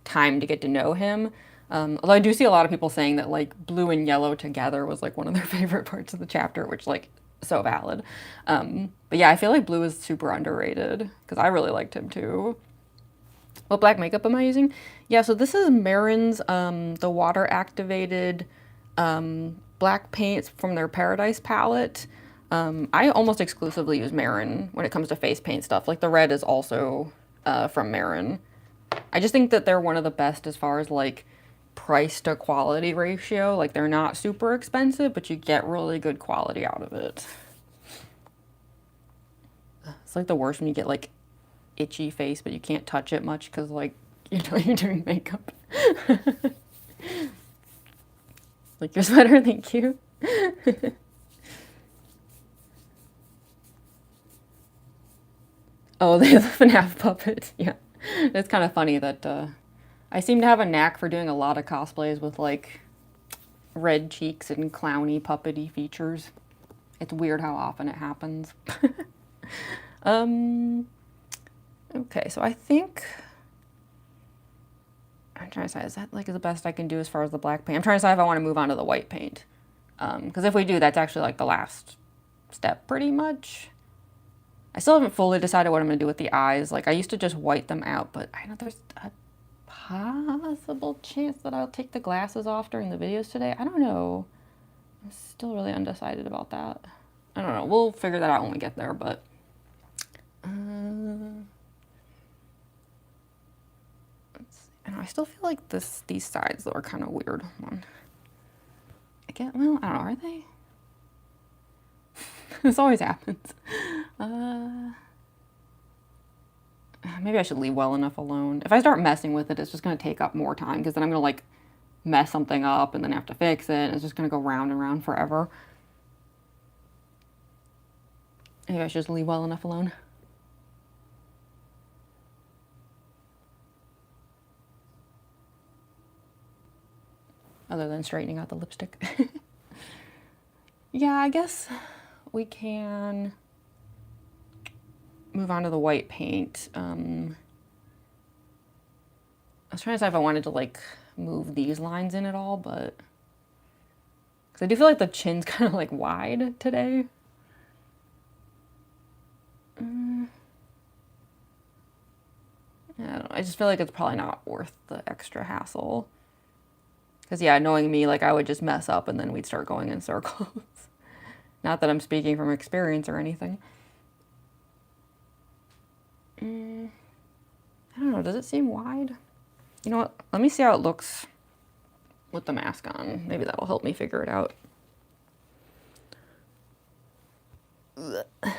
time to get to know him. Although I do see a lot of people saying that like blue and yellow together was like one of their favorite parts of the chapter, which like so valid. But yeah, I feel like blue is super underrated because I really liked him too. What black makeup am I using? Yeah, so this is Marin's the water activated black paints from their Paradise palette. I almost exclusively use Marin when it comes to face paint stuff. Like the red is also from Marin. I just think that they're one of the best as far as like price to quality ratio. Like they're not super expensive, but you get really good quality out of it. It's like the worst when you get like itchy face, but you can't touch it much because like, you know, you're doing makeup. Like your sweater, thank you. Oh, the FNAF puppet. Yeah. It's kind of funny that I seem to have a knack for doing a lot of cosplays with like red cheeks and clowny puppety features. It's weird how often it happens. Okay, so I think I'm trying to decide, is that like the best I can do as far as the black paint? I'm trying to decide if I want to move on to the white paint. Because if we do, that's actually like the last step pretty much. I still haven't fully decided what I'm going to do with the eyes. Like, I used to just white them out, but I know there's a possible chance that I'll take the glasses off during the videos today. I don't know. I'm still really undecided about that. I don't know. We'll figure that out when we get there, but... let's see. I don't know, I still feel like these sides, though, are kind of weird. Well, I don't know, are they? This always happens. Maybe I should leave well enough alone. If I start messing with it, it's just going to take up more time because then I'm going to like mess something up and then have to fix it. It's just going to go round and round forever. Maybe I should just leave well enough alone. other than straightening out the lipstick. Yeah, I guess we can move on to the white paint. I was trying to decide if I wanted to like move these lines in at all, but because I do feel like the chin's kind of like wide today. I don't know. I just feel like it's probably not worth the extra hassle. Because yeah, knowing me, like I would just mess up and then we'd start going in circles. Not that I'm speaking from experience or anything. I don't know, does it seem wide? You know what, let me see how it looks with the mask on. Maybe that'll help me figure it out. Ugh. Let's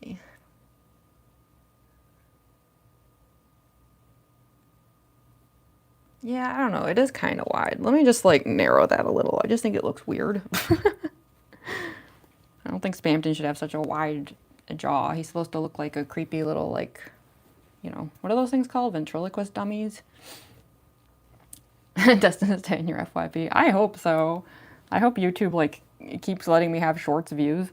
see. Yeah, I don't know, it is kind of wide. Let me just like narrow that a little. I just think it looks weird. I don't think Spamton should have such a wide jaw. He's supposed to look like a creepy little, like, you know, what are those things called? Ventriloquist dummies? Destined to stay in your FYP. I hope so. I hope YouTube, like, keeps letting me have shorts views.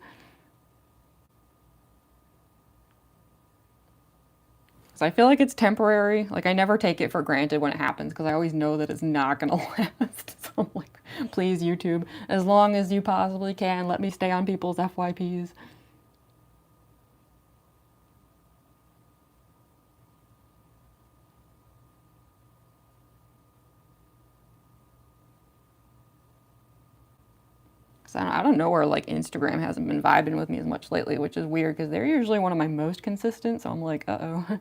So I feel like it's temporary. Like, I never take it for granted when it happens because I always know that it's not going to last. So I'm like, please, YouTube, as long as you possibly can, let me stay on people's FYPs. I don't know where like Instagram hasn't been vibing with me as much lately, which is weird because they're usually one of my most consistent. So I'm like, uh-oh.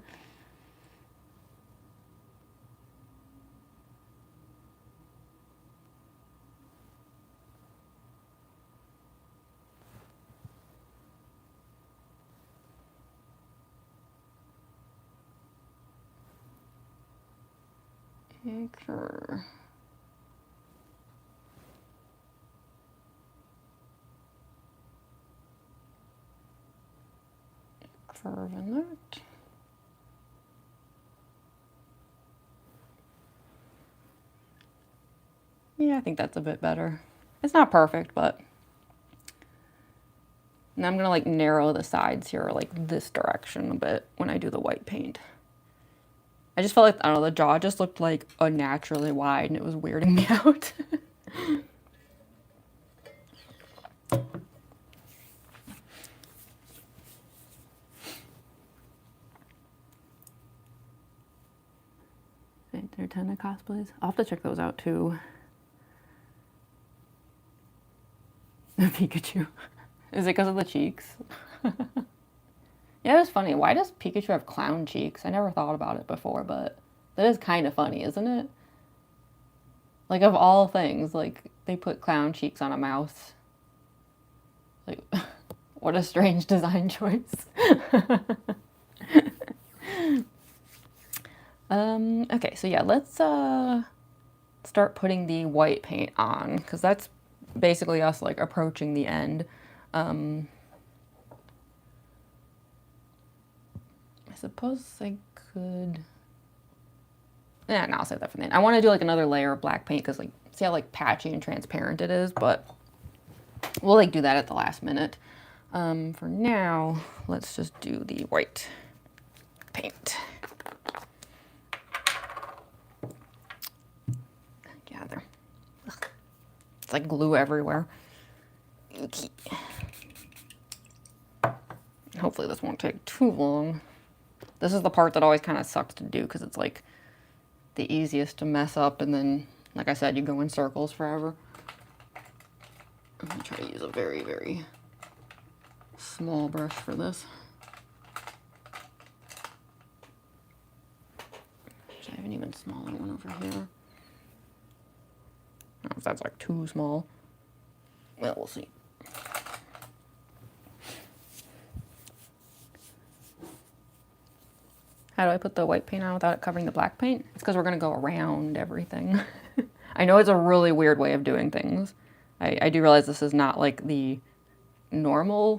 Anchor. Curve in that. Yeah, I think that's a bit better. It's not perfect, but... And I'm gonna like narrow the sides here, like this direction a bit when I do the white paint. I just felt like, I don't know, the jaw just looked like unnaturally wide and it was weirding me out. Spamton Cosplays. I'll have to check those out too. The Pikachu. Is it because of the cheeks? Yeah, it's funny. Why does Pikachu have clown cheeks? I never thought about it before, but that is kind of funny, isn't it? Like, of all things, like, they put clown cheeks on a mouse. Like, what a strange design choice. Okay, so yeah, let's start putting the white paint on, because that's basically us, like, approaching the end. I suppose I could... Yeah, no, I'll save that for the end. I want to do, like, another layer of black paint, because, like, see how, like, patchy and transparent it is, but we'll, like, do that at the last minute. For now, let's just do the white paint. Gather. Ugh. It's like glue everywhere. Okay. Hopefully this won't take too long. This is the part that always kind of sucks to do because it's like the easiest to mess up, and then, like I said, you go in circles forever. I'm gonna try to use a very, very small brush for this. I have an even smaller one over here. I don't know if that's like too small. Well, we'll see. How do I put the white paint on without it covering the black paint? It's because we're going to go around everything. I know it's a really weird way of doing things. I do realize this is not like the normal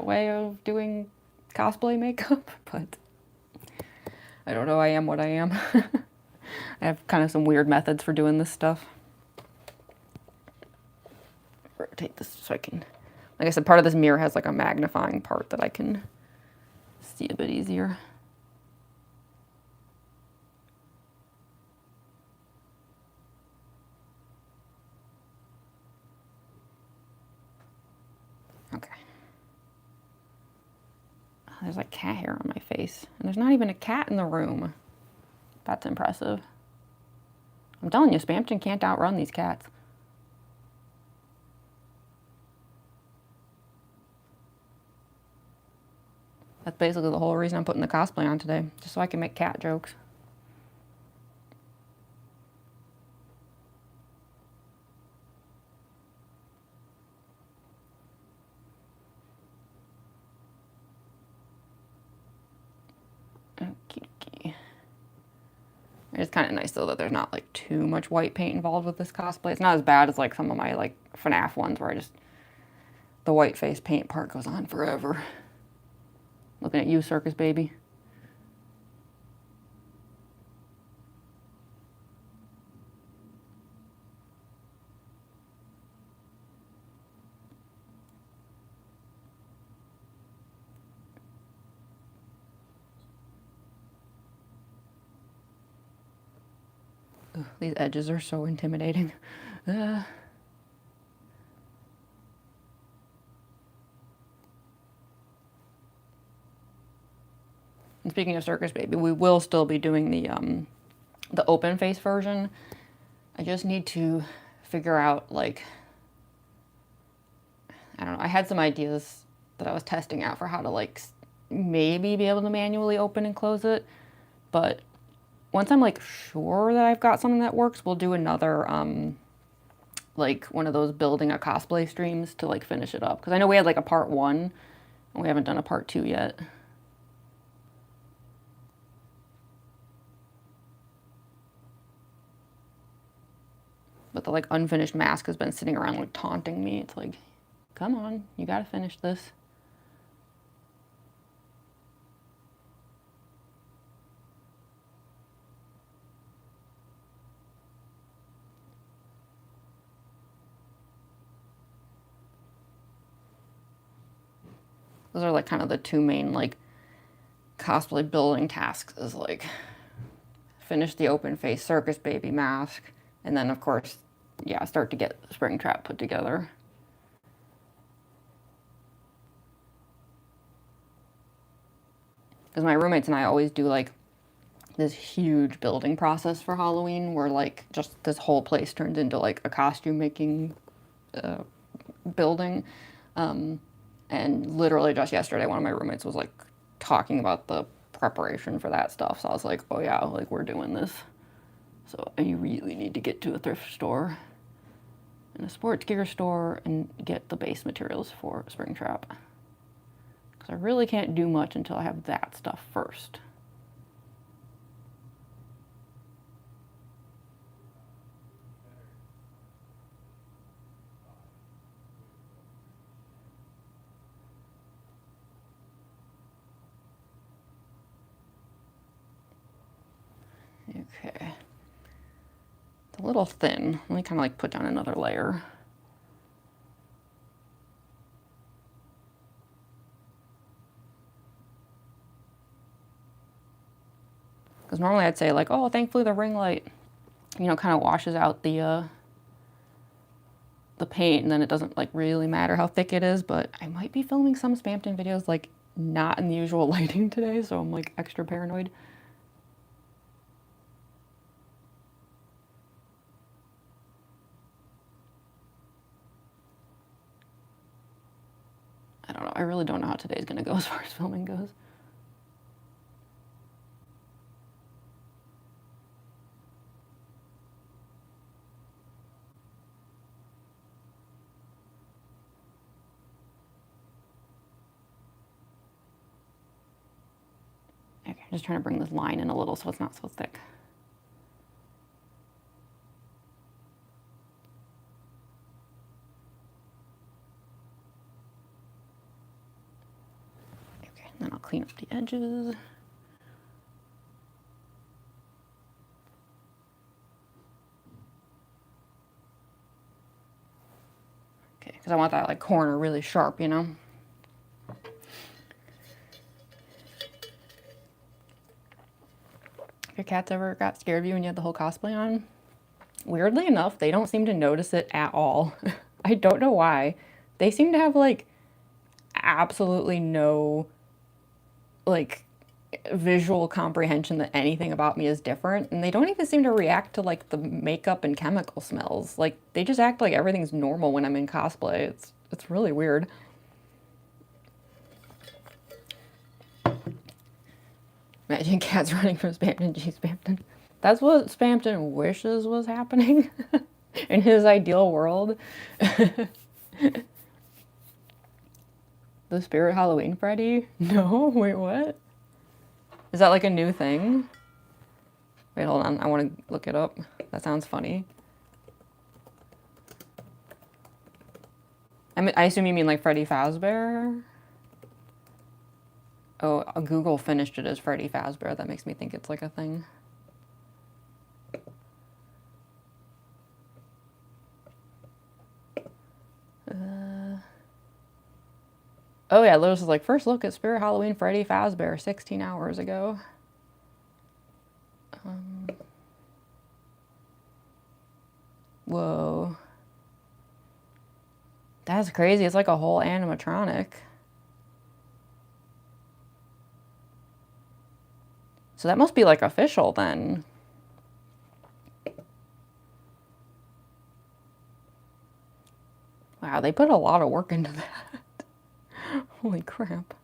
way of doing cosplay makeup, but I don't know, I am what I am. I have kind of some weird methods for doing this stuff. Rotate this so I can, like I said, part of this mirror has like a magnifying part that I can see a bit easier. Okay. Oh, there's like cat hair on my face, and there's not even a cat in the room. That's impressive. I'm telling you, Spamton can't outrun these cats. That's basically the whole reason I'm putting the cosplay on today, just so I can make cat jokes. Okie. It's kind of nice though that there's not like too much white paint involved with this cosplay. It's not as bad as like some of my like FNAF ones where the white face paint part goes on forever. Looking at you, Circus Baby. Ugh, these edges are so intimidating. And speaking of Circus Baby, we will still be doing the open face version. I just need to figure out, like, I don't know, I had some ideas that I was testing out for how to like maybe be able to manually open and close it, but once I'm like sure that I've got something that works, we'll do another like one of those building a cosplay streams to like finish it up, because I know we had like a part 1 and we haven't done a part 2 yet. But the like unfinished mask has been sitting around like taunting me. It's like, come on, you gotta finish this. Those are like kind of the two main like cosplay building tasks, is like finish the open face Circus Baby mask, and then of course, yeah, start to get Springtrap put together. Because my roommates and I always do like this huge building process for Halloween where like just this whole place turns into like a costume making building. And literally just yesterday, one of my roommates was like talking about the preparation for that stuff. So I was like, oh yeah, like we're doing this. So you really need to get to a thrift store and a sports gear store and get the base materials for Springtrap. Because I really can't do much until I have that stuff first. Okay. It's a little thin. Let me kind of like put down another layer. Because normally I'd say like, oh, thankfully the ring light, you know, kind of washes out the paint, and then it doesn't like really matter how thick it is. But I might be filming some Spamton videos like not in the usual lighting today, so I'm like extra paranoid. I don't know. I really don't know how today's gonna go as far as filming goes. Okay, I'm just trying to bring this line in a little so it's not so thick. Okay, and then I'll clean up the edges. Because I want that like corner really sharp, you know? If your cats ever got scared of you when you had the whole cosplay on, weirdly enough, they don't seem to notice it at all. I don't know why. They seem to have like absolutely no like visual comprehension that anything about me is different, and they don't even seem to react to like the makeup and chemical smells. Like they just act like everything's normal when I'm in cosplay. It's really weird. Imagine cats running from Spamton G. Spamton. That's what Spamton wishes was happening in his ideal world. The Spirit Halloween Freddy? No, wait, what? Is that like a new thing? Wait, hold on. I want to look it up. That sounds funny. I assume you mean like Freddy Fazbear? Oh, Google finished it as Freddy Fazbear. That makes me think it's like a thing. Oh yeah, Lotus is like, first look at Spirit Halloween Freddy Fazbear 16 hours ago. Whoa. That's crazy. It's like a whole animatronic. So that must be like official then. Wow, they put a lot of work into that. Holy crap.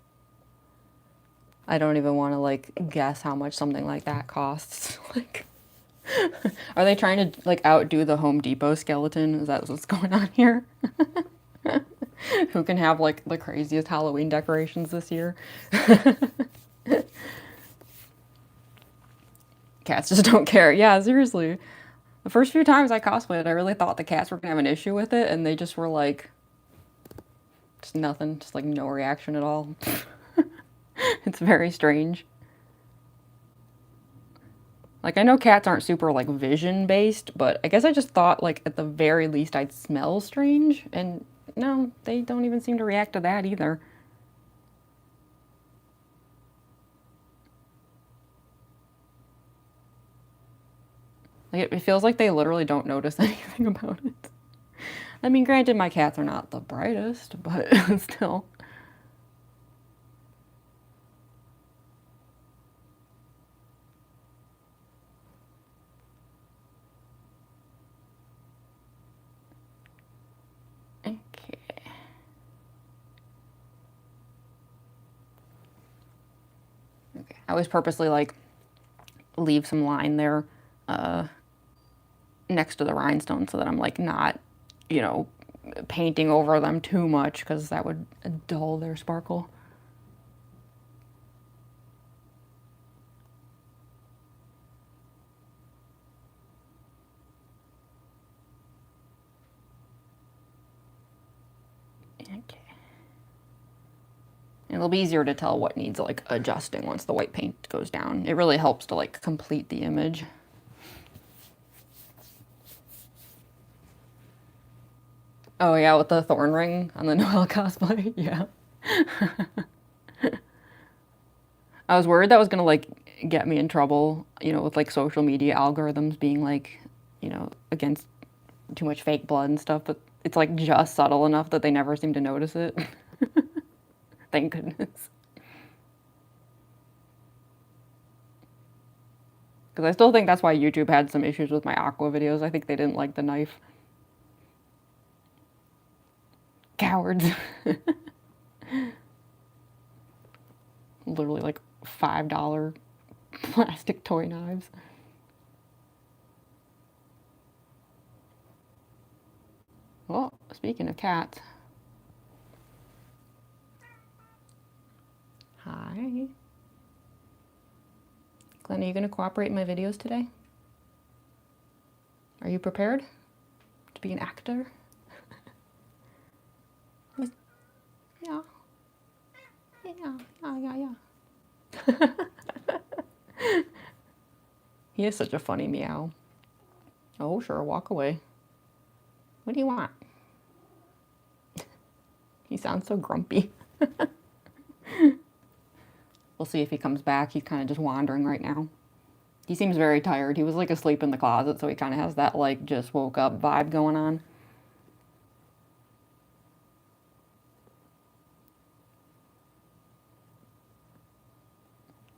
I don't even want to like guess how much something like that costs. Like, are they trying to like outdo the Home Depot skeleton? Is that what's going on here? Who can have like the craziest Halloween decorations this year? Cats just don't care. Yeah, seriously. The first few times I cosplayed, I really thought the cats were gonna have an issue with it, and they just were like, just nothing, just like no reaction at all. It's very strange. Like, I know cats aren't super like vision based, but I guess I just thought like at the very least I'd smell strange, and no, they don't even seem to react to that either. Like, it feels like they literally don't notice anything about it. I mean, granted, my cats are not the brightest, but still. Okay. Okay. I always purposely like leave some line there next to the rhinestone so that I'm like not, you know, painting over them too much because that would dull their sparkle. Okay. And it'll be easier to tell what needs like adjusting once the white paint goes down. It really helps to like complete the image. Oh yeah, with the thorn ring on the Noelle cosplay, yeah. I was worried that was gonna like get me in trouble, you know, with like social media algorithms being like, you know, against too much fake blood and stuff, but it's like just subtle enough that they never seem to notice it. Thank goodness. Because I still think that's why YouTube had some issues with my Aqua videos. I think they didn't like the knife. Cowards. Literally like $5 plastic toy knives. Well, speaking of cats. Hi. Glenn, are you going to cooperate in my videos today? Are you prepared to be an actor? Yeah. Yeah, yeah. He is such a funny meow. Oh, sure, walk away. What do you want? He sounds so grumpy. We'll see if he comes back. He's kind of just wandering right now. He seems very tired. He was like asleep in the closet, so he kind of has that like just woke up vibe going on.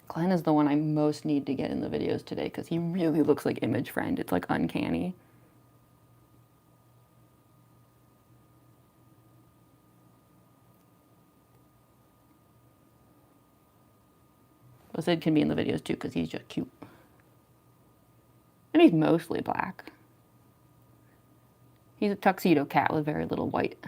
Glenn is the one I most need to get in the videos today because he really looks like Image Friend. It's like uncanny. But Sid can be in the videos too because he's just cute. And he's mostly black. He's a tuxedo cat with very little white.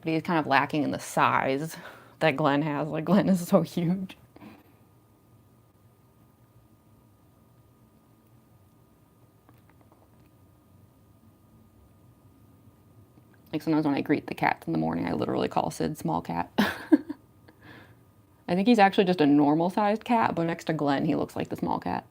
But he's kind of lacking in the size that Glenn has. Like, Glenn is so huge. Like, sometimes when I greet the cats in the morning, I literally call Sid small cat. I think he's actually just a normal sized cat, but next to Glenn, he looks like the small cat.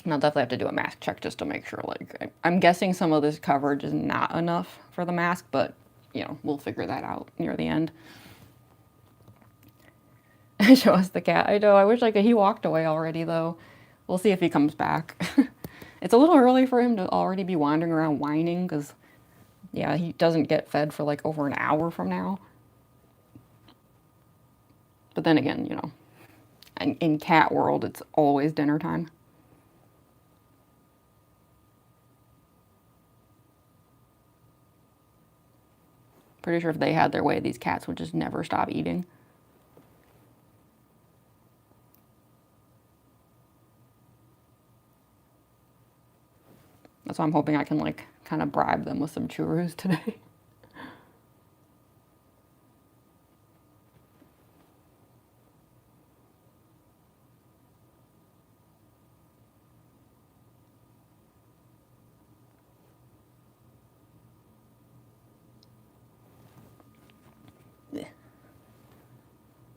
And I'll definitely have to do a mask check just to make sure. Like, I'm guessing some of this coverage is not enough for the mask, but, you know, we'll figure that out near the end. Show us the cat. I know, I wish I could. He walked away already, though. We'll see if he comes back. It's a little early for him to already be wandering around whining, because, yeah, he doesn't get fed for, like, over an hour from now. But then again, you know, in cat world, it's always dinner time. Pretty sure if they had their way, these cats would just never stop eating. That's why I'm hoping I can, like, kind of bribe them with some churros today.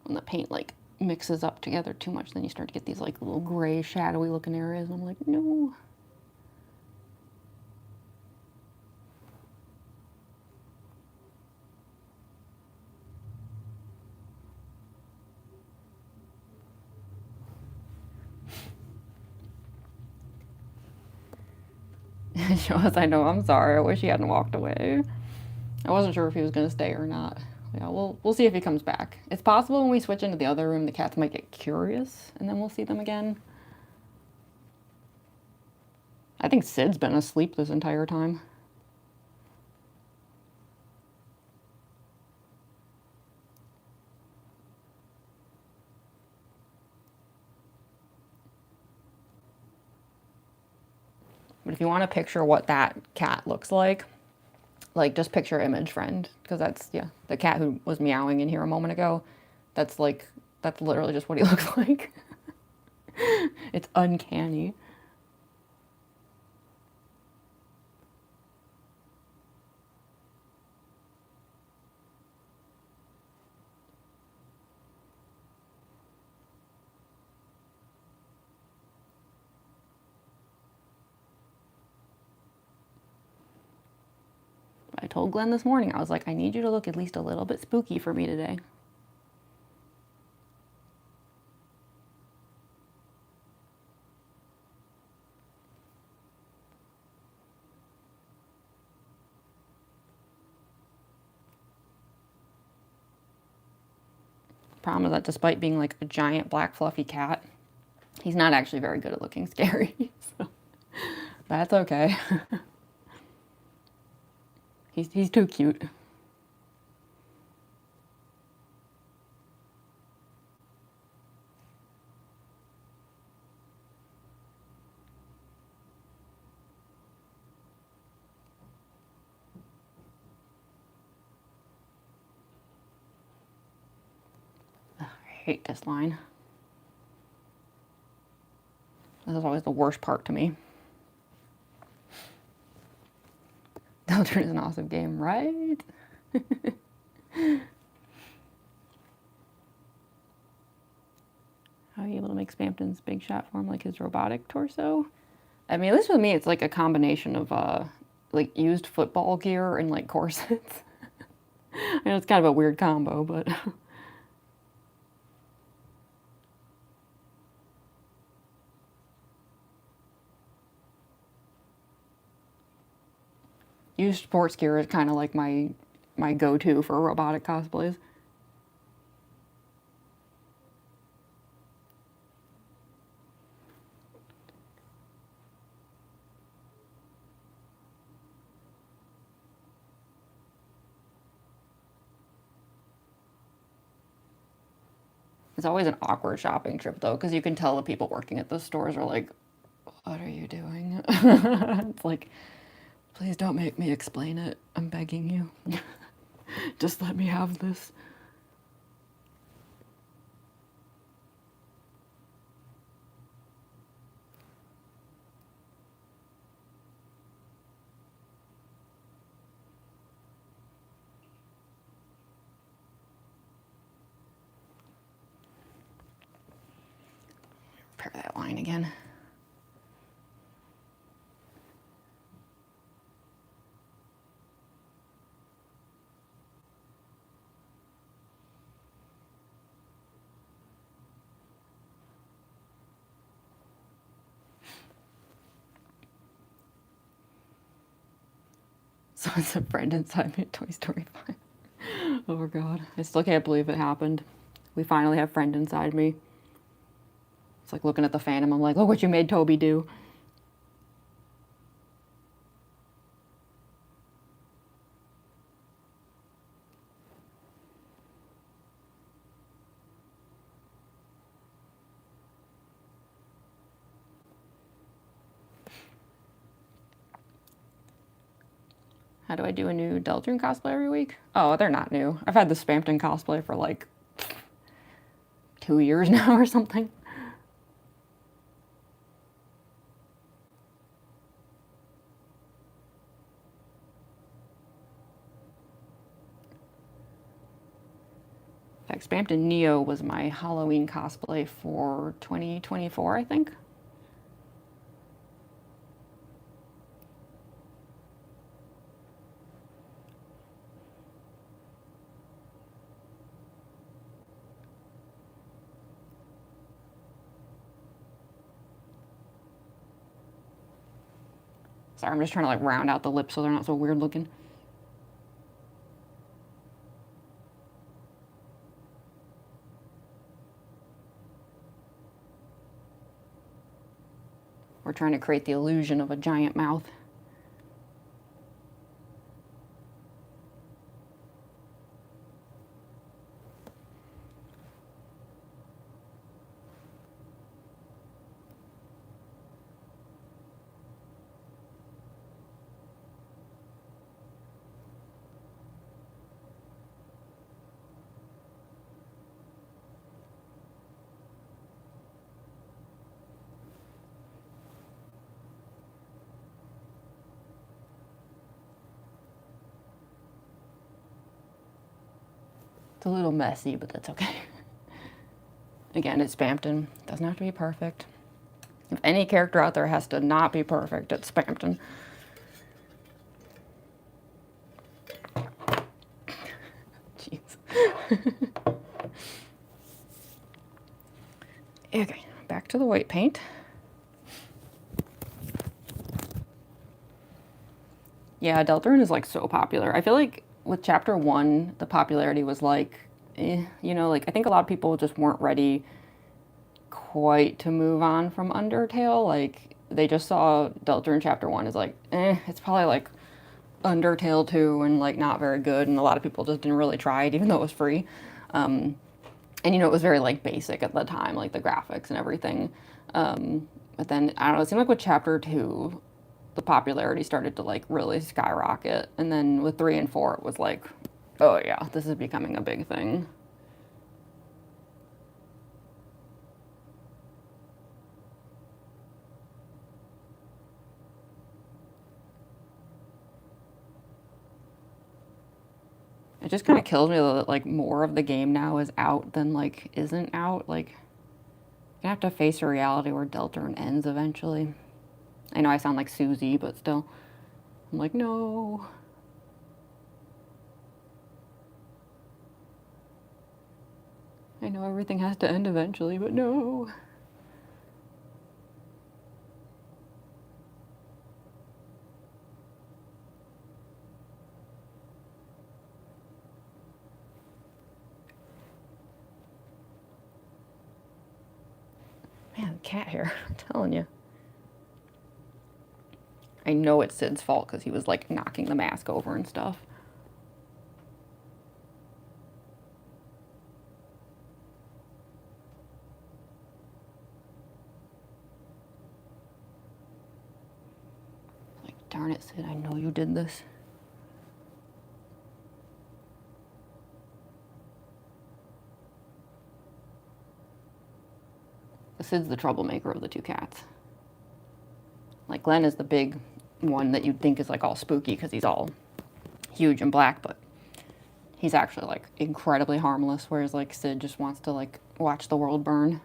When the paint, like, mixes up together too much, then you start to get these, like, little gray, shadowy looking areas, and I'm like, no. Show us, I know, I'm sorry. I wish he hadn't walked away. I wasn't sure if he was going to stay or not. Yeah, we'll see if he comes back. It's possible when we switch into the other room, the cats might get curious, and then we'll see them again. I think Sid's been asleep this entire time. But if you want to picture what that cat looks like just picture Image Friend, because that's, yeah, the cat who was meowing in here a moment ago. That's literally just what he looks like. It's uncanny. I told Glenn this morning, I was like, I need you to look at least a little bit spooky for me today. Problem is that despite being like a giant black fluffy cat, he's not actually very good at looking scary. So that's okay. He's too cute. Ugh, I hate this line. This is always the worst part to me. Deltarune is an awesome game, right? How are you able to make Spamton's big shot form like his robotic torso? I mean, at least with me, it's like a combination of like used football gear and like corsets. I know it's kind of a weird combo, but used sports gear is kind of like my go-to for robotic cosplays. It's always an awkward shopping trip though, because you can tell the people working at the stores are like, "What are you doing?" It's like, please don't make me explain it. I'm begging you. Just let me have this. Repair that line again. So it's a friend inside me at Toy Story 5. Oh God, I still can't believe it happened. We finally have friend inside me. It's like looking at the Phantom. I'm like, look what you made Toby do. How do I do a new Deltarune cosplay every week? Oh, they're not new. I've had the Spamton cosplay for like 2 years now or something. In fact, Spamton Neo was my Halloween cosplay for 2024, I think. Sorry, I'm just trying to like round out the lips so they're not so weird looking. We're trying to create the illusion of a giant mouth. It's a little messy, but that's okay. Again, it's Spamton. Doesn't have to be perfect. If any character out there has to not be perfect, it's Spamton. Jeez. Okay, back to the white paint. Yeah, Deltarune is like so popular. I feel like with chapter 1, the popularity was like, you know, like I think a lot of people just weren't ready quite to move on from Undertale. Like they just saw Deltarune chapter 1 is like, it's probably like Undertale 2 and like not very good, and a lot of people just didn't really try it even though it was free. And you know, it was very like basic at the time, like the graphics and everything. But then I don't know, it seemed like with chapter 2 the popularity started to like really skyrocket, and then with 3 and 4 it was like, oh yeah, this is becoming a big thing. It just kind of kills me though that like more of the game now is out than like isn't out. Like, you're gonna have to face a reality where Deltarune ends eventually. I know I sound like Susie, but still. I'm like, no. I know everything has to end eventually, but no. Man, cat hair, I'm telling you. I know it's Sid's fault because he was like knocking the mask over and stuff. Like, darn it, Sid, I know you did this. Sid's the troublemaker of the two cats. Like, Glenn is the big one that you'd think is like all spooky because he's all huge and black, but he's actually like incredibly harmless, whereas like Sid just wants to like watch the world burn.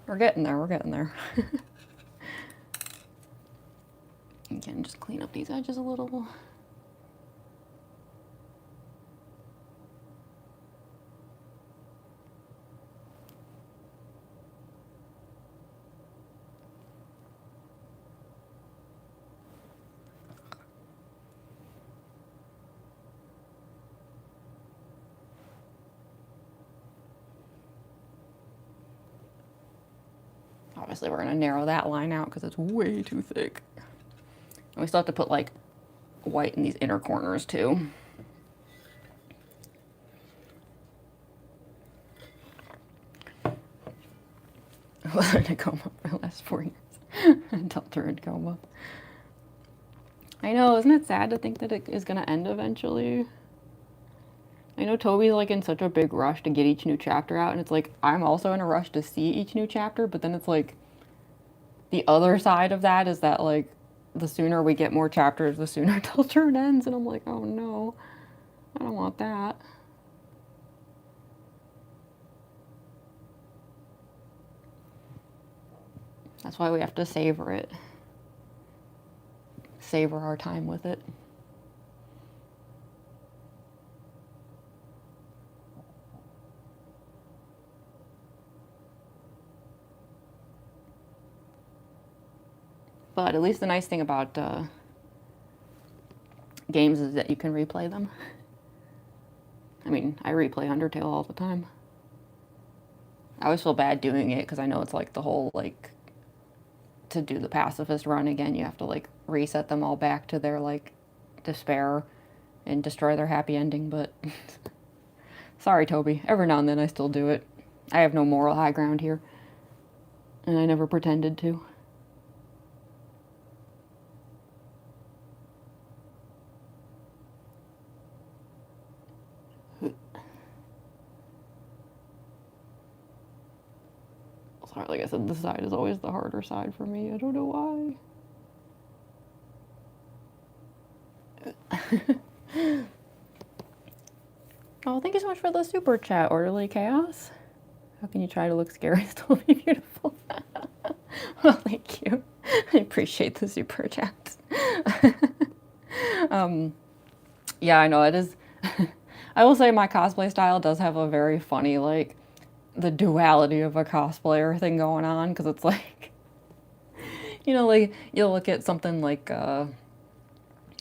We're getting there, we're getting there. Again, just clean up these edges a little. Obviously, we're going to narrow that line out because it's way too thick. And we still have to put like white in these inner corners too. I was in a coma for the last 4 years. Deltarune coma. I know, isn't it sad to think that it is going to end eventually? I know Toby's like in such a big rush to get each new chapter out, and it's like, I'm also in a rush to see each new chapter, but then it's like, the other side of that is that like, the sooner we get more chapters, the sooner Deltarune ends, and I'm like, oh no, I don't want that. That's why we have to savor it. Savor our time with it. But at least the nice thing about games is that you can replay them. I mean, I replay Undertale all the time. I always feel bad doing it because I know it's like the whole like, to do the pacifist run again, you have to like reset them all back to their like despair and destroy their happy ending, but sorry, Toby. Every now and then I still do it. I have no moral high ground here, and I never pretended to. Sorry, like I said, this side is always the harder side for me. I don't know why. Oh, thank you so much for the super chat, Orderly Chaos. How can you try to look scary and still be beautiful? Well, thank you. I appreciate the super chats. Yeah, I know it is. I will say my cosplay style does have a very funny, like, the duality of a cosplayer thing going on, because it's like, you know, like, you'll look at something like, I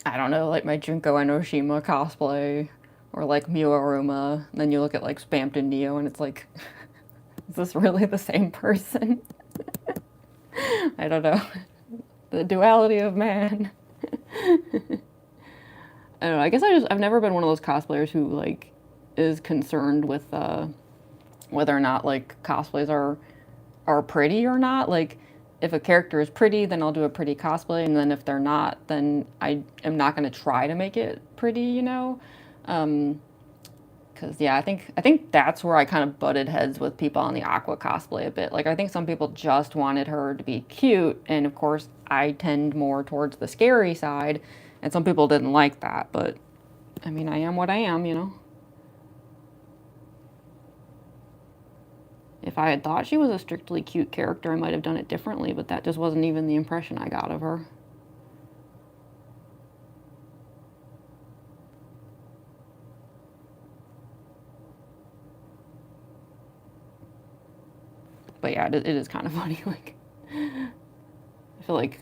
don't know, like my Junko Enoshima cosplay, or like Miu Aruma, and then you look at like Spamton Neo, and it's like, is this really the same person? I don't know. The duality of man. I don't know, I guess I've never been one of those cosplayers who like is concerned with whether or not like cosplays are pretty or not. Like if a character is pretty, then I'll do a pretty cosplay, and then if they're not, then I am not going to try to make it pretty, you know. Because yeah, I think that's where I kind of butted heads with people on the Aqua cosplay a bit. Like I think some people just wanted her to be cute, and of course I tend more towards the scary side, and some people didn't like that. But I mean, I am what I am, you know. If I had thought she was a strictly cute character, I might have done it differently, but that just wasn't even the impression I got of her. But yeah, it is kind of funny. Like, I feel like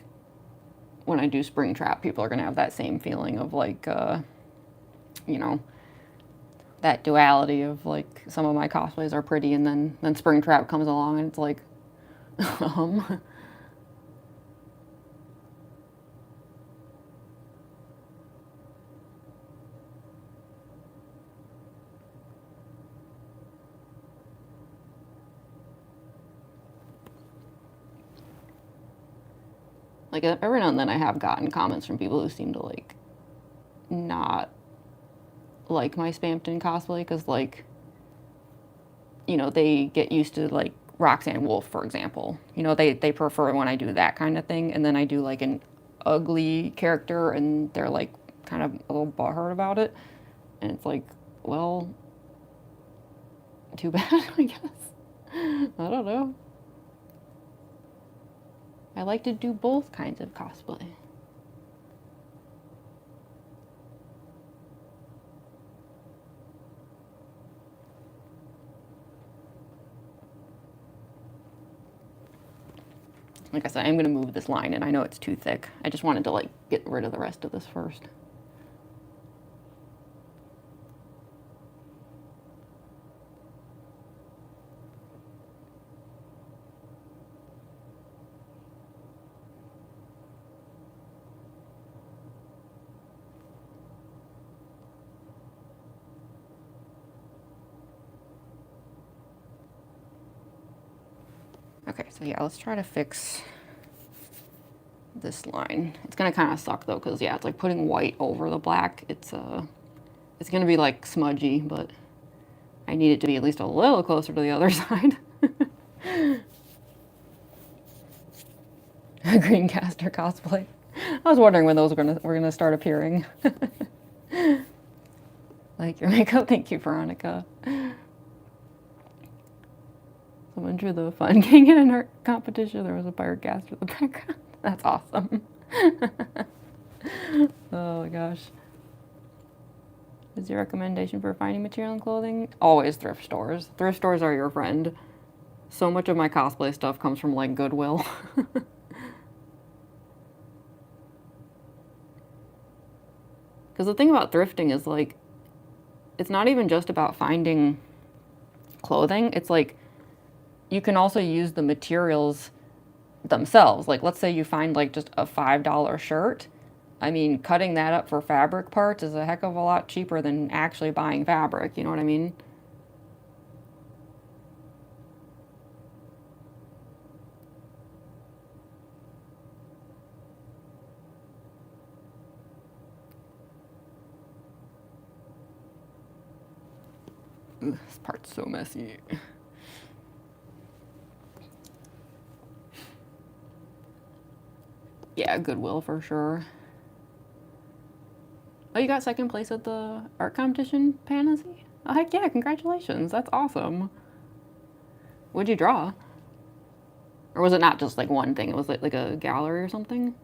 when I do Springtrap, people are gonna have that same feeling of like, you know, that duality of like some of my cosplays are pretty, and then Springtrap comes along and it's like, um. Like every now and then I have gotten comments from people who seem to like not like my Spamton cosplay because like, you know, they get used to like Roxanne Wolf, for example. You know, they prefer when I do that kind of thing, and then I do like an ugly character and they're like kind of a little butthurt about it. And it's like, well, too bad, I guess. I don't know. I like to do both kinds of cosplay. Like I said, I'm going to move this line, and I know it's too thick. I just wanted to like get rid of the rest of this first. Okay, so yeah, let's try to fix this line. It's gonna kind of suck though, because yeah, it's like putting white over the black. It's gonna be like smudgy, but I need it to be at least a little closer to the other side. Greencaster cosplay. I was wondering when those were gonna start appearing. Like your makeup, thank you, Veronica. Someone drew the fun king in an art competition. There was a pirate gas in the background. That's awesome. Oh my gosh. Is your recommendation for finding material and clothing? Always thrift stores. Thrift stores are your friend. So much of my cosplay stuff comes from like Goodwill. Because the thing about thrifting is like, it's not even just about finding clothing. It's like, you can also use the materials themselves. Like, let's say you find like just a $5 shirt. I mean, cutting that up for fabric parts is a heck of a lot cheaper than actually buying fabric. You know what I mean? Ugh, this part's so messy. Yeah, Goodwill for sure. Oh, you got second place at the art competition, Panasy? Oh, heck yeah, congratulations. That's awesome. What'd you draw? Or was it not just like one thing? It was like a gallery or something?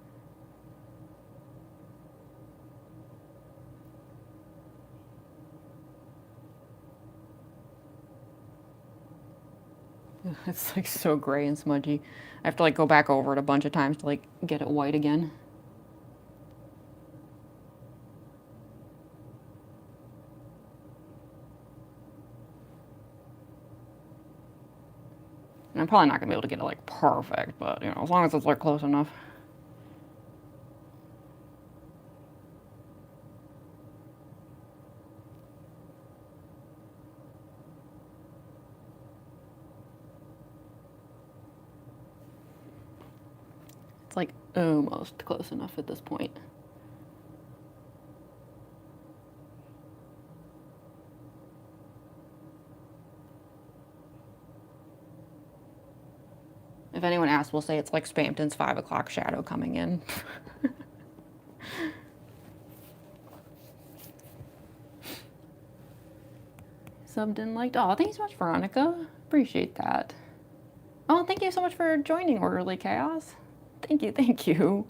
It's like so gray and smudgy. I have to like go back over it a bunch of times to like get it white again. And I'm probably not gonna be able to get it like perfect, but you know, as long as it's like close enough. It's like almost close enough at this point. If anyone asks, we'll say it's like Spamton's 5 o'clock shadow coming in. Subbed and liked. Oh, thank you so much, Veronica. Appreciate that. Oh, thank you so much for joining Orderly Chaos. Thank you, thank you.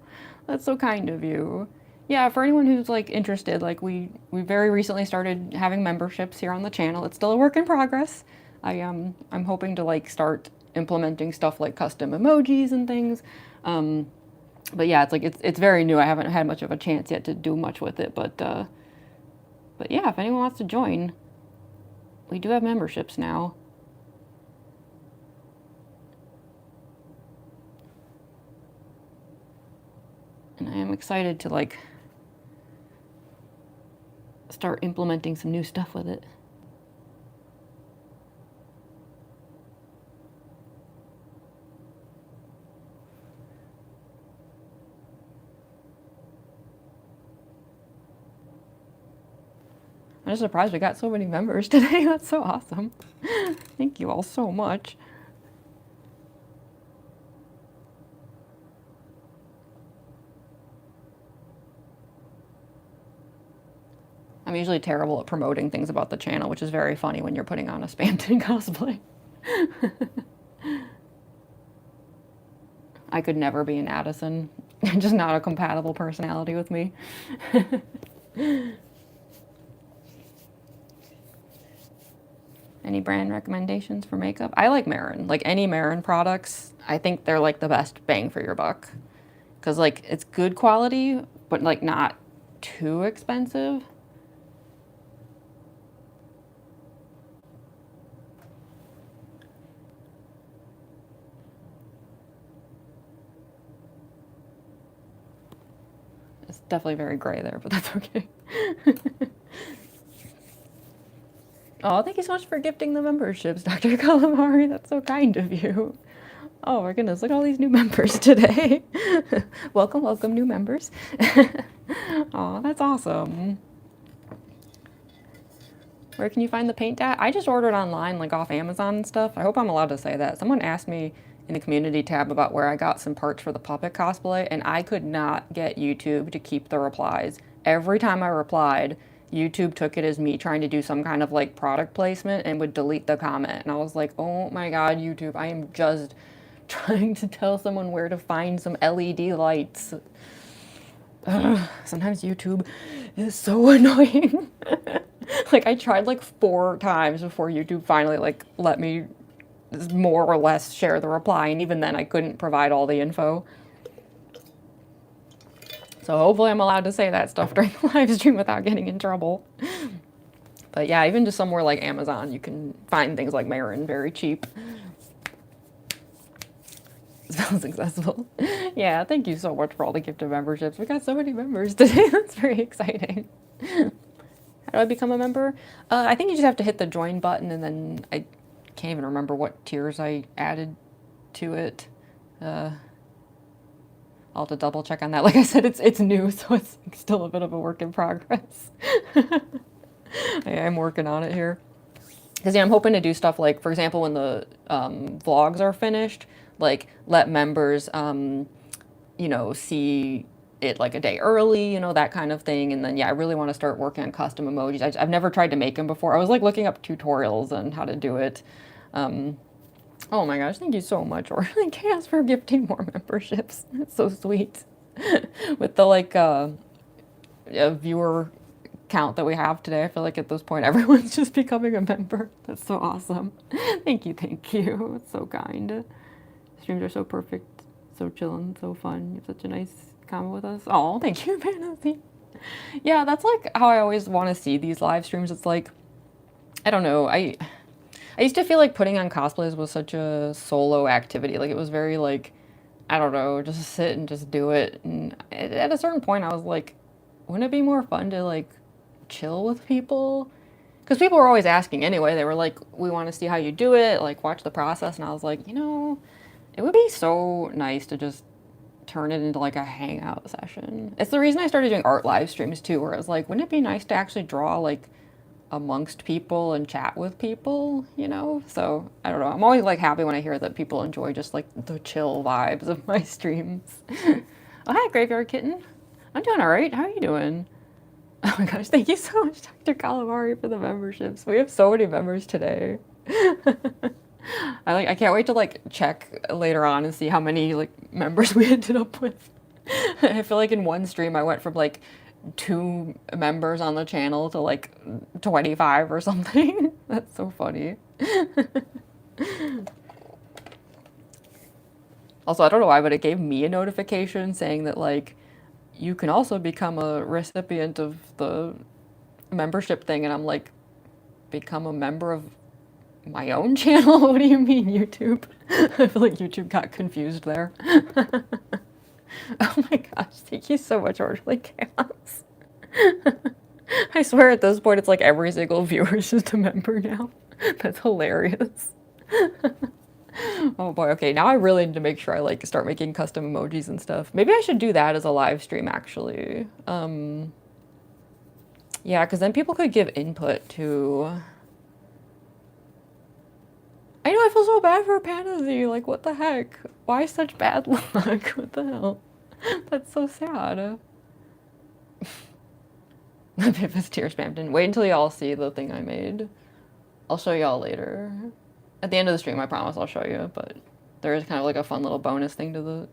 That's so kind of you. Yeah, for anyone who's like interested, like we very recently started having memberships here on the channel. It's still a work in progress. I'm hoping to like start implementing stuff like custom emojis and things. But yeah, it's like it's very new. I haven't had much of a chance yet to do much with it, but yeah, if anyone wants to join, we do have memberships now. And I am excited to like start implementing some new stuff with it. I'm just surprised we got so many members today. That's so awesome. Thank you all so much. I'm usually terrible at promoting things about the channel, which is very funny when you're putting on a Spamton cosplay. I could never be an Addison. Just not a compatible personality with me. Any brand recommendations for makeup? I like Marin. Like any Marin products, I think they're like the best bang for your buck. Because like it's good quality, but like not too expensive. It's definitely very gray there, but that's okay. Oh, thank you so much for gifting the memberships, Dr. Calamari. That's so kind of you. Oh my goodness, look at all these new members today. Welcome, welcome, new members. Oh, that's awesome. Where can you find the paint at? I just ordered online, like off Amazon and stuff. I hope I'm allowed to say that. Someone asked me in the community tab about where I got some parts for the puppet cosplay, and I could not get YouTube to keep the replies. Every time I replied, YouTube took it as me trying to do some kind of like product placement and would delete the comment. And I was like, oh my God, YouTube, I am just trying to tell someone where to find some LED lights. Ugh, sometimes YouTube is so annoying. Like I tried like 4 times before YouTube finally like let me more or less share the reply, and even then I couldn't provide all the info. So hopefully I'm allowed to say that stuff during the live stream without getting in trouble. But yeah, even just somewhere like Amazon, you can find things like Marin very cheap. Spell successful. Yeah, thank you so much for all the gifted memberships. We got so many members today. That's very exciting. How do I become a member? I think you just have to hit the join button, and then I can't even remember what tiers I added to it. I'll have to double check on that. Like I said, it's new, so it's still a bit of a work in progress. I'm working on it here. Because yeah, I'm hoping to do stuff like, for example, when the vlogs are finished, like let members, you know, see it like a day early, you know, that kind of thing. And then, yeah, I really want to start working on custom emojis. I've never tried to make them before. I was like looking up tutorials on how to do it. Oh my gosh, thank you so much, Orly Chaos, for gifting more memberships. That's so sweet. With the like viewer count that we have today, I feel like at this point everyone's just becoming a member. That's so awesome. Thank you, thank you. It's so kind. Streams are so perfect, so chillin', so fun. You have such a nice comment with us. Oh, thank you, Fantasy. Yeah, that's like how I always want to see these live streams. It's like, I don't know, I used to feel like putting on cosplays was such a solo activity. Like it was very like, I don't know, just sit and just do it. And at a certain point I was like, wouldn't it be more fun to like chill with people? Because people were always asking anyway. They were like, we want to see how you do it, like watch the process. And I was like, you know, it would be so nice to just turn it into like a hangout session. It's the reason I started doing art live streams too, where I was like, wouldn't it be nice to actually draw like amongst people and chat with people, you know? So I don't know. I'm always like happy when I hear that people enjoy just like the chill vibes of my streams. Oh, hi, Graveyard Kitten. I'm doing all right. How are you doing? Oh my gosh, thank you so much, Dr. Calamari, for the memberships. We have so many members today. I can't wait to like check later on and see how many like members we ended up with. I feel like in one stream I went from like 2 members on the channel to like 25 or something. That's so funny. Also, I don't know why, but it gave me a notification saying that like you can also become a recipient of the membership thing, and I'm like, become a member of my own channel? What do you mean, YouTube? I feel like YouTube got confused there. Oh my gosh, thank you so much, Orderly Chaos. I swear at this point it's like every single viewer is just a member now. That's hilarious. Oh boy, okay, now I really need to make sure I like start making custom emojis and stuff. Maybe I should do that as a live stream actually. Yeah, because then people could give input to... I know, I feel so bad for Fantasy. Like, what the heck? Why such bad luck? What the hell? That's so sad. The Piffus Tear Spamton. Wait until y'all see the thing I made. I'll show y'all later. At the end of the stream, I promise I'll show you, but there is kind of like a fun little bonus thing to the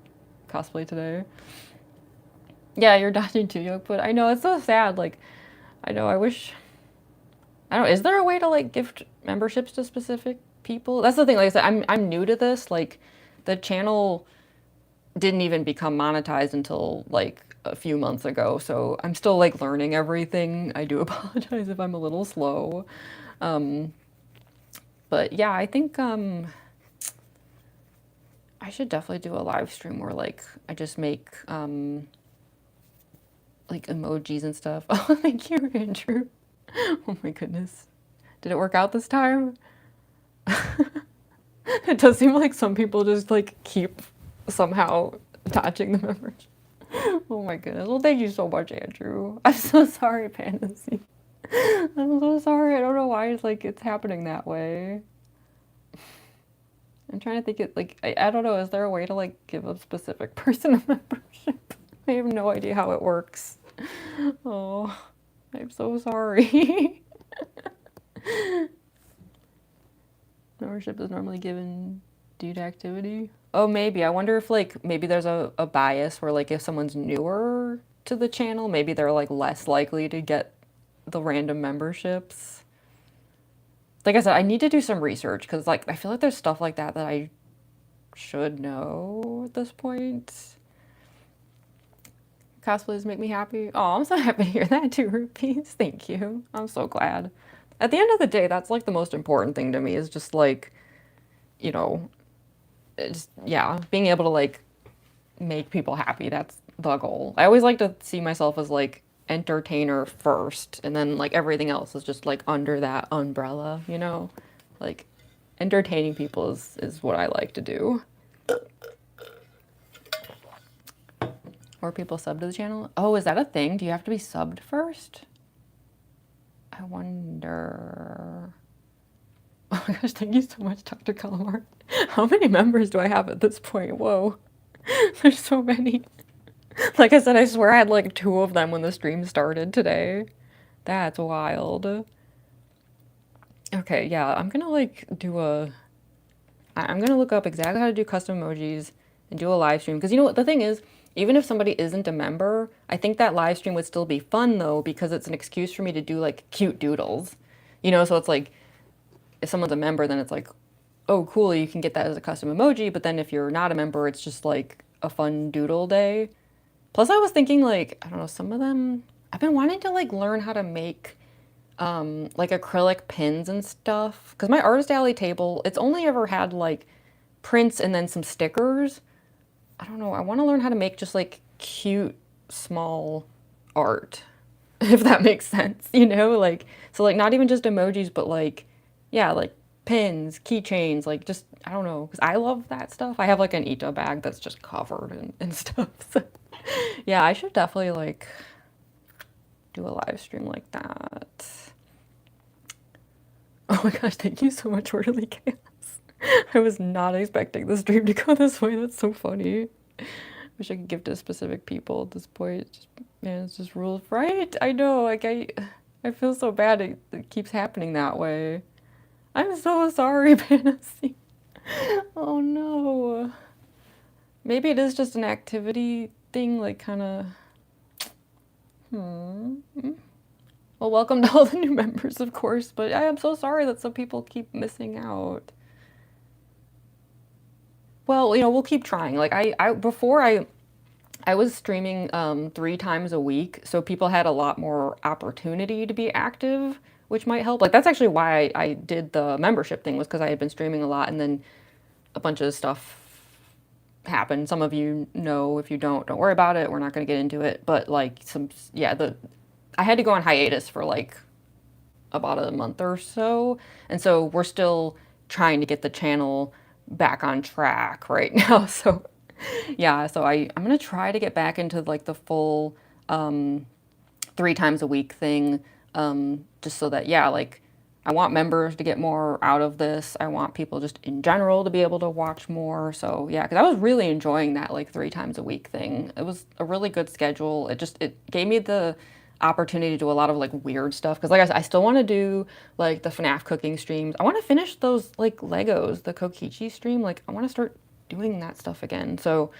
cosplay today. Yeah, you're dodging too, Yoke, but I know, it's so sad. Like, I know, I wish... I don't know, is there a way to, like, gift memberships to specific people? That's the thing, like I said, I'm new to this. Like, the channel didn't even become monetized until, like, a few months ago, so I'm still, like, learning everything. I do apologize if I'm a little slow. But, yeah, I think, I should definitely do a live stream where, like, I just make, like, emojis and stuff. Oh, thank you, Andrew. Oh my goodness. Did it work out this time? It does seem like some people just like keep somehow dodging the members. Oh my goodness. Well, thank you so much, Andrew. I'm so sorry, Fantasy. I'm so sorry. I don't know why it's like it's happening that way. I'm trying to think it like I don't know, is there a way to like give a specific person a membership? I have no idea how it works. Oh, I'm so sorry. Membership is normally given due to activity. Oh, maybe. I wonder if like maybe there's a bias where like if someone's newer to the channel, maybe they're like less likely to get the random memberships. Like I said, I need to do some research because like I feel like there's stuff like that I should know at this point. Cosplays make me happy. Oh, I'm so happy to hear that too, Rupees. Thank you. I'm so glad. At the end of the day, that's like the most important thing to me is just like, you know, just, yeah, being able to like make people happy. That's the goal. I always like to see myself as like entertainer first, and then like everything else is just like under that umbrella, you know? Like entertaining people is what I like to do. Or people sub to the channel? Oh, is that a thing? Do you have to be subbed first? I wonder... Oh my gosh, thank you so much, Dr. Calamar. How many members do I have at this point? Whoa. There's so many. Like I said, I swear I had like 2 of them when the stream started today. That's wild. Okay, yeah, I'm gonna like do I'm gonna look up exactly how to do custom emojis and do a live stream. Because you know what, the thing is, even if somebody isn't a member, I think that live stream would still be fun though, because it's an excuse for me to do like cute doodles. You know, so it's like, if someone's a member, then it's like, oh cool, you can get that as a custom emoji, but then if you're not a member, it's just like a fun doodle day. Plus I was thinking like, I don't know, some of them, I've been wanting to like learn how to make like acrylic pins and stuff. Because my artist alley table, it's only ever had like prints and then some stickers. I don't know, I want to learn how to make just like cute, small art, if that makes sense, you know? Like, so like not even just emojis, but like, yeah, like pins, keychains, like just, I don't know, because I love that stuff. I have like an Ita bag that's just covered in stuff. So, yeah, I should definitely like do a live stream like that. Oh my gosh, thank you so much, Orderly Chaos. I was not expecting the stream to go this way. That's so funny. Wish I could give to specific people at this point. Just, man, it's just rules, right? I know, like I feel so bad it keeps happening that way. I'm so sorry, Fantasy. Oh no. Maybe it is just an activity thing, like kind of. Well, welcome to all the new members, of course, but I am so sorry that some people keep missing out. Well, you know, we'll keep trying. Like before I was streaming 3 times a week, so people had a lot more opportunity to be active, which might help. Like that's actually why I did the membership thing, was because I had been streaming a lot and then a bunch of stuff happened. Some of you know, if you don't worry about it. We're not going to get into it, but like I had to go on hiatus for like about a month or so, and so we're still trying to get the channel back on track right now. So yeah, so I'm gonna try to get back into like the full 3 times a week thing, just so that, yeah, like I want members to get more out of this. I want people just in general to be able to watch more. So yeah, because I was really enjoying that like 3 times a week thing. It was a really good schedule. It gave me the opportunity to do a lot of like weird stuff, because like I said, I still want to do like the FNAF cooking streams. I want to finish those like Legos, the Kokichi stream. Like I want to start doing that stuff again. So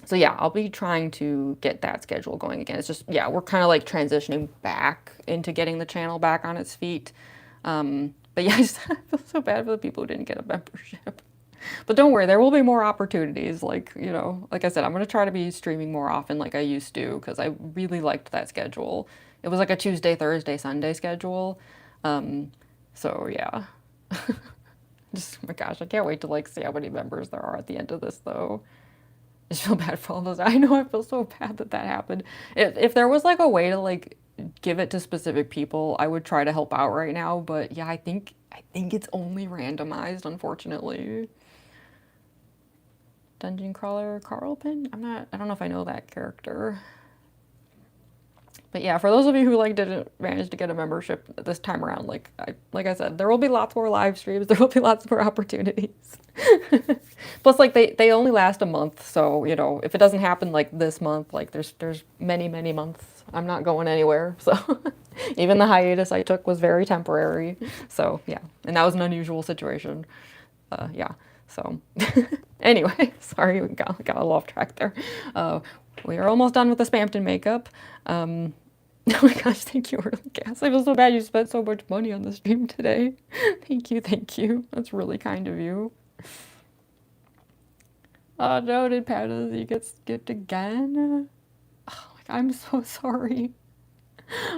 so yeah, I'll be trying to get that schedule going again. It's just, yeah, we're kind of like transitioning back into getting the channel back on its feet. But yeah, I feel so bad for the people who didn't get a membership. But don't worry, there will be more opportunities. Like, you know, like I said, I'm going to try to be streaming more often like I used to, because I really liked that schedule. It was like a Tuesday, Thursday, Sunday schedule. So yeah. Just, oh my gosh, I can't wait to like see how many members there are at the end of this though. I just feel bad for all those. I know, I feel so bad that that happened. If there was like a way to like give it to specific people, I would try to help out right now. But yeah, I think it's only randomized, unfortunately. Dungeon Crawler Carlpin? I don't know if I know that character. But yeah, for those of you who like didn't manage to get a membership this time around, like I said, there will be lots more live streams. There will be lots more opportunities. Plus, like they only last a month, so you know, if it doesn't happen like this month, like there's many months. I'm not going anywhere. So even the hiatus I took was very temporary. So yeah, and that was an unusual situation. Yeah. So anyway, sorry, we got a little off track there. We are almost done with the Spamton makeup. Oh my gosh, thank you, Early Gas. I feel so bad you spent so much money on the stream today. Thank you. That's really kind of you. Oh no, did Pantasy get skipped again? Oh my God, I'm so sorry.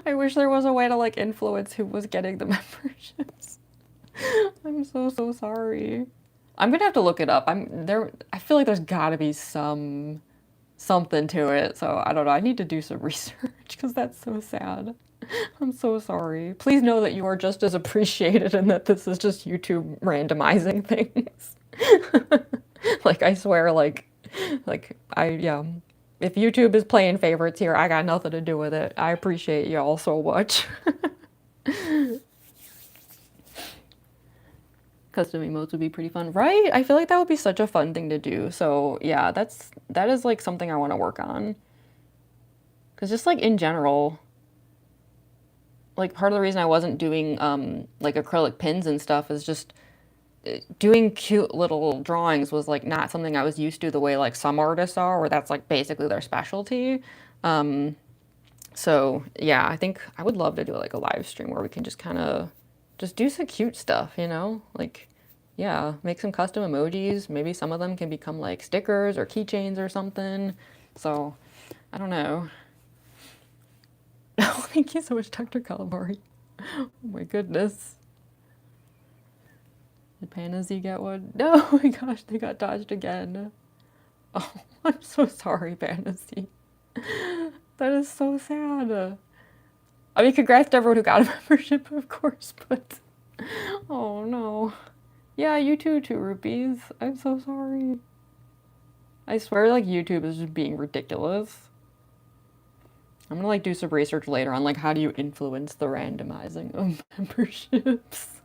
I wish there was a way to like influence who was getting the memberships. I'm so sorry. I'm gonna have to look it up. I feel like there's gotta be something to it. So I don't know. I need to do some research because that's so sad. I'm so sorry. Please know that you are just as appreciated and that this is just YouTube randomizing things. Like I swear, like yeah. If YouTube is playing favorites here, I got nothing to do with it. I appreciate y'all so much. Custom emotes would be pretty fun, right? I feel like that would be such a fun thing to do. So yeah, that is like something I want to work on. Cause just like in general, like part of the reason I wasn't doing like acrylic pins and stuff is just doing cute little drawings was like not something I was used to the way like some artists are, where that's like basically their specialty. So yeah, I think I would love to do like a live stream where we can just kind of just do some cute stuff, you know? Like, yeah, make some custom emojis. Maybe some of them can become like stickers or keychains or something. So, I don't know. Oh, thank you so much, Dr. Calamari. Oh my goodness. Did Panasy get one? No, oh my gosh, they got dodged again. Oh, I'm so sorry, Panasy. That is so sad. I mean, congrats to everyone who got a membership, of course, but Oh no. Yeah, you too, 2 rupees. I'm so sorry. I swear, like, YouTube is just being ridiculous. I'm gonna, like, do some research later on, like, how do you influence the randomizing of memberships?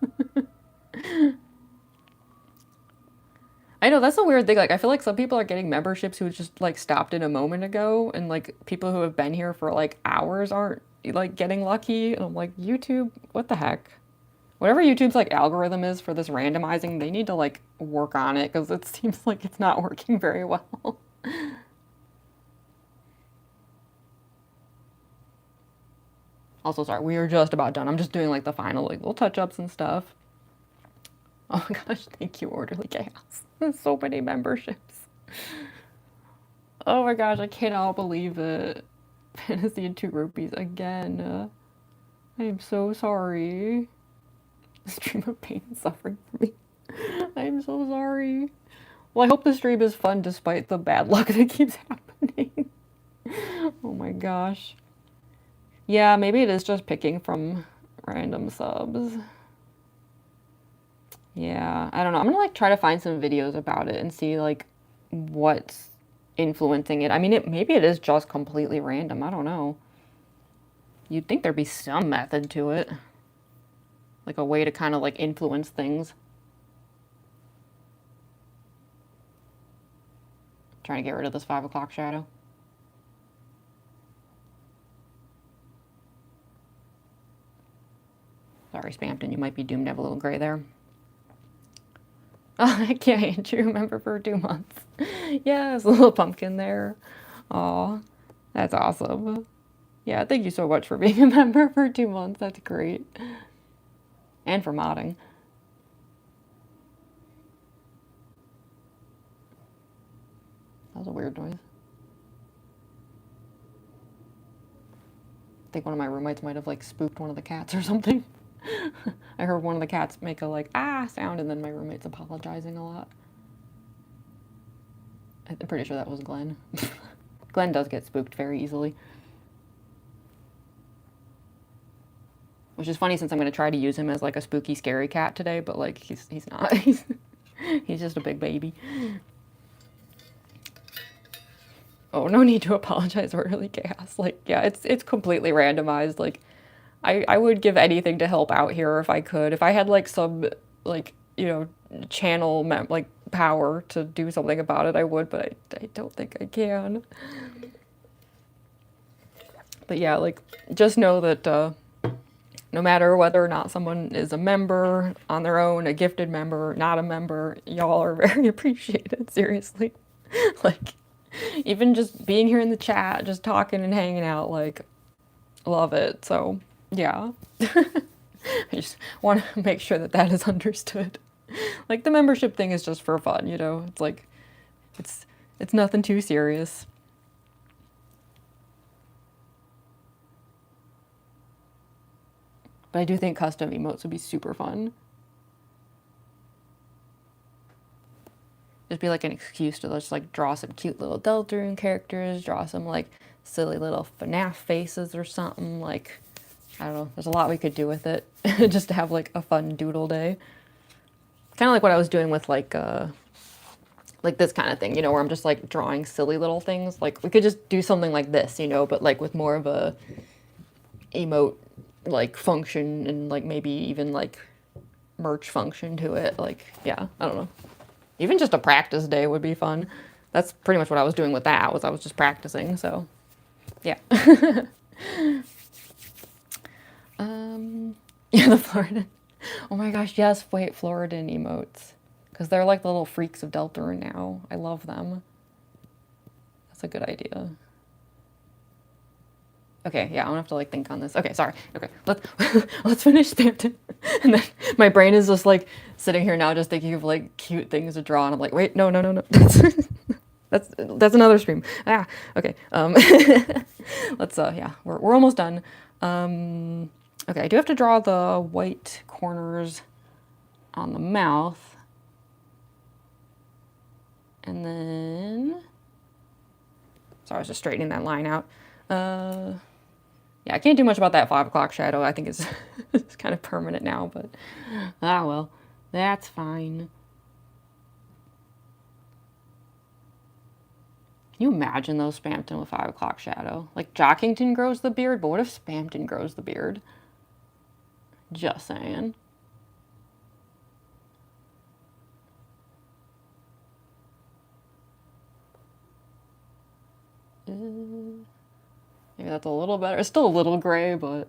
I know, that's a weird thing. Like, I feel like some people are getting memberships who just, like, stopped in a moment ago, and, like, people who have been here for, like, hours aren't, like, getting lucky. And I'm like, YouTube, what the heck? Whatever YouTube's, like, algorithm is for this randomizing, they need to, like, work on it, because it seems like it's not working very well. Also, sorry, we are just about done. I'm just doing, like, the final, like, little touch-ups and stuff. Oh my gosh, thank you, Orderly Chaos. There's so many memberships. Oh my gosh, I cannot believe it. Fantasy and 2 rupees again. I am so sorry. Stream of pain and suffering for me. I am so sorry. Well, I hope the stream is fun despite the bad luck that keeps happening. Oh my gosh. Yeah, maybe it is just picking from random subs. Yeah, I don't know. I'm gonna like try to find some videos about it and see like what's influencing it. I mean, maybe it is just completely random. I don't know. You'd think there'd be some method to it, like a way to kind of like influence things. Trying to get rid of this 5 o'clock shadow. Sorry, Spamton, you might be doomed to have a little gray there. Oh, I can't remember for 2 months. Yes, a little pumpkin there. Aw, that's awesome. Yeah, thank you so much for being a member for 2 months. That's great. And for modding. That was a weird noise. I think one of my roommates might have like spooked one of the cats or something. I heard one of the cats make a like ah sound, and then my roommate's apologizing a lot. I'm pretty sure that was Glenn. Glenn does get spooked very easily. Which is funny since I'm going to try to use him as like a spooky scary cat today, but like he's not. He's just a big baby. Oh, no need to apologize, Orderly Chaos. Like, yeah, it's completely randomized. Like, I would give anything to help out here if I could. If I had like some like, you know, channel like power to do something about it, I would, but I don't think I can. But yeah, like just know that no matter whether or not someone is a member on their own, a gifted member, not a member, y'all are very appreciated, seriously. Like, even just being here in the chat, just talking and hanging out, like, love it. So, yeah. I just want to make sure that that is understood. Like, the membership thing is just for fun, you know? It's like, it's nothing too serious. But I do think custom emotes would be super fun. Just be like an excuse to just like draw some cute little Deltarune characters, draw some like silly little FNAF faces or something. Like, I don't know, there's a lot we could do with it. Just to have like a fun doodle day. Kind of like what I was doing with like this kind of thing, you know, where I'm just like drawing silly little things. Like we could just do something like this, you know, but like with more of a emote like function and like maybe even like merch function to it. Like, yeah, I don't know. Even just a practice day would be fun. That's pretty much what I was doing with that, was I was just practicing, so yeah. Yeah, the Florida. Oh my gosh, yes, wait, Floridan emotes. Because they're like the little freaks of Deltarune now. I love them. That's a good idea. Okay, yeah, I'm gonna have to like think on this. Okay, sorry. Okay, let's finish Spamton. And then my brain is just like sitting here now, just thinking of like cute things to draw, and I'm like, wait, no. That's another stream. Ah, okay. Let's yeah, we're almost done. Okay, I do have to draw the white corners on the mouth, and then sorry, I was just straightening that line out. Yeah, I can't do much about that 5 o'clock shadow. I think it's, it's kind of permanent now, but ah, well, that's fine. Can you imagine though, Spamton with 5 o'clock shadow? Like Jockington grows the beard, but what if Spamton grows the beard? Just saying. Maybe that's a little better. It's still a little gray, but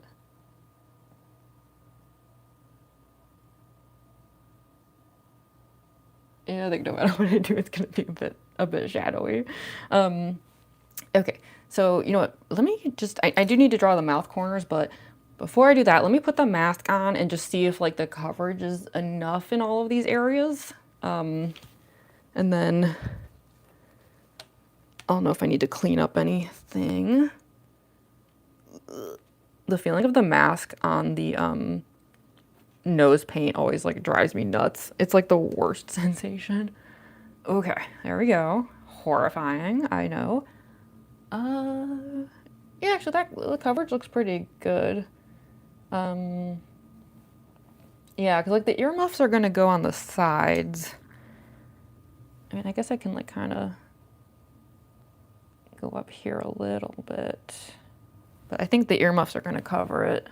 yeah, I think no matter what I do, it's gonna be a bit shadowy. Okay, so you know what? Let me just. I do need to draw the mouth corners, but before I do that, let me put the mask on and just see if like the coverage is enough in all of these areas. And then I don't know if I need to clean up anything. The feeling of the mask on the nose paint always like drives me nuts. It's like the worst sensation. Okay, there we go. Horrifying, I know. Yeah, actually the coverage looks pretty good. Yeah, because like the earmuffs are gonna go on the sides. I mean, I guess I can like kind of go up here a little bit. But I think the earmuffs are gonna cover it.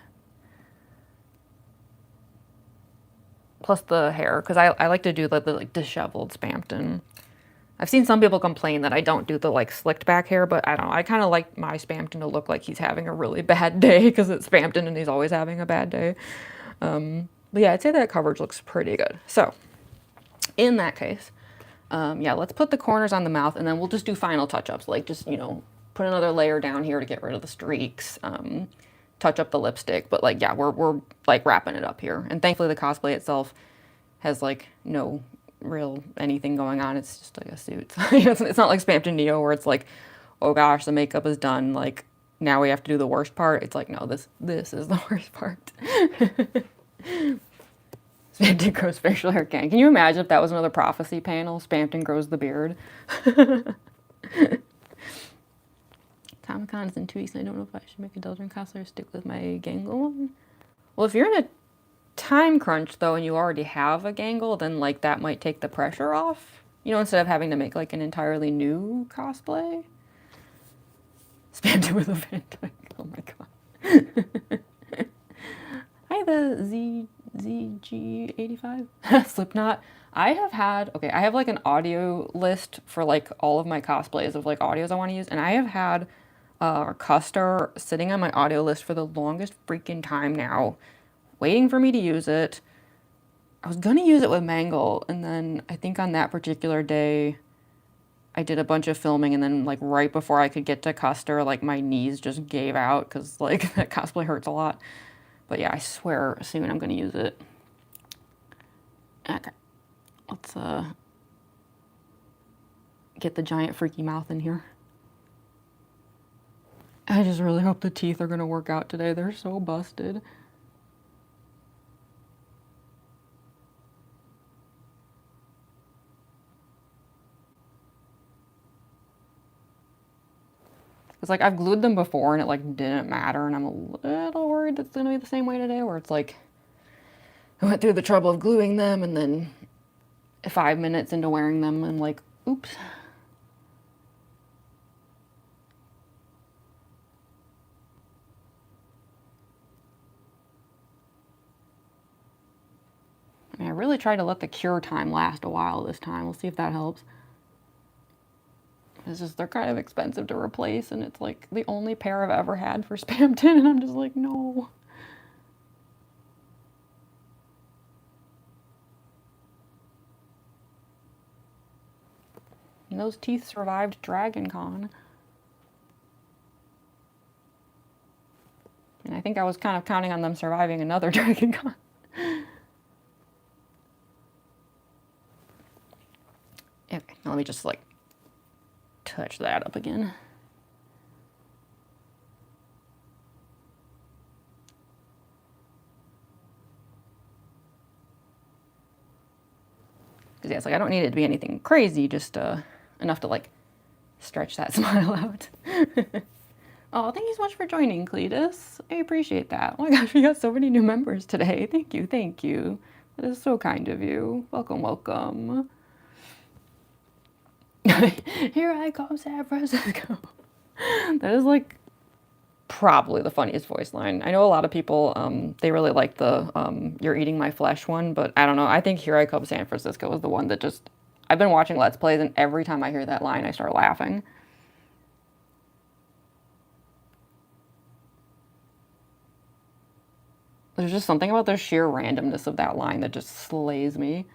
Plus the hair, because I like to do the like disheveled Spamton. I've seen some people complain that I don't do the like slicked back hair, but I don't know. I kind of like my Spamton to look like he's having a really bad day because it's Spamton and he's always having a bad day. But yeah, I'd say that coverage looks pretty good. So in that case, yeah, let's put the corners on the mouth and then we'll just do final touch-ups. Like just, you know, put another layer down here to get rid of the streaks, touch up the lipstick. But like, yeah, we're like wrapping it up here. And thankfully the cosplay itself has like no real anything going on. It's just like a suit. It's not like Spamton Neo where it's like, oh gosh, the makeup is done. Like now we have to do the worst part. It's like, no, this is the worst part. Spamton grows facial hair again. Can you imagine if that was another prophecy panel? Spamton grows the beard. Comic-Con is in 2 weeks and I don't know if I should make a Deltarune cosplay or stick with my Gangle one. Well, if you're in a time crunch though and you already have a Gangle, then like that might take the pressure off. You know, instead of having to make like an entirely new cosplay. Spamton with a Van Dyke. Oh my god. Hi, the ZG85 Slipknot. I have like an audio list for like all of my cosplays of like audios I want to use, and I have had Custer sitting on my audio list for the longest freaking time now, waiting for me to use it. I was gonna use it with Mangle, and then I think on that particular day I did a bunch of filming, and then like right before I could get to Custer, like my knees just gave out because like that cosplay hurts a lot. But yeah, I swear soon I'm gonna use it. Okay, let's get the giant freaky mouth in here. I just really hope the teeth are gonna work out today. They're so busted. It's like I've glued them before and it like didn't matter, and I'm a little worried that's gonna be the same way today, where it's like I went through the trouble of gluing them and then 5 minutes into wearing them I'm like, oops. I mean, I really tried to let the cure time last a while this time. We'll see if that helps. It's just, they're kind of expensive to replace, and it's like the only pair I've ever had for Spamton, and I'm just like, no. And those teeth survived Dragon Con. And I think I was kind of counting on them surviving another Dragon Con. Okay, now let me just like touch that up again. Because yeah, it's like I don't need it to be anything crazy, just enough to like stretch that smile out. Oh, thank you so much for joining, Cletus. I appreciate that. Oh my gosh, we got so many new members today. Thank you, thank you. That is so kind of you. Welcome, welcome. Here I come, San Francisco. That is like probably the funniest voice line. I know a lot of people, they really like the "You're eating my flesh" one, but I don't know. I think "Here I Come, San Francisco" is the one that just, I've been watching Let's Plays, and every time I hear that line, I start laughing. There's just something about the sheer randomness of that line that just slays me.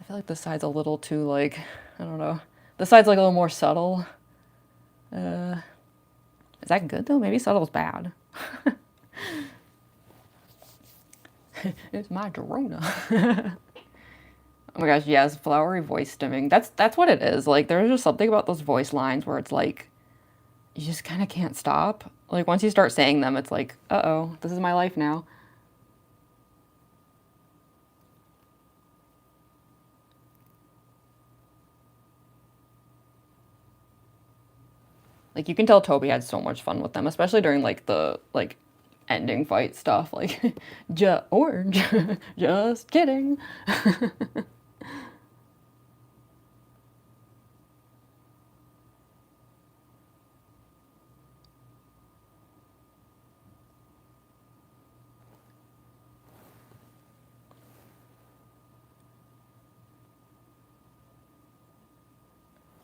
I feel like this side's a little too, like, I don't know. This side's like a little more subtle. Is that good though? Maybe subtle's bad. It's my Dorona. Oh my gosh, yes, flowery voice stimming. That's what it is. Like, there's just something about those voice lines where it's like, you just kind of can't stop. Like, once you start saying them, it's like, uh-oh, this is my life now. Like, you can tell Toby had so much fun with them, especially during, like, the, like, ending fight stuff. Like, orange, just kidding.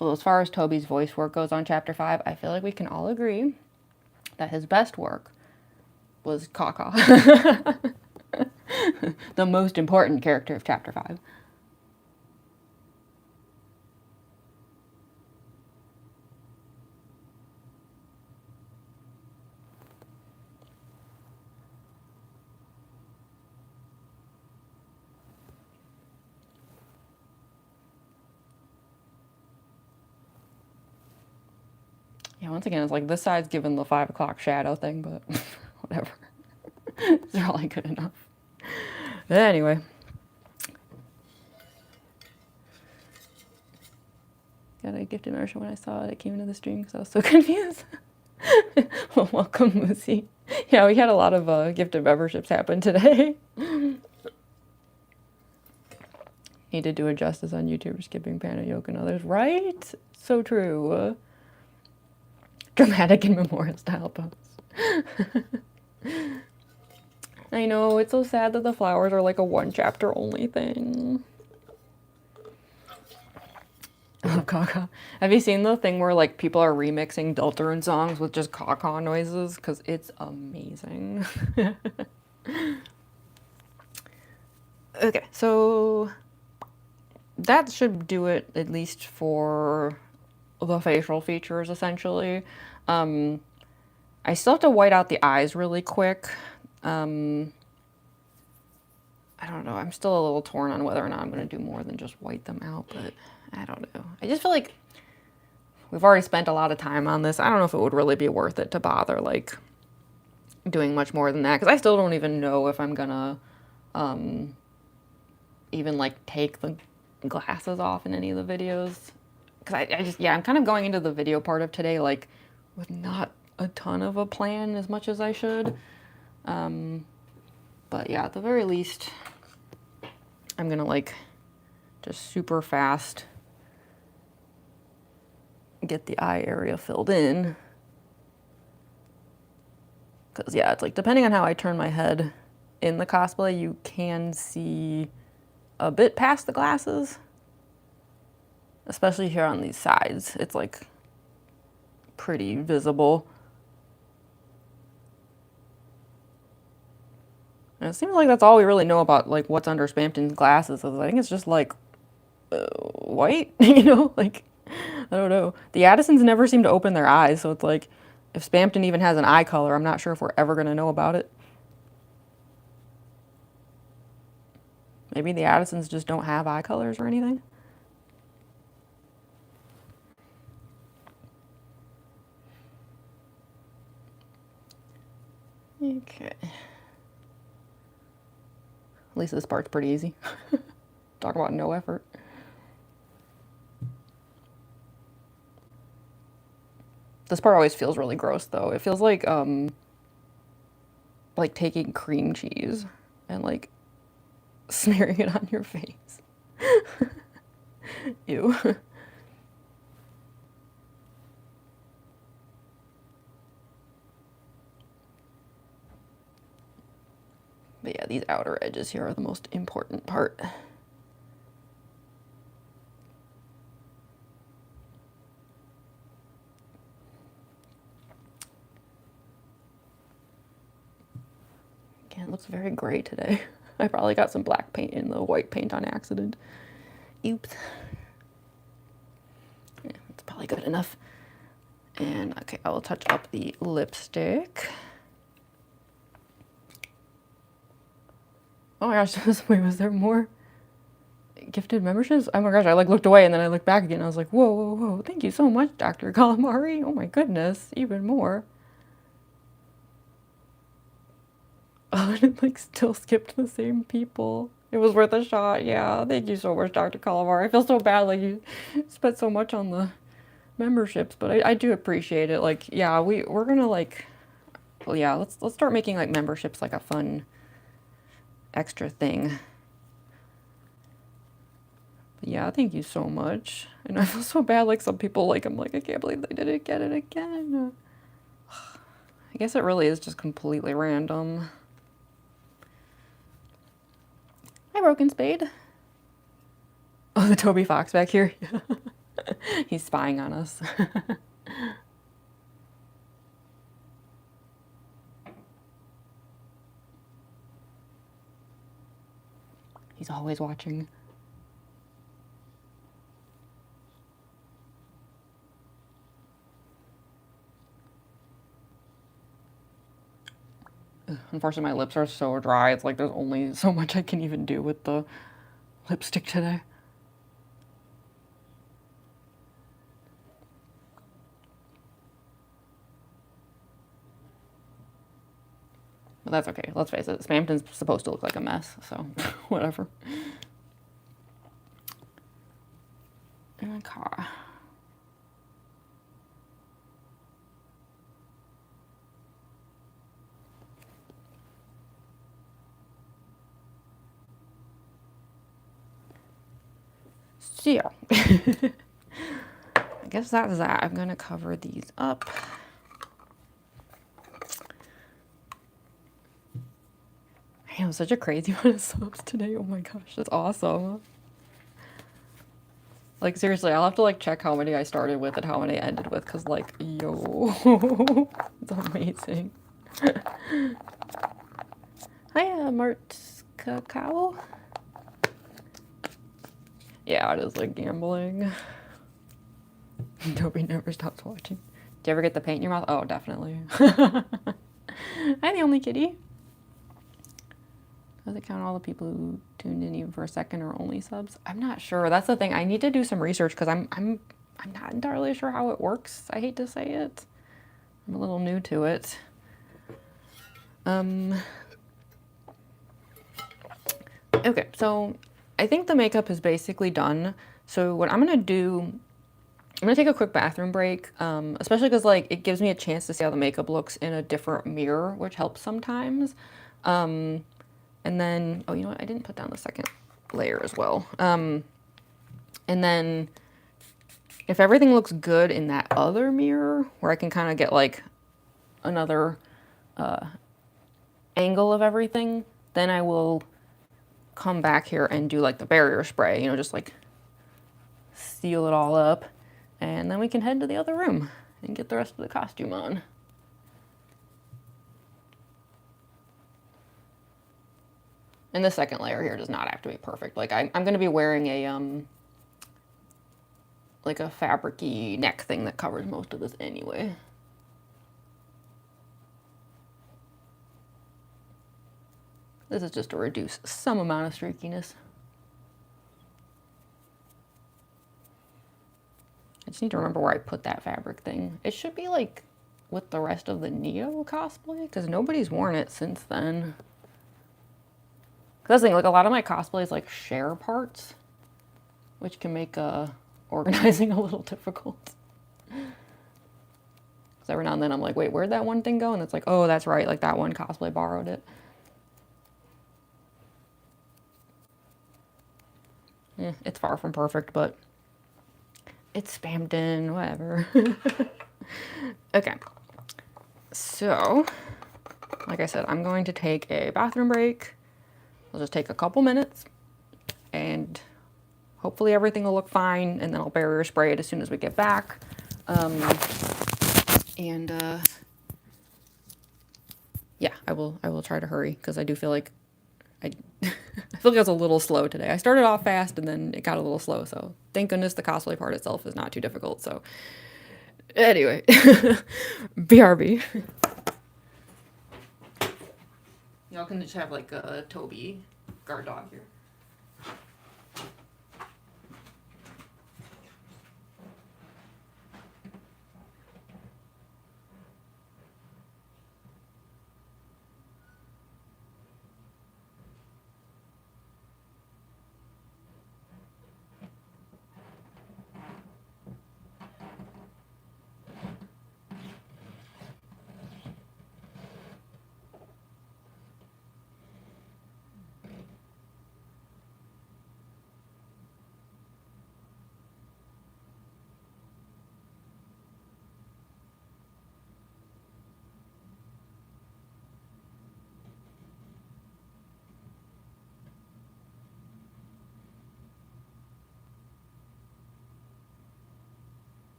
Well, as far as Toby's voice work goes on Chapter 5, I feel like we can all agree that his best work was Kaka. The most important character of Chapter 5. Yeah, once again, it's like this side's given the 5 o'clock shadow thing, but whatever. They're all good enough. But anyway. Got a gifted membership when I saw it. It came into the stream because I was so confused. Well, welcome, Lucy. Yeah, we had a lot of gifted memberships happen today. Need to do a justice on YouTube for skipping Panda Yoke and others, right? So true. Dramatic and memorial style posts. I know, it's so sad that the flowers are like a one chapter only thing. Oh, caca. Have you seen the thing where like people are remixing Deltarune songs with just caca noises? Because it's amazing. Okay, so that should do it at least for the facial features, essentially. I still have to white out the eyes really quick. I don't know. I'm still a little torn on whether or not I'm going to do more than just white them out, but I don't know. I just feel like we've already spent a lot of time on this. I don't know if it would really be worth it to bother, like, doing much more than that, because I still don't even know if I'm going to even, like, take the glasses off in any of the videos. Because I just, yeah, I'm kind of going into the video part of today, like, with not a ton of a plan as much as I should. But yeah, at the very least, I'm gonna like just super fast get the eye area filled in. Because yeah, it's like depending on how I turn my head in the cosplay, you can see a bit past the glasses. Especially here on these sides, it's like pretty visible. And it seems like that's all we really know about like what's under Spamton's glasses. I think it's just like white, you know, like I don't know. The Addisons never seem to open their eyes, so it's like if Spamton even has an eye color, I'm not sure if we're ever gonna know about it. Maybe the Addisons just don't have eye colors or anything. Okay. At least this part's pretty easy. Talk about no effort. This part always feels really gross though. It feels like taking cream cheese and like smearing it on your face. Ew. But yeah, these outer edges here are the most important part. Again, it looks very gray today. I probably got some black paint in the white paint on accident. Oops. Yeah, it's probably good enough. And okay, I will touch up the lipstick. Oh my gosh, wait, was there more gifted memberships? Oh my gosh, I like looked away and then I looked back again. I was like, whoa, whoa, whoa. Thank you so much, Dr. Calamari. Oh my goodness, even more. Oh, and it like still skipped the same people. It was worth a shot. Yeah, thank you so much, Dr. Calamari. I feel so bad, like you spent so much on the memberships, but I do appreciate it. Like, yeah, we're gonna like, well, yeah, let's start making like memberships like a fun extra thing. But yeah, thank you so much. And I feel so bad, like some people, like, I'm like, I can't believe they didn't get it again. I guess it really is just completely random. Hi, Broken Spade. Oh, the Toby Fox back here. He's spying on us. He's always watching. Unfortunately, my lips are so dry. It's like there's only so much I can even do with the lipstick today. But that's okay. Let's face it. Spamton's supposed to look like a mess, so whatever. Okay. So, yeah. I guess that's that. I'm gonna cover these up. I am such a crazy amount of subs today. Oh my gosh, that's awesome. Like, seriously, I'll have to like check how many I started with and how many I ended with, because like, yo, it's amazing. Hi, Mart's Cacao. Yeah, it is like gambling. Toby never stops watching. Do you ever get the paint in your mouth? Oh, definitely. Hi, the only kitty. Does it count all the people who tuned in even for a second or only subs? I'm not sure. That's the thing. I need to do some research because I'm not entirely sure how it works. I hate to say it. I'm a little new to it. Okay, so I think the makeup is basically done. So what I'm gonna do, I'm gonna take a quick bathroom break, especially because like it gives me a chance to see how the makeup looks in a different mirror, which helps sometimes. And then, oh, you know what? I didn't put down the second layer as well. And then if everything looks good in that other mirror, where I can kind of get like another angle of everything, then I will come back here and do like the barrier spray, you know, just like seal it all up. And then we can head to the other room and get the rest of the costume on. And the second layer here does not have to be perfect. Like I'm going to be wearing a like a fabric-y neck thing that covers most of this anyway. This is just to reduce some amount of streakiness. I just need to remember where I put that fabric thing. It should be like with the rest of the Neo cosplay, because nobody's worn it since then. That's the thing, like a lot of my cosplays like share parts, which can make organizing a little difficult. Because every now and then I'm like, wait, where'd that one thing go? And it's like, oh, that's right, like that one cosplay borrowed it. It's far from perfect, but it's Spamton, whatever. Okay, so like I said, I'm going to take a bathroom break. I'll just take a couple minutes and hopefully everything will look fine, and then I'll barrier spray it as soon as we get back. Yeah, I will try to hurry, because I do feel like I feel like I was a little slow today. I started off fast and then it got a little slow, so thank goodness the cosplay part itself is not too difficult. So anyway, BRB. Y'all can just have like a Toby guard dog here.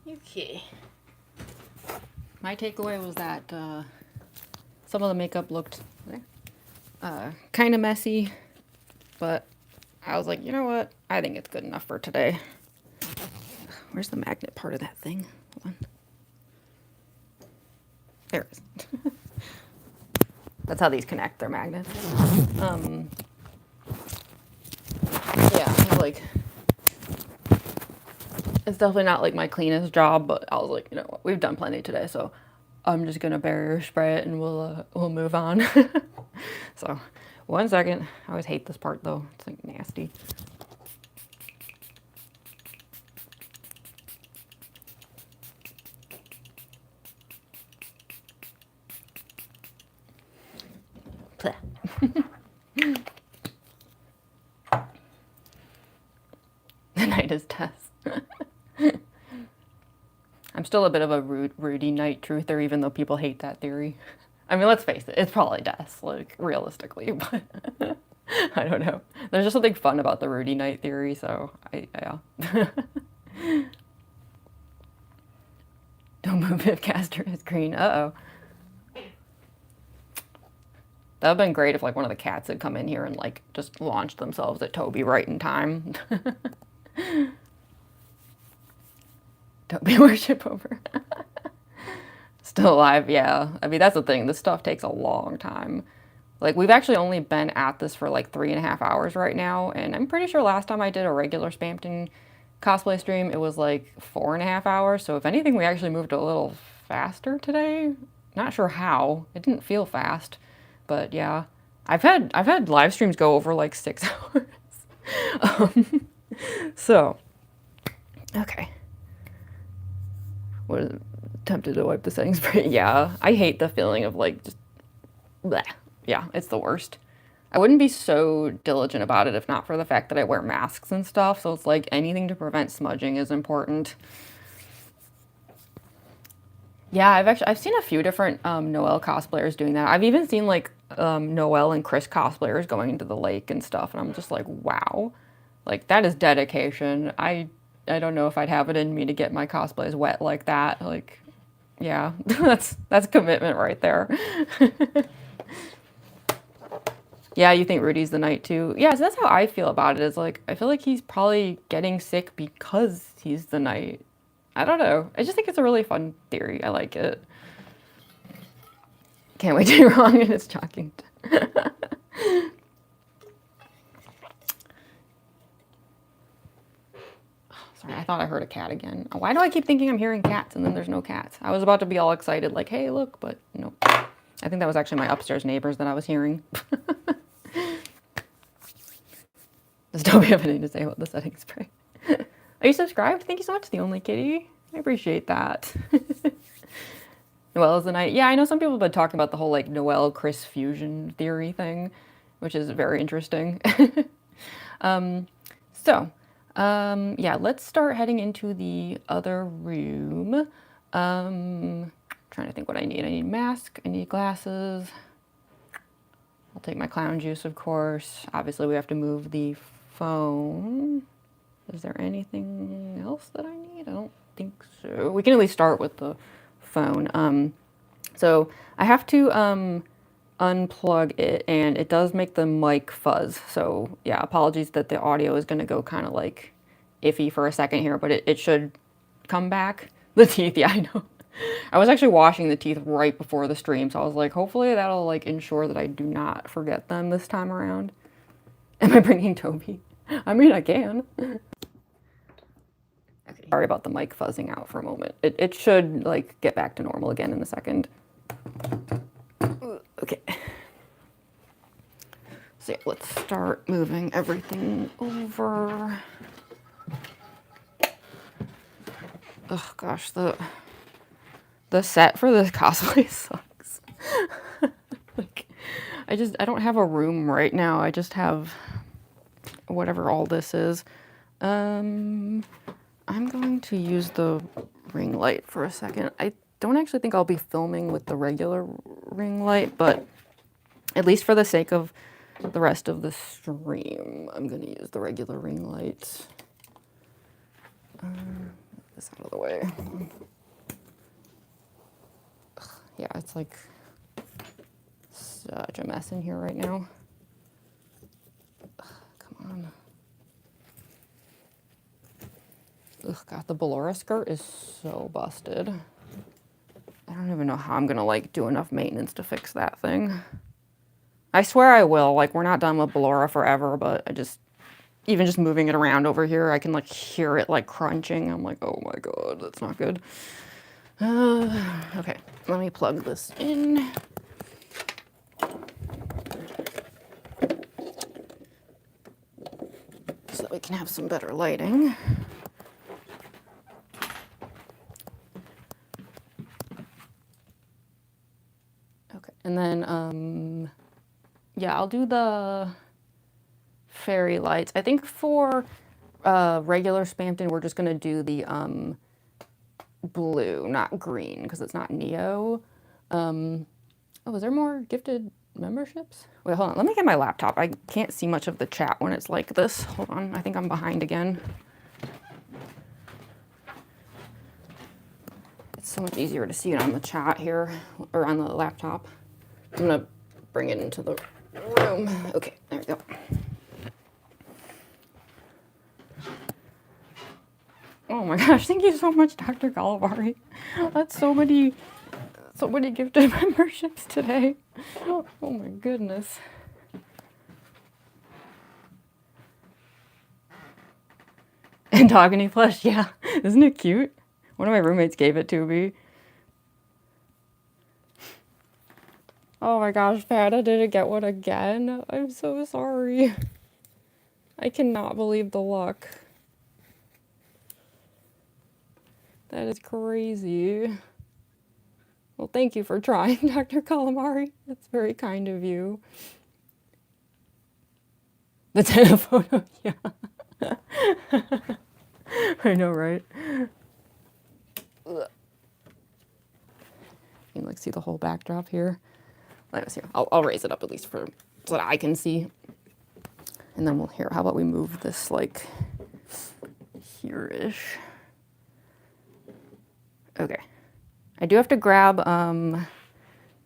Okay. My takeaway was that some of the makeup looked kind of messy, but I was like, you know what? I think it's good enough for today. Where's the magnet part of that thing? Hold on. There it is. That's how these connect. They're magnets. Yeah, like, it's definitely not like my cleanest job, but I was like, you know what? We've done plenty today, so I'm just gonna barrier spray it and we'll move on. So, 1 second. I always hate this part though. It's like nasty. The night is Tess. I'm still a bit of a Rudy night truther, even though people hate that theory. I mean, let's face it, it's probably Des, like, realistically, but I don't know. There's just something fun about the Rudy night theory, so yeah. Don't move if caster is green. Uh-oh. That would have been great if like one of the cats had come in here and like just launched themselves at Toby right in time. Toby worship over. Still alive, yeah. I mean, that's the thing. This stuff takes a long time. Like, we've actually only been at this for like 3.5 hours right now, and I'm pretty sure last time I did a regular Spamton cosplay stream, it was like 4.5 hours. So if anything, we actually moved a little faster today. Not sure how. It didn't feel fast, but yeah. I've had live streams go over like 6 hours. So, okay. What is it? Tempted to wipe the setting spray. Yeah, I hate the feeling of like just bleh. Yeah, it's the worst. I wouldn't be so diligent about it if not for the fact that I wear masks and stuff, so it's like anything to prevent smudging is important. Yeah, I've seen a few different Noelle cosplayers doing that. I've even seen like Noelle and Chris cosplayers going into the lake and stuff, and I'm just like, wow. Like, that is dedication. I don't know if I'd have it in me to get my cosplays wet like that. Like, yeah, that's commitment right there. Yeah, you think Rudy's the knight too? Yeah, so that's how I feel about it. Is like, I feel like he's probably getting sick because he's the knight. I don't know. I just think it's a really fun theory. I like it. Can't wait to be wrong and it's shocking. Sorry, I thought I heard a cat again. Why do I keep thinking I'm hearing cats and then there's no cats? I was about to be all excited like, hey, look, but nope. I think that was actually my upstairs neighbors that I was hearing. Does Toby have anything to say about the setting spray? Are you subscribed? Thank you so much, The Only Kitty. I appreciate that. Noelle is the knight. Yeah, I know some people have been talking about the whole like Noelle Chris fusion theory thing, which is very interesting. Yeah, let's start heading into the other room. Trying to think what I need. I need mask, I need glasses. I'll take my clown juice, of course. Obviously, we have to move the phone. Is there anything else that I need? I don't think so. We can at least start with the phone. So I have to unplug it, and it does make the mic fuzz. So yeah, apologies that the audio is going to go kind of like iffy for a second here, but it should come back. The teeth, yeah, I know. I was actually washing the teeth right before the stream, so I was like, hopefully that'll like ensure that I do not forget them this time around. Am I bringing Toby? I mean, I can. Okay. Sorry about the mic fuzzing out for a moment. It should like get back to normal again in a second. Okay. So yeah, let's start moving everything over. Oh gosh, the set for this cosplay sucks. Like, I don't have a room right now. I just have whatever all this is. I'm going to use the ring light for a second. I don't actually think I'll be filming with the regular ring light, but at least for the sake of the rest of the stream, I'm going to use the regular ring light. Get this out of the way. Ugh, yeah, it's like such a mess in here right now. Ugh, come on. Ugh, God, the Ballora skirt is so busted. I don't even know how I'm gonna like do enough maintenance to fix that thing. I swear I will. Like, we're not done with Ballora forever, but even just moving it around over here, I can like hear it like crunching. I'm like, oh my God, that's not good. Okay, let me plug this in. So that we can have some better lighting. Okay, and then, yeah, I'll do the fairy lights. I think for regular Spamton, we're just gonna do the blue, not green, because it's not Neo. Oh, is there more gifted memberships? Wait, hold on. Let me get my laptop. I can't see much of the chat when it's like this. Hold on. I think I'm behind again. It's so much easier to see it on the chat here, or on the laptop. I'm gonna bring it into the room. Okay, there we go. Oh my gosh, thank you so much, Dr. Galavari. That's so many gifted memberships today. Oh my goodness. Antogony plush, yeah. Isn't it cute? One of my roommates gave it to me. Oh my gosh, Pat, I didn't get one again. I'm so sorry. I cannot believe the luck. That is crazy. Well, thank you for trying, Dr. Calamari. That's very kind of you. The telephoto, yeah. I know, right? Ugh. You can like see the whole backdrop here. Let us see. I'll raise it up at least so that I can see. And then we'll hear. How about we move this like here-ish? Okay. I do have to grab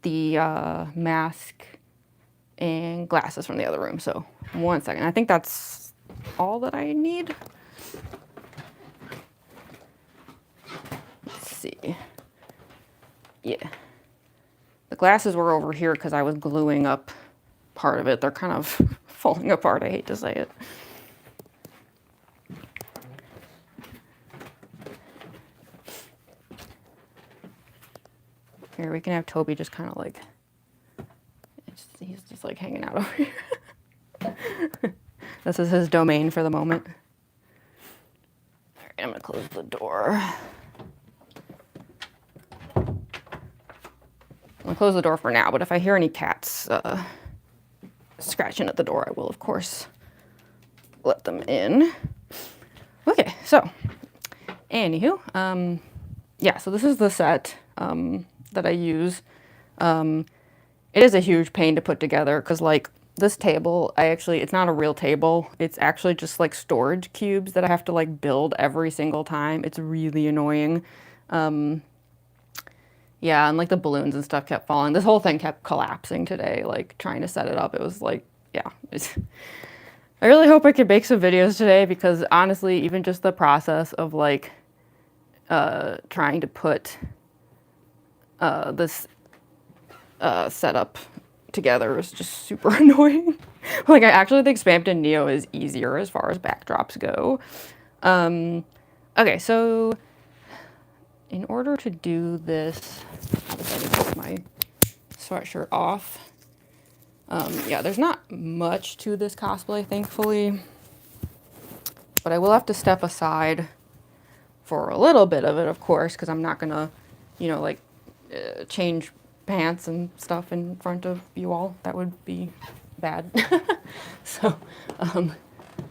the mask and glasses from the other room. So 1 second. I think that's all that I need. Let's see. Yeah. The glasses were over here because I was gluing up part of it. They're kind of falling apart. I hate to say it. Here, we can have Toby just kind of like, he's just like hanging out over here. This is his domain for the moment. All right, I'm gonna close the door. I'm gonna close the door for now, but if I hear any cats scratching at the door, I will, of course, let them in. Okay, so, anywho, yeah, so this is the set that I use. It is a huge pain to put together because, like, this table, it's not a real table. It's actually just like storage cubes that I have to like build every single time. It's really annoying. Yeah, and like the balloons and stuff kept falling. This whole thing kept collapsing today, like trying to set it up. It was like, yeah. I really hope I can make some videos today because honestly, even just the process of like trying to put this setup together is just super annoying. Like, I actually think Spamton Neo is easier as far as backdrops go. Okay, so in order to do this, I decided to take my sweatshirt off. Yeah, there's not much to this cosplay, thankfully, but I will have to step aside for a little bit of it, of course, because I'm not gonna, you know, like change pants and stuff in front of you all. That would be bad. So,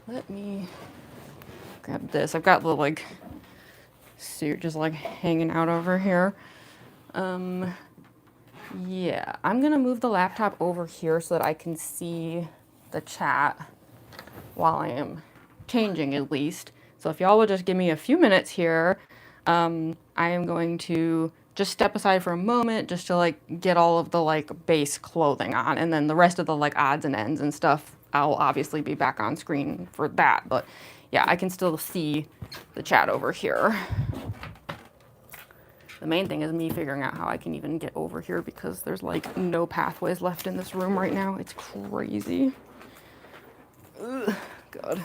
let me grab this. I've got the like suit just like hanging out over here. Yeah, I'm gonna move the laptop over here so that I can see the chat while I am changing at least. So if y'all would just give me a few minutes here, I am going to just step aside for a moment just to like get all of the like base clothing on, and then the rest of the like odds and ends and stuff, I'll obviously be back on screen for that. But yeah, I can still see the chat over here. The main thing is me figuring out how I can even get over here because there's like no pathways left in this room right now. It's crazy. Ugh, God.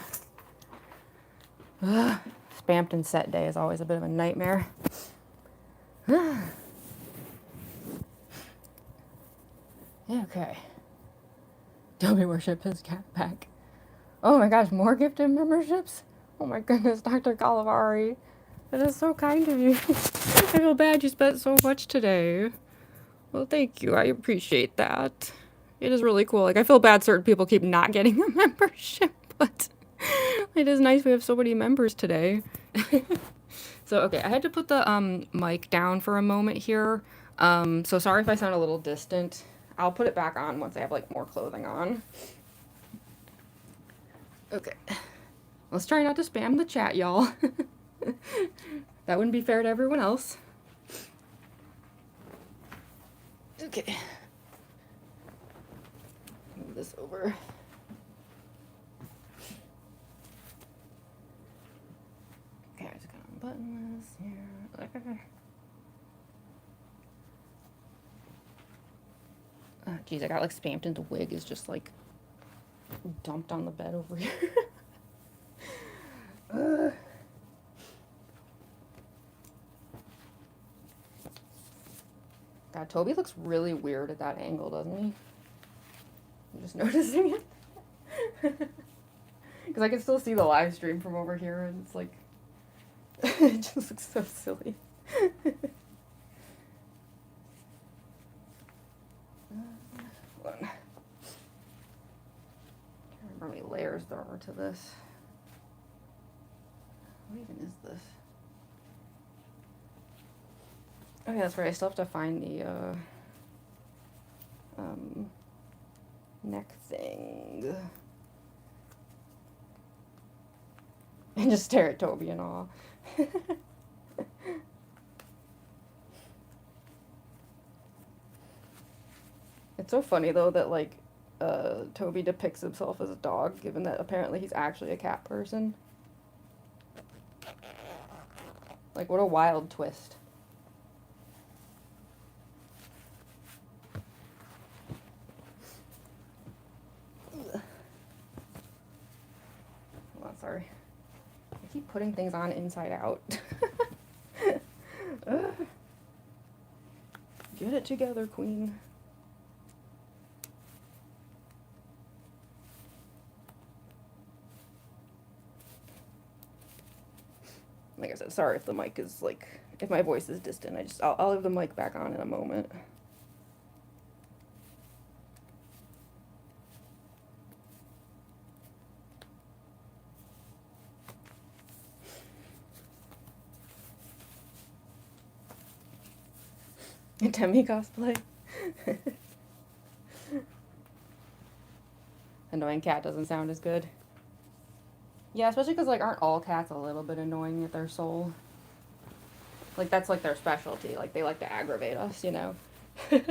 Ugh. Spamton set day is always a bit of a nightmare. Okay. Toby worship his cat back. Oh my gosh, more gifted memberships? Oh my goodness, Dr. Calavari. That is so kind of you. I feel bad you spent so much today. Well, thank you. I appreciate that. It is really cool. Like, I feel bad certain people keep not getting a membership, but it is nice we have so many members today. So, okay, I had to put the mic down for a moment here. So sorry if I sound a little distant. I'll put it back on once I have, like, more clothing on. Okay. Let's try not to spam the chat, y'all. That wouldn't be fair to everyone else. Okay. Move this over. Okay, I just gotta unbutton this here. Geez, I got like Spamton's wig is just like dumped on the bed over here. God, Toby looks really weird at that angle, doesn't he? I'm just noticing it. Because I can still see the live stream from over here, and it's like, it just looks so silly. Hold on. I can't remember how many layers there are to this. What even is this? Oh yeah, that's right. I still have to find the neck thing. And just stare at Toby in awe. It's so funny though that like Toby depicts himself as a dog, given that apparently he's actually a cat person. Like, what a wild twist. Hold on, sorry. I keep putting things on inside out. Get it together, queen. Like I said, sorry if the mic is like, if my voice is distant. I'll leave the mic back on in a moment. Demi cosplay. Annoying cat doesn't sound as good. Yeah, especially because, like, aren't all cats a little bit annoying at their soul? Like, that's, like, their specialty. Like, they like to aggravate us, you know? I'm,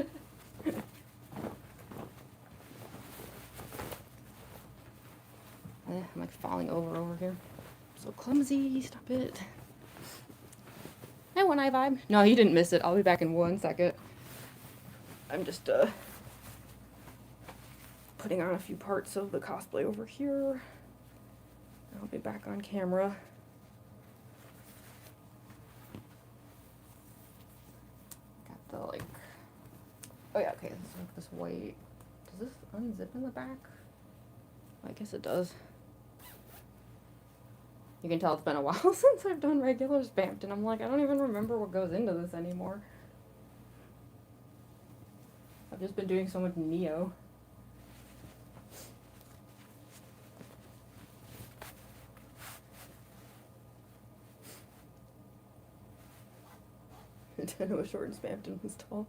like, falling over here. I'm so clumsy. Stop it. Hi, One Eye Vibe. No, you didn't miss it. I'll be back in 1 second. I'm just, putting on a few parts of the cosplay over here. I'll be back on camera. Got the, like, oh yeah, okay, this is like this white, does this unzip in the back? I guess it does. You can tell it's been a while since I've done regular Spamton. I'm like, I don't even remember what goes into this anymore. I've just been doing so much Neo. Nintendo was short and Spamton was tall.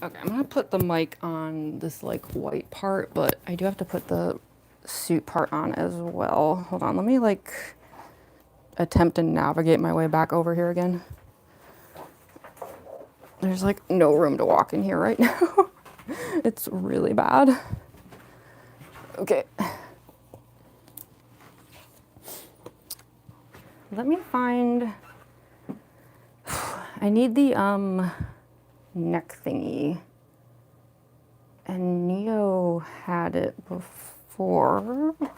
Okay, I'm gonna put the mic on this like white part, but I do have to put the suit part on as well. Hold on, let me like attempt to navigate my way back over here again. There's like no room to walk in here right now. It's really bad. Okay. Let me find, I need the neck thingy. And Neo had it before. I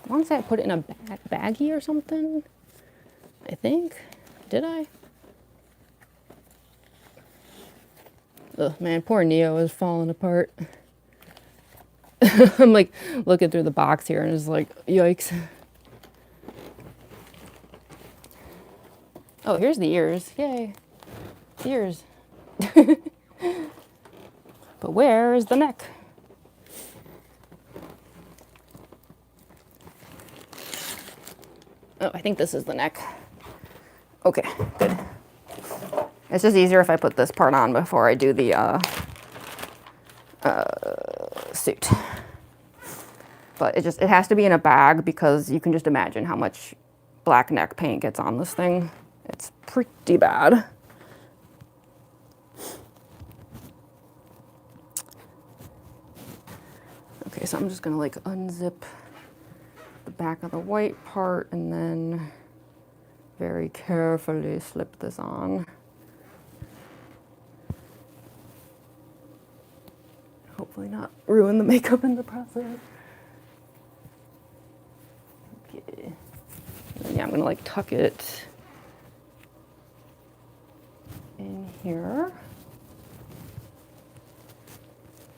want to say I put it in a baggie or something. I think. Did I? Ugh, man, poor Neo is falling apart. I'm like looking through the box here and it's like, yikes. Oh, here's the ears. Yay. Ears. But where is the neck? Oh, I think this is the neck. Okay, good. It's just easier if I put this part on before I do the suit. But it has to be in a bag because you can just imagine how much black neck paint gets on this thing. It's pretty bad. Okay, so I'm just gonna like unzip the back of the white part and then very carefully slip this on. Hopefully not ruin the makeup in the process. Okay. And yeah, I'm gonna like tuck it in here.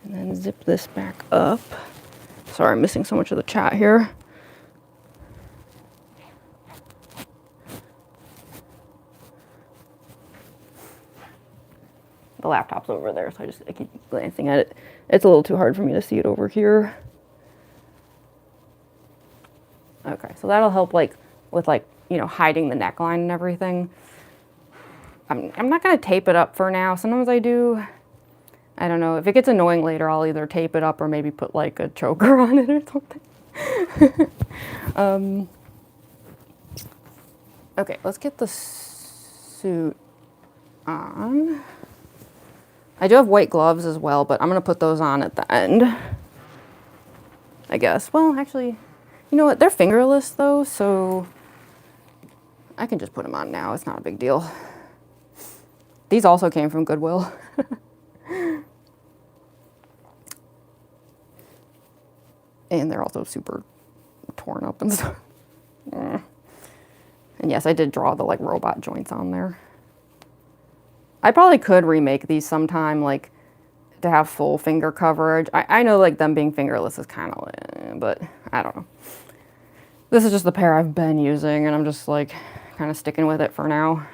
And then zip this back up. Sorry, I'm missing so much of the chat here. The laptop's over there, so I keep glancing at it. It's a little too hard for me to see it over here. Okay, so that'll help like with like, you know, hiding the neckline and everything. I'm not gonna tape it up for now. Sometimes I do. I don't know. If it gets annoying later, I'll either tape it up or maybe put like a choker on it or something. Okay, let's get the suit on. I do have white gloves as well, but I'm gonna put those on at the end, I guess. Well, actually, you know what? They're fingerless though, so I can just put them on now. It's not a big deal. These also came from Goodwill. And they're also super torn up and stuff. And yes, I did draw the like robot joints on there. I probably could remake these sometime, like to have full finger coverage. I know like them being fingerless is kind of, but I don't know. This is just the pair I've been using and I'm just like kind of sticking with it for now.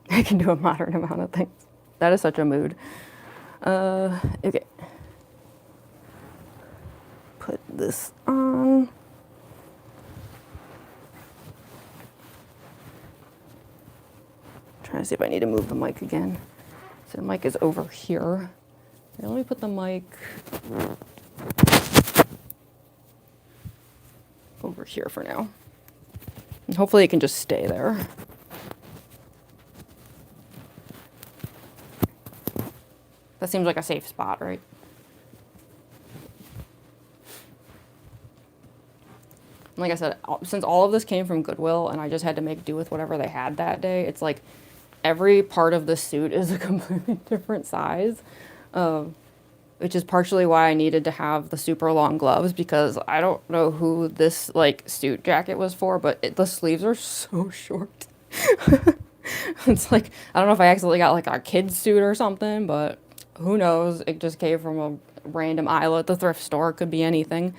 I can do a moderate amount of things. That is such a mood. Okay. Put this on. Trying to see if I need to move the mic again. So the mic is over here. Here, let me put the mic over here for now. And hopefully it can just stay there. That seems like a safe spot, right? Like I said, since all of this came from Goodwill and I just had to make do with whatever they had that day, it's like every part of the suit is a completely different size, which is partially why I needed to have the super long gloves, because I don't know who this like suit jacket was for, but the sleeves are so short. It's like, I don't know if I accidentally got like a kid's suit or something, but who knows? It just came from a random aisle at the thrift store. It could be anything.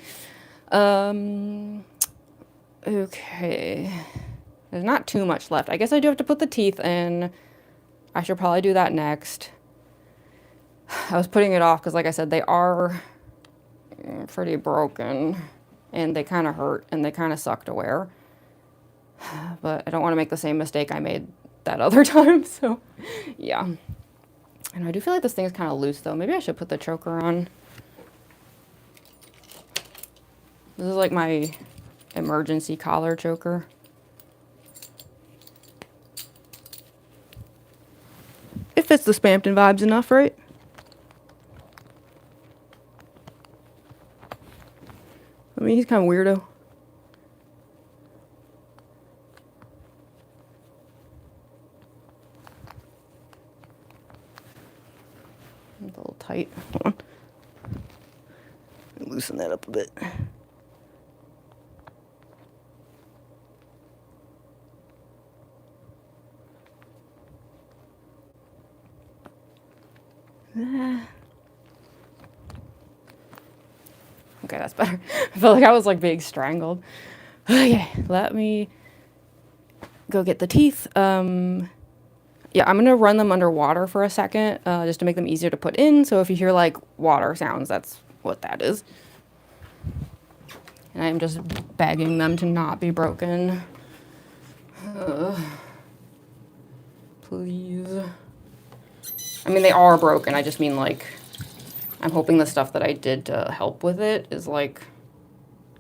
Okay. There's not too much left. I guess I do have to put the teeth in. I should probably do that next. I was putting it off because, like I said, they are pretty broken. And they kind of hurt and they kind of suck to wear. But I don't want to make the same mistake I made that other time. So, yeah. And I do feel like this thing is kind of loose, though. Maybe I should put the choker on. This is like my emergency collar choker. It fits the Spamton vibes enough, right? I mean, he's kind of weirdo. It's a little tight. Hold on. Loosen that up a bit. Okay, that's better. I felt like I was like being strangled. Okay, let me go get the teeth. Yeah, I'm gonna run them underwater for a second, just to make them easier to put in. So if you hear like water sounds, that's what that is. And I'm just begging them to not be broken. Please. I mean, they are broken. I just mean like, I'm hoping the stuff that I did to help with it is like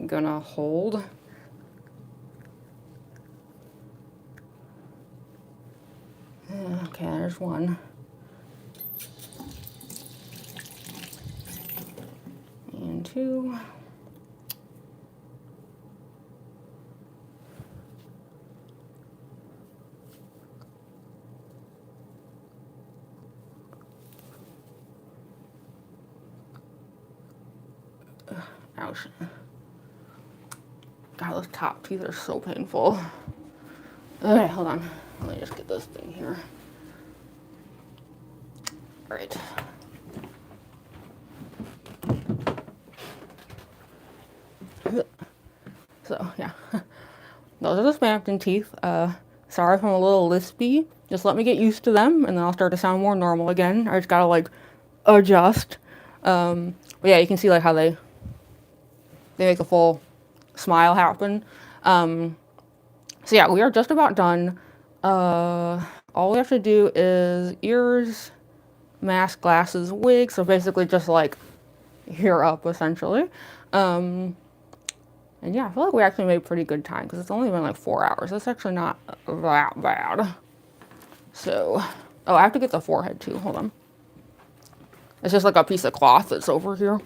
gonna hold. Okay, there's one. And two. Ouch. God, those top teeth are so painful. Alright, hold on. Let me just get this thing here. Alright. So, yeah. Those are the Spamton teeth. Sorry if I'm a little lispy. Just let me get used to them, and then I'll start to sound more normal again. I just gotta, like, adjust. But yeah, you can see, like, how they make a full smile happen. So yeah, we are just about done. All we have to do is ears, mask, glasses, wig. So basically just like here up essentially. And yeah, I feel like we actually made pretty good time because it's only been like 4 hours. That's actually not that bad. So, oh, I have to get the forehead too. Hold on. It's just like a piece of cloth that's over here.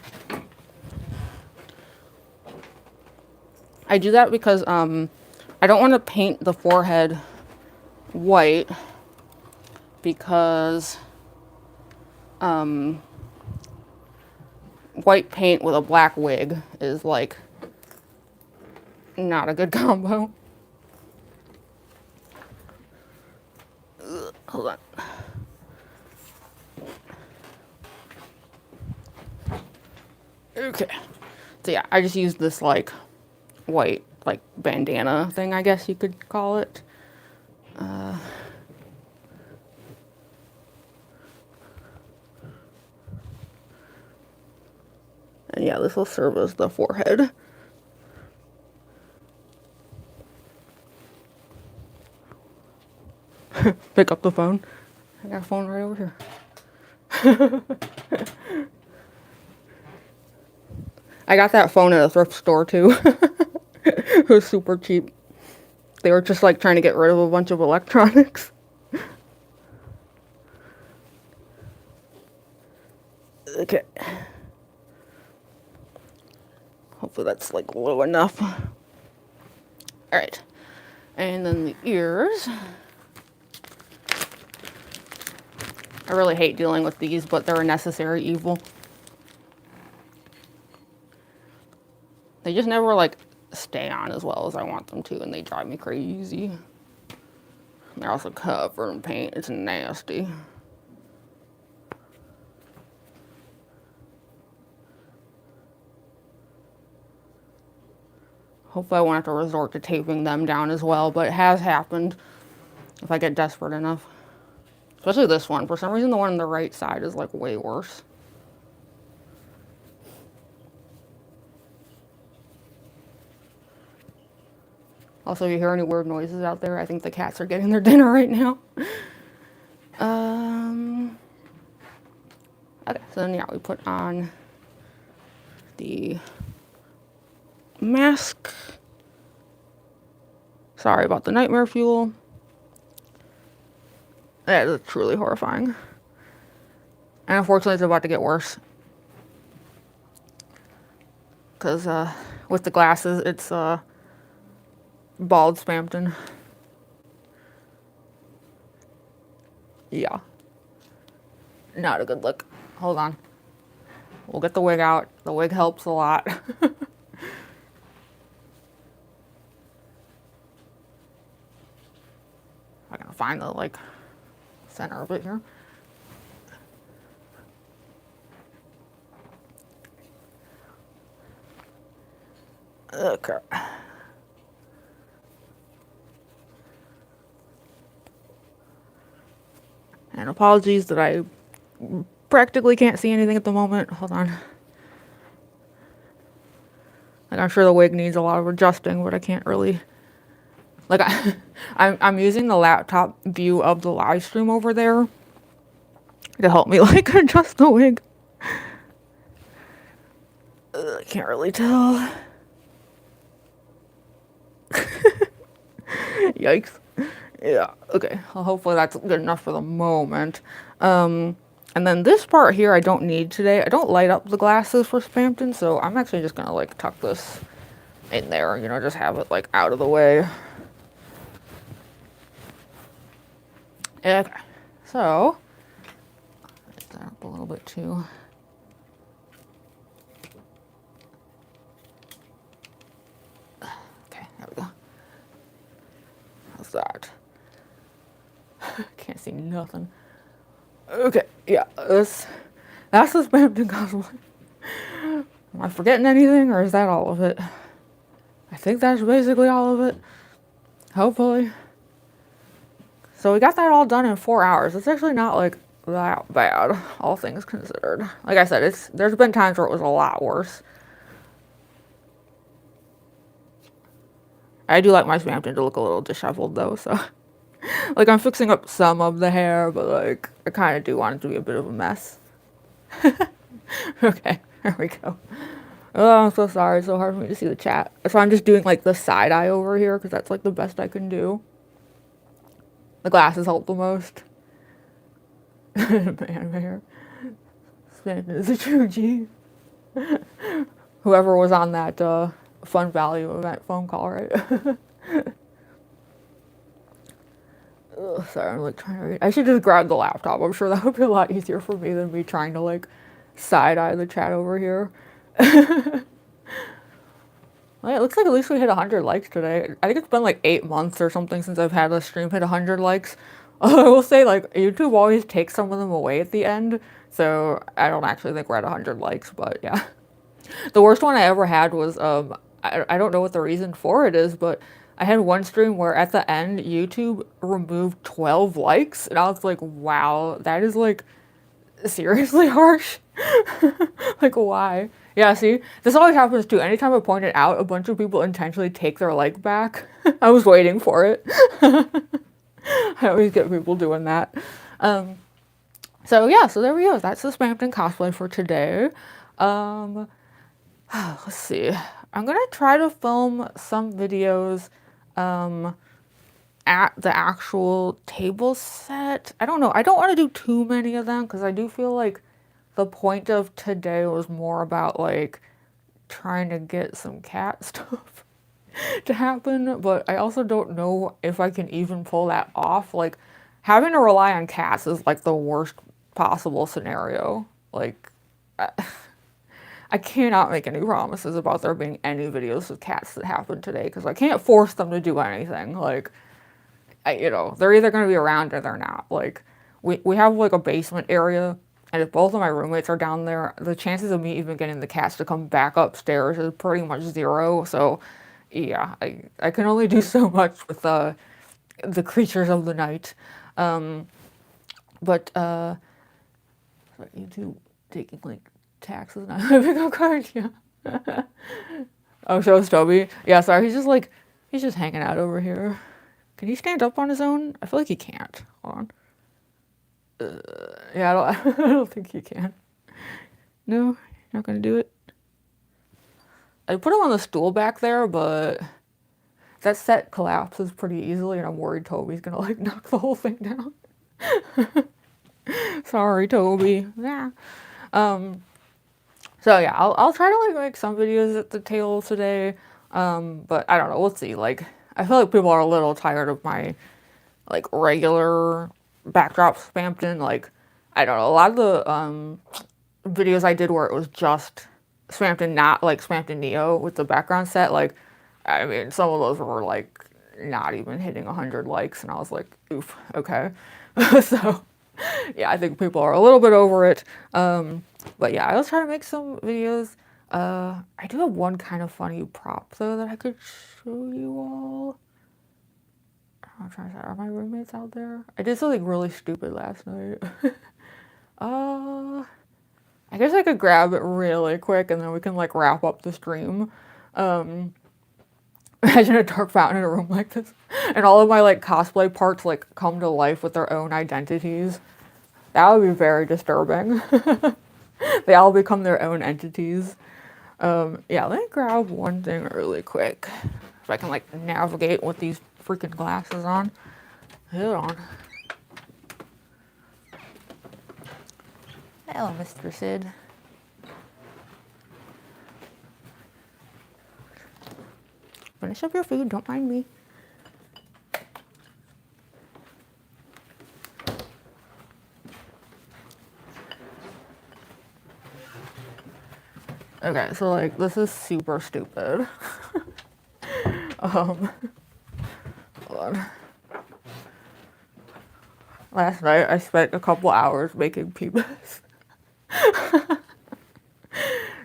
I do that because I don't want to paint the forehead white because white paint with a black wig is like not a good combo. Ugh, hold on. Okay. So yeah, I just used this like white like bandana thing, I guess you could call it. And yeah, this will serve as the forehead. Pick up the phone. I got a phone right over here. I got that phone at a thrift store too. It was super cheap. They were just like trying to get rid of a bunch of electronics. Okay. Hopefully that's like low enough. Alright. And then the ears. I really hate dealing with these, but they're a necessary evil. They just never like stay on as well as I want them to, and they drive me crazy. They're also covered in paint. It's nasty. Hopefully I won't have to resort to taping them down as well, but it has happened if I get desperate enough. Especially this one. For some reason, the one on the right side is like way worse. Also, if you hear any weird noises out there, I think the cats are getting their dinner right now. Okay, so then yeah, we put on the mask. Sorry about the nightmare fuel. That is truly horrifying. And unfortunately, it's about to get worse. Because with the glasses, it's bald Spamton. Yeah. Not a good look. Hold on. We'll get the wig out. The wig helps a lot. I gotta find the like center of it here. Okay. And apologies that I practically can't see anything at the moment. Hold on. Like, I'm sure the wig needs a lot of adjusting, but I can't really. Like, I'm using the laptop view of the live stream over there to help me like adjust the wig. I can't really tell. Yikes. Yeah, okay. Well, hopefully that's good enough for the moment. And then this part here I don't need today. I don't light up the glasses for Spamton, so I'm actually just gonna like tuck this in there, you know, just have it like out of the way. Okay, so, light that up a little bit too. Okay, there we go. How's that? Can't see nothing. Okay, yeah, that's the Spamton Cosplay. Am I forgetting anything, or is that all of it? I think that's basically all of it. Hopefully. So we got that all done in 4 hours. It's actually not like that bad, all things considered. Like I said, there's been times where it was a lot worse. I do like my Spamton to look a little disheveled though, so like I'm fixing up some of the hair, but like I kind of do want it to be a bit of a mess. Okay, there we go. Oh, I'm so sorry. It's so hard for me to see the chat. So I'm just doing like the side eye over here because that's like the best I can do. The glasses help the most. Man, hair. Spamton is a true G. Whoever was on that Fun Value event phone call, right? Ugh, sorry, I'm like trying to read. I should just grab the laptop. I'm sure that would be a lot easier for me than me trying to like side eye the chat over here. Well, it looks like at least we hit 100 likes today. I think it's been like 8 months or something since I've had a stream hit 100 likes. I will say, like, YouTube always takes some of them away at the end, so I don't actually think we're at 100 likes, but yeah. The worst one I ever had was, I don't know what the reason for it is, but I had one stream where at the end, YouTube removed 12 likes, and I was like, wow, that is like seriously harsh. Like, why? Yeah, see, this always happens too. Anytime I point it out, a bunch of people intentionally take their like back. I was waiting for it. I always get people doing that. So yeah, so there we go. That's the Spamton cosplay for today. Let's see. I'm gonna try to film some videos at the actual table set. I don't know. I don't want to do too many of them because I do feel like the point of today was more about like trying to get some cat stuff to happen, but I also don't know if I can even pull that off. Like having to rely on cats is like the worst possible scenario. Like I cannot make any promises about there being any videos of cats that happen today because I can't force them to do anything. Like you know, they're either going to be around or they're not. Like, we have like a basement area, and if both of my roommates are down there, the chances of me even getting the cats to come back upstairs is pretty much zero. So, yeah, I can only do so much with the creatures of the night. But YouTube taking like taxes not having a card, yeah. Oh, so it's Toby. Yeah, sorry, he's just hanging out over here. Can he stand up on his own? I feel like he can't. Hold on. Yeah, I don't think he can. No, you're not gonna do it. I put him on the stool back there, but that set collapses pretty easily, and I'm worried Toby's gonna like knock the whole thing down. Sorry, Toby. Yeah. So yeah, I'll try to like make some videos at the table today. But I don't know. We'll see. Like, I feel like people are a little tired of my like regular backdrop Spamton. Like, I don't know. A lot of the videos I did where it was just Spamton, not like Spamton Neo with the background set. Like, I mean, some of those were like not even hitting 100 likes, and I was like, oof, okay. So yeah, I think people are a little bit over it. But yeah, I was trying to make some videos. I do have one kind of funny prop though that I could show you all. I'm trying to say, are my roommates out there? I did something really stupid last night. I guess I could grab it really quick and then we can like wrap up the stream. Imagine a dark fountain in a room like this. And all of my like cosplay parts like come to life with their own identities. That would be very disturbing. They all become their own entities. Yeah, let me grab one thing really quick. If I can like navigate with these freaking glasses on. Hold on. Hello, Mr. Sid. Finish up your food, don't mind me. Okay, so like this is super stupid. Hold on. Last night I spent a couple hours making peeps.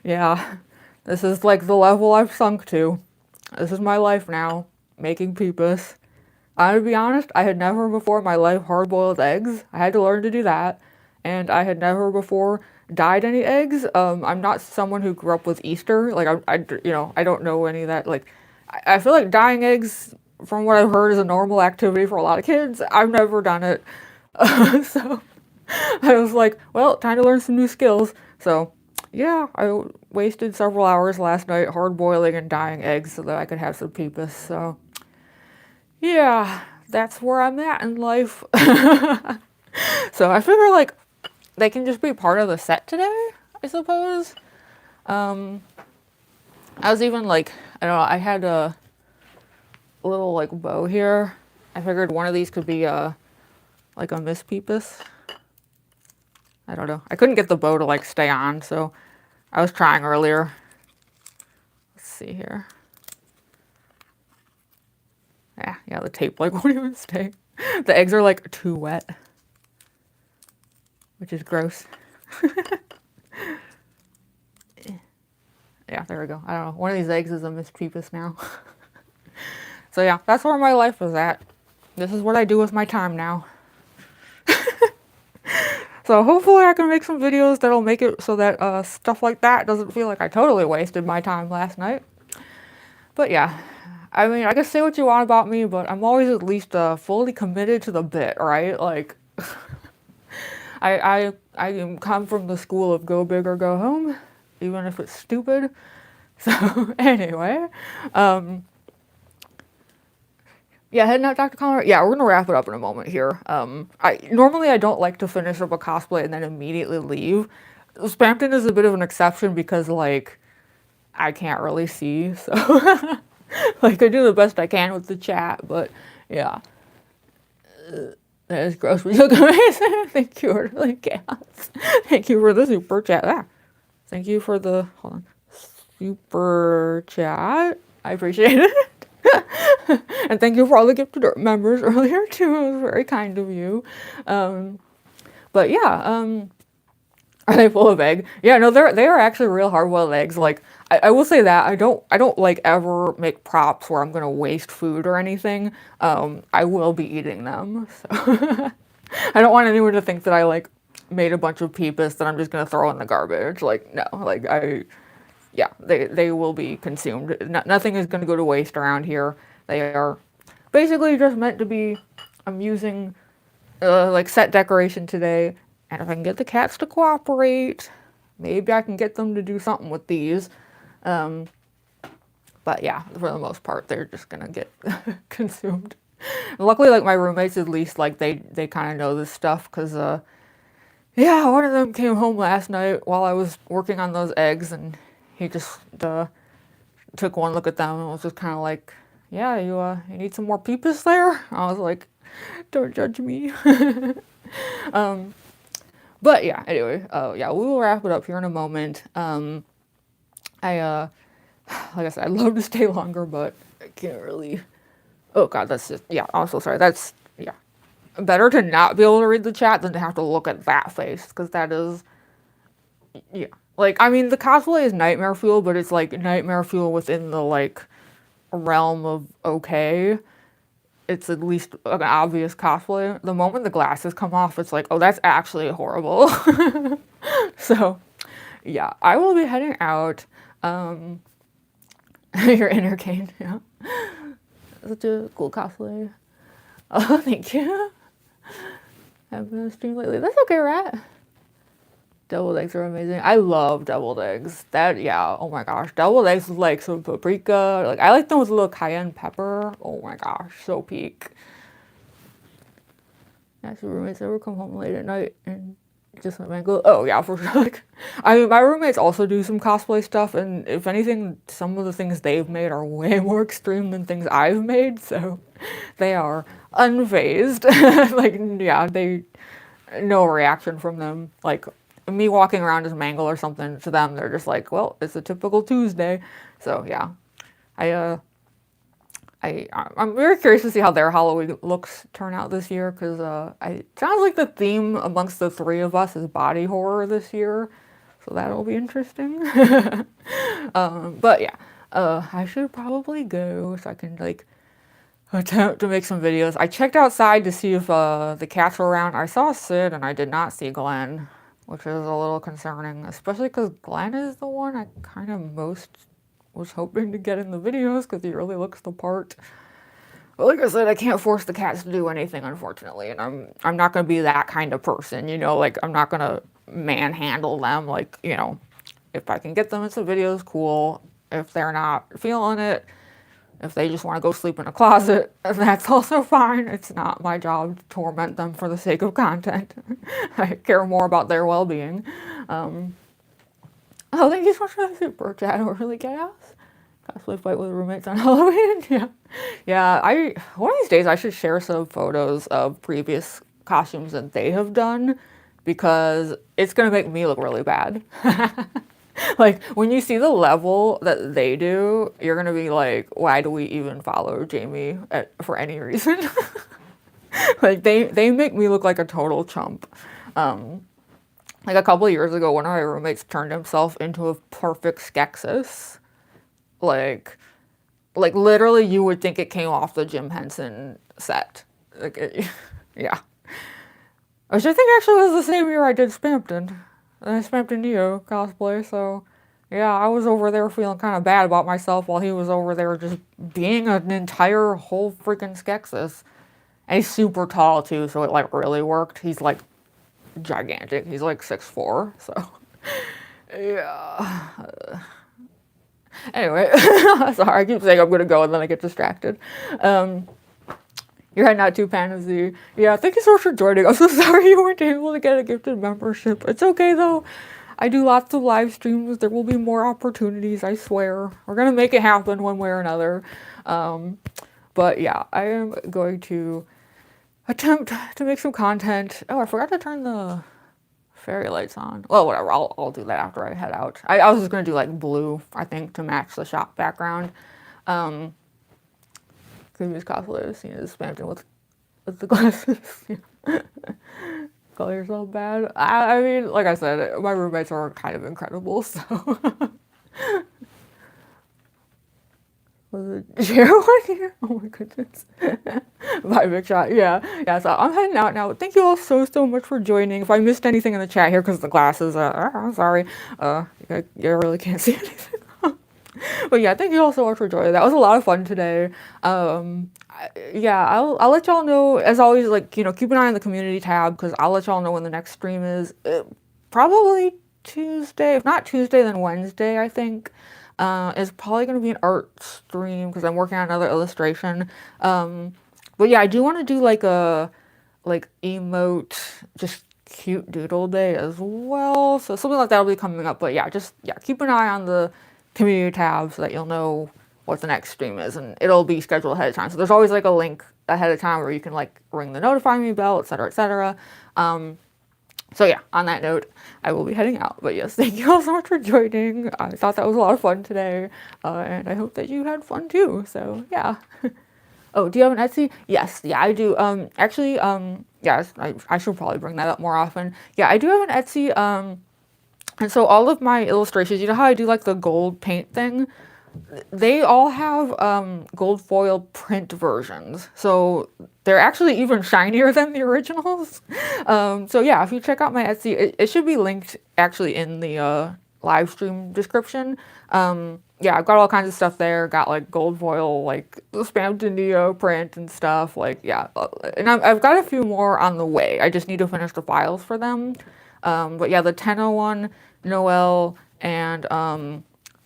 Yeah, this is like the level I've sunk to. This is my life now, making peeps. To be honest, I had never before in my life hard-boiled eggs. I had to learn to do that. And I had never before dyed any eggs. I'm not someone who grew up with Easter. Like, I don't know any of that. Like, I feel like dyeing eggs, from what I've heard, is a normal activity for a lot of kids. I've never done it. So I was like, well, time to learn some new skills. So yeah, I wasted several hours last night hard boiling and dyeing eggs so that I could have some peepus. So yeah, that's where I'm at in life. So I figure like they can just be part of the set today, I suppose. I was even like, I don't know, I had a little like bow here. I figured one of these could be like a Miss Peepus. I don't know. I couldn't get the bow to like stay on, so I was trying earlier. Let's see here. Yeah, the tape like won't even stay. The eggs are like too wet, which is gross. Yeah, there we go. I don't know. One of these eggs is a Miss Peepus now. So yeah, that's where my life is at. This is what I do with my time now. So hopefully I can make some videos that'll make it so that stuff like that doesn't feel like I totally wasted my time last night. But yeah, I mean, I can say what you want about me, but I'm always at least fully committed to the bit, right? Like, I come from the school of go big or go home, even if it's stupid. So anyway, yeah, heading out, Dr. Connor. Yeah, we're gonna wrap it up in a moment here. Normally I don't like to finish up a cosplay and then immediately leave. Spamton is a bit of an exception because like I can't really see, so like I do the best I can with the chat, but yeah. That is gross. We look amazing. Thank you for the cats. Thank you for the super chat. Thank you for the super chat. I appreciate it. And thank you for all the gifted members earlier too. It was very kind of you. But yeah, are they full of egg? Yeah, no, they are actually real hard-boiled eggs. Like I will say that I don't like ever make props where I'm gonna waste food or anything. I will be eating them. So I don't want anyone to think that I like made a bunch of peepus that I'm just gonna throw in the garbage. Like no, like yeah, they will be consumed. Nothing is gonna go to waste around here. They are basically just meant to be amusing, like set decoration today. And if I can get the cats to cooperate, maybe I can get them to do something with these. But yeah, for the most part, they're just gonna get consumed. And luckily, like my roommates, at least, like they kind of know this stuff, cause yeah, one of them came home last night while I was working on those eggs, and he just took one look at them and was just kind of like, yeah, you need some more peepus there? I was like, don't judge me. But yeah, anyway, yeah, we will wrap it up here in a moment. Like I said, I'd love to stay longer, but I can't really. Oh God, that's just, yeah, I'm so sorry. That's, yeah. Better to not be able to read the chat than to have to look at that face, because that is, yeah. Like, I mean, the cosplay is nightmare fuel, but it's like nightmare fuel within the, like, realm of okay. It's at least an obvious cosplay. The moment the glasses come off, it's like, oh, that's actually horrible. So, yeah, I will be heading out. Your inner cane, yeah. Such a cool cosplay. Oh, thank you. Haven't been on stream lately. That's okay, right? Deviled eggs are amazing. I love deviled eggs. That, yeah, oh my gosh. Deviled eggs with like some paprika. Like, I like them with a little cayenne pepper. Oh my gosh, so peak. Has your roommates ever come home late at night and just went mango? Oh yeah, for sure. Like, I mean, my roommates also do some cosplay stuff, and if anything, some of the things they've made are way more extreme than things I've made, so they are unfazed. Like, yeah, no reaction from them. Like, me walking around as Mangle or something, to them, they're just like, well, it's a typical Tuesday. So yeah, I'm very curious to see how their Halloween looks turn out this year, because it sounds like the theme amongst the three of us is body horror this year, so that'll be interesting. But yeah, I should probably go so I can like attempt to make some videos. I checked outside to see if the cats were around. I saw Sid and I did not see Glenn, which is a little concerning, especially because Glenn is the one I kind of most was hoping to get in the videos because he really looks the part. But like I said, I can't force the cats to do anything, unfortunately, and I'm not gonna be that kind of person, you know. Like, I'm not gonna manhandle them. Like, you know, if I can get them into videos, cool. If they're not feeling it, if they just want to go sleep in a closet, that's also fine. It's not my job to torment them for the sake of content. I care more about their well-being. Oh, thank you so much for the super chat. Really chaos. Cosplay fight with roommates on Halloween. Yeah, yeah. One of these days I should share some photos of previous costumes that they have done, because it's gonna make me look really bad. Like, when you see the level that they do, you're gonna be like, why do we even follow Jamie for any reason? Like, they make me look like a total chump. Like, a couple of years ago, one of my roommates turned himself into a perfect Skeksis. Like literally, you would think it came off the Jim Henson set. Like, yeah. Which I think actually was the same year I did Spamton. Spamton Neo cosplay, so yeah, I was over there feeling kind of bad about myself while he was over there just being an entire whole freaking Skeksis. And he's super tall too, so it like really worked. He's like gigantic. He's like 6'4", so yeah. Anyway, sorry, I keep saying I'm gonna go and then I get distracted. You're heading out to Panazee. Yeah, thank you so much for joining. I'm so sorry you weren't able to get a gifted membership. It's okay though. I do lots of live streams. There will be more opportunities, I swear. We're gonna make it happen one way or another. But yeah, I am going to attempt to make some content. Oh, I forgot to turn the fairy lights on. Well, whatever. I'll do that after I head out. I was just gonna do like blue, I think, to match the shop background. Previous cosplay I've seen is Spamton with the glasses. Call yourself bad. I mean, like I said, my roommates are kind of incredible, so. Was it Share one here? Oh my goodness. Bye, Big Shot. Yeah, so I'm heading out now. Thank you all so much for joining. If I missed anything in the chat here because of the glasses, I'm sorry. You really can't see anything. But yeah, thank you all so much for joining. That was a lot of fun today. Yeah, I'll let y'all know, as always, like, you know, keep an eye on the community tab, because I'll let y'all know when the next stream is. Probably Tuesday. If not Tuesday, then Wednesday, I think. It's probably going to be an art stream because I'm working on another illustration. But yeah, I do want to do like a emote, just cute doodle day as well. So something like that will be coming up. But yeah, keep an eye on the community tab so that you'll know what the next stream is, and it'll be scheduled ahead of time. So there's always like a link ahead of time where you can like ring the notify me bell, etc., etc. So yeah, on that note, I will be heading out. But yes, thank you all so much for joining. I thought that was a lot of fun today, and I hope that you had fun too. So yeah. Oh, do you have an Etsy? Yes, yeah, I do. Actually, yes, I should probably bring that up more often. Yeah, I do have an Etsy. And so all of my illustrations, you know how I do like the gold paint thing? They all have gold foil print versions. So they're actually even shinier than the originals. So yeah, if you check out my Etsy, it should be linked actually in the live stream description. Yeah, I've got all kinds of stuff there. Got like gold foil, like the Spamton Neo print and stuff. Like, yeah. And I've got a few more on the way. I just need to finish the files for them. But yeah, the 1001, Noel, and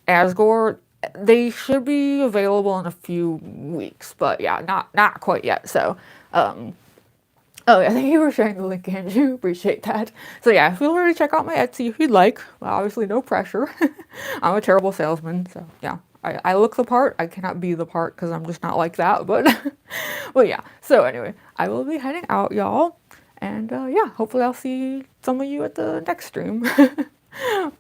Asgore, they should be available in a few weeks, but yeah, not quite yet. So Oh yeah, thank you for sharing the link, Andrew. Appreciate that. So yeah, feel free to check out my Etsy if you'd like. Well, obviously, no pressure. I'm a terrible salesman, so yeah. I look the part. I cannot be the part because I'm just not like that. But, but yeah. So anyway, I will be heading out, y'all. And yeah, hopefully I'll see some of you at the next stream.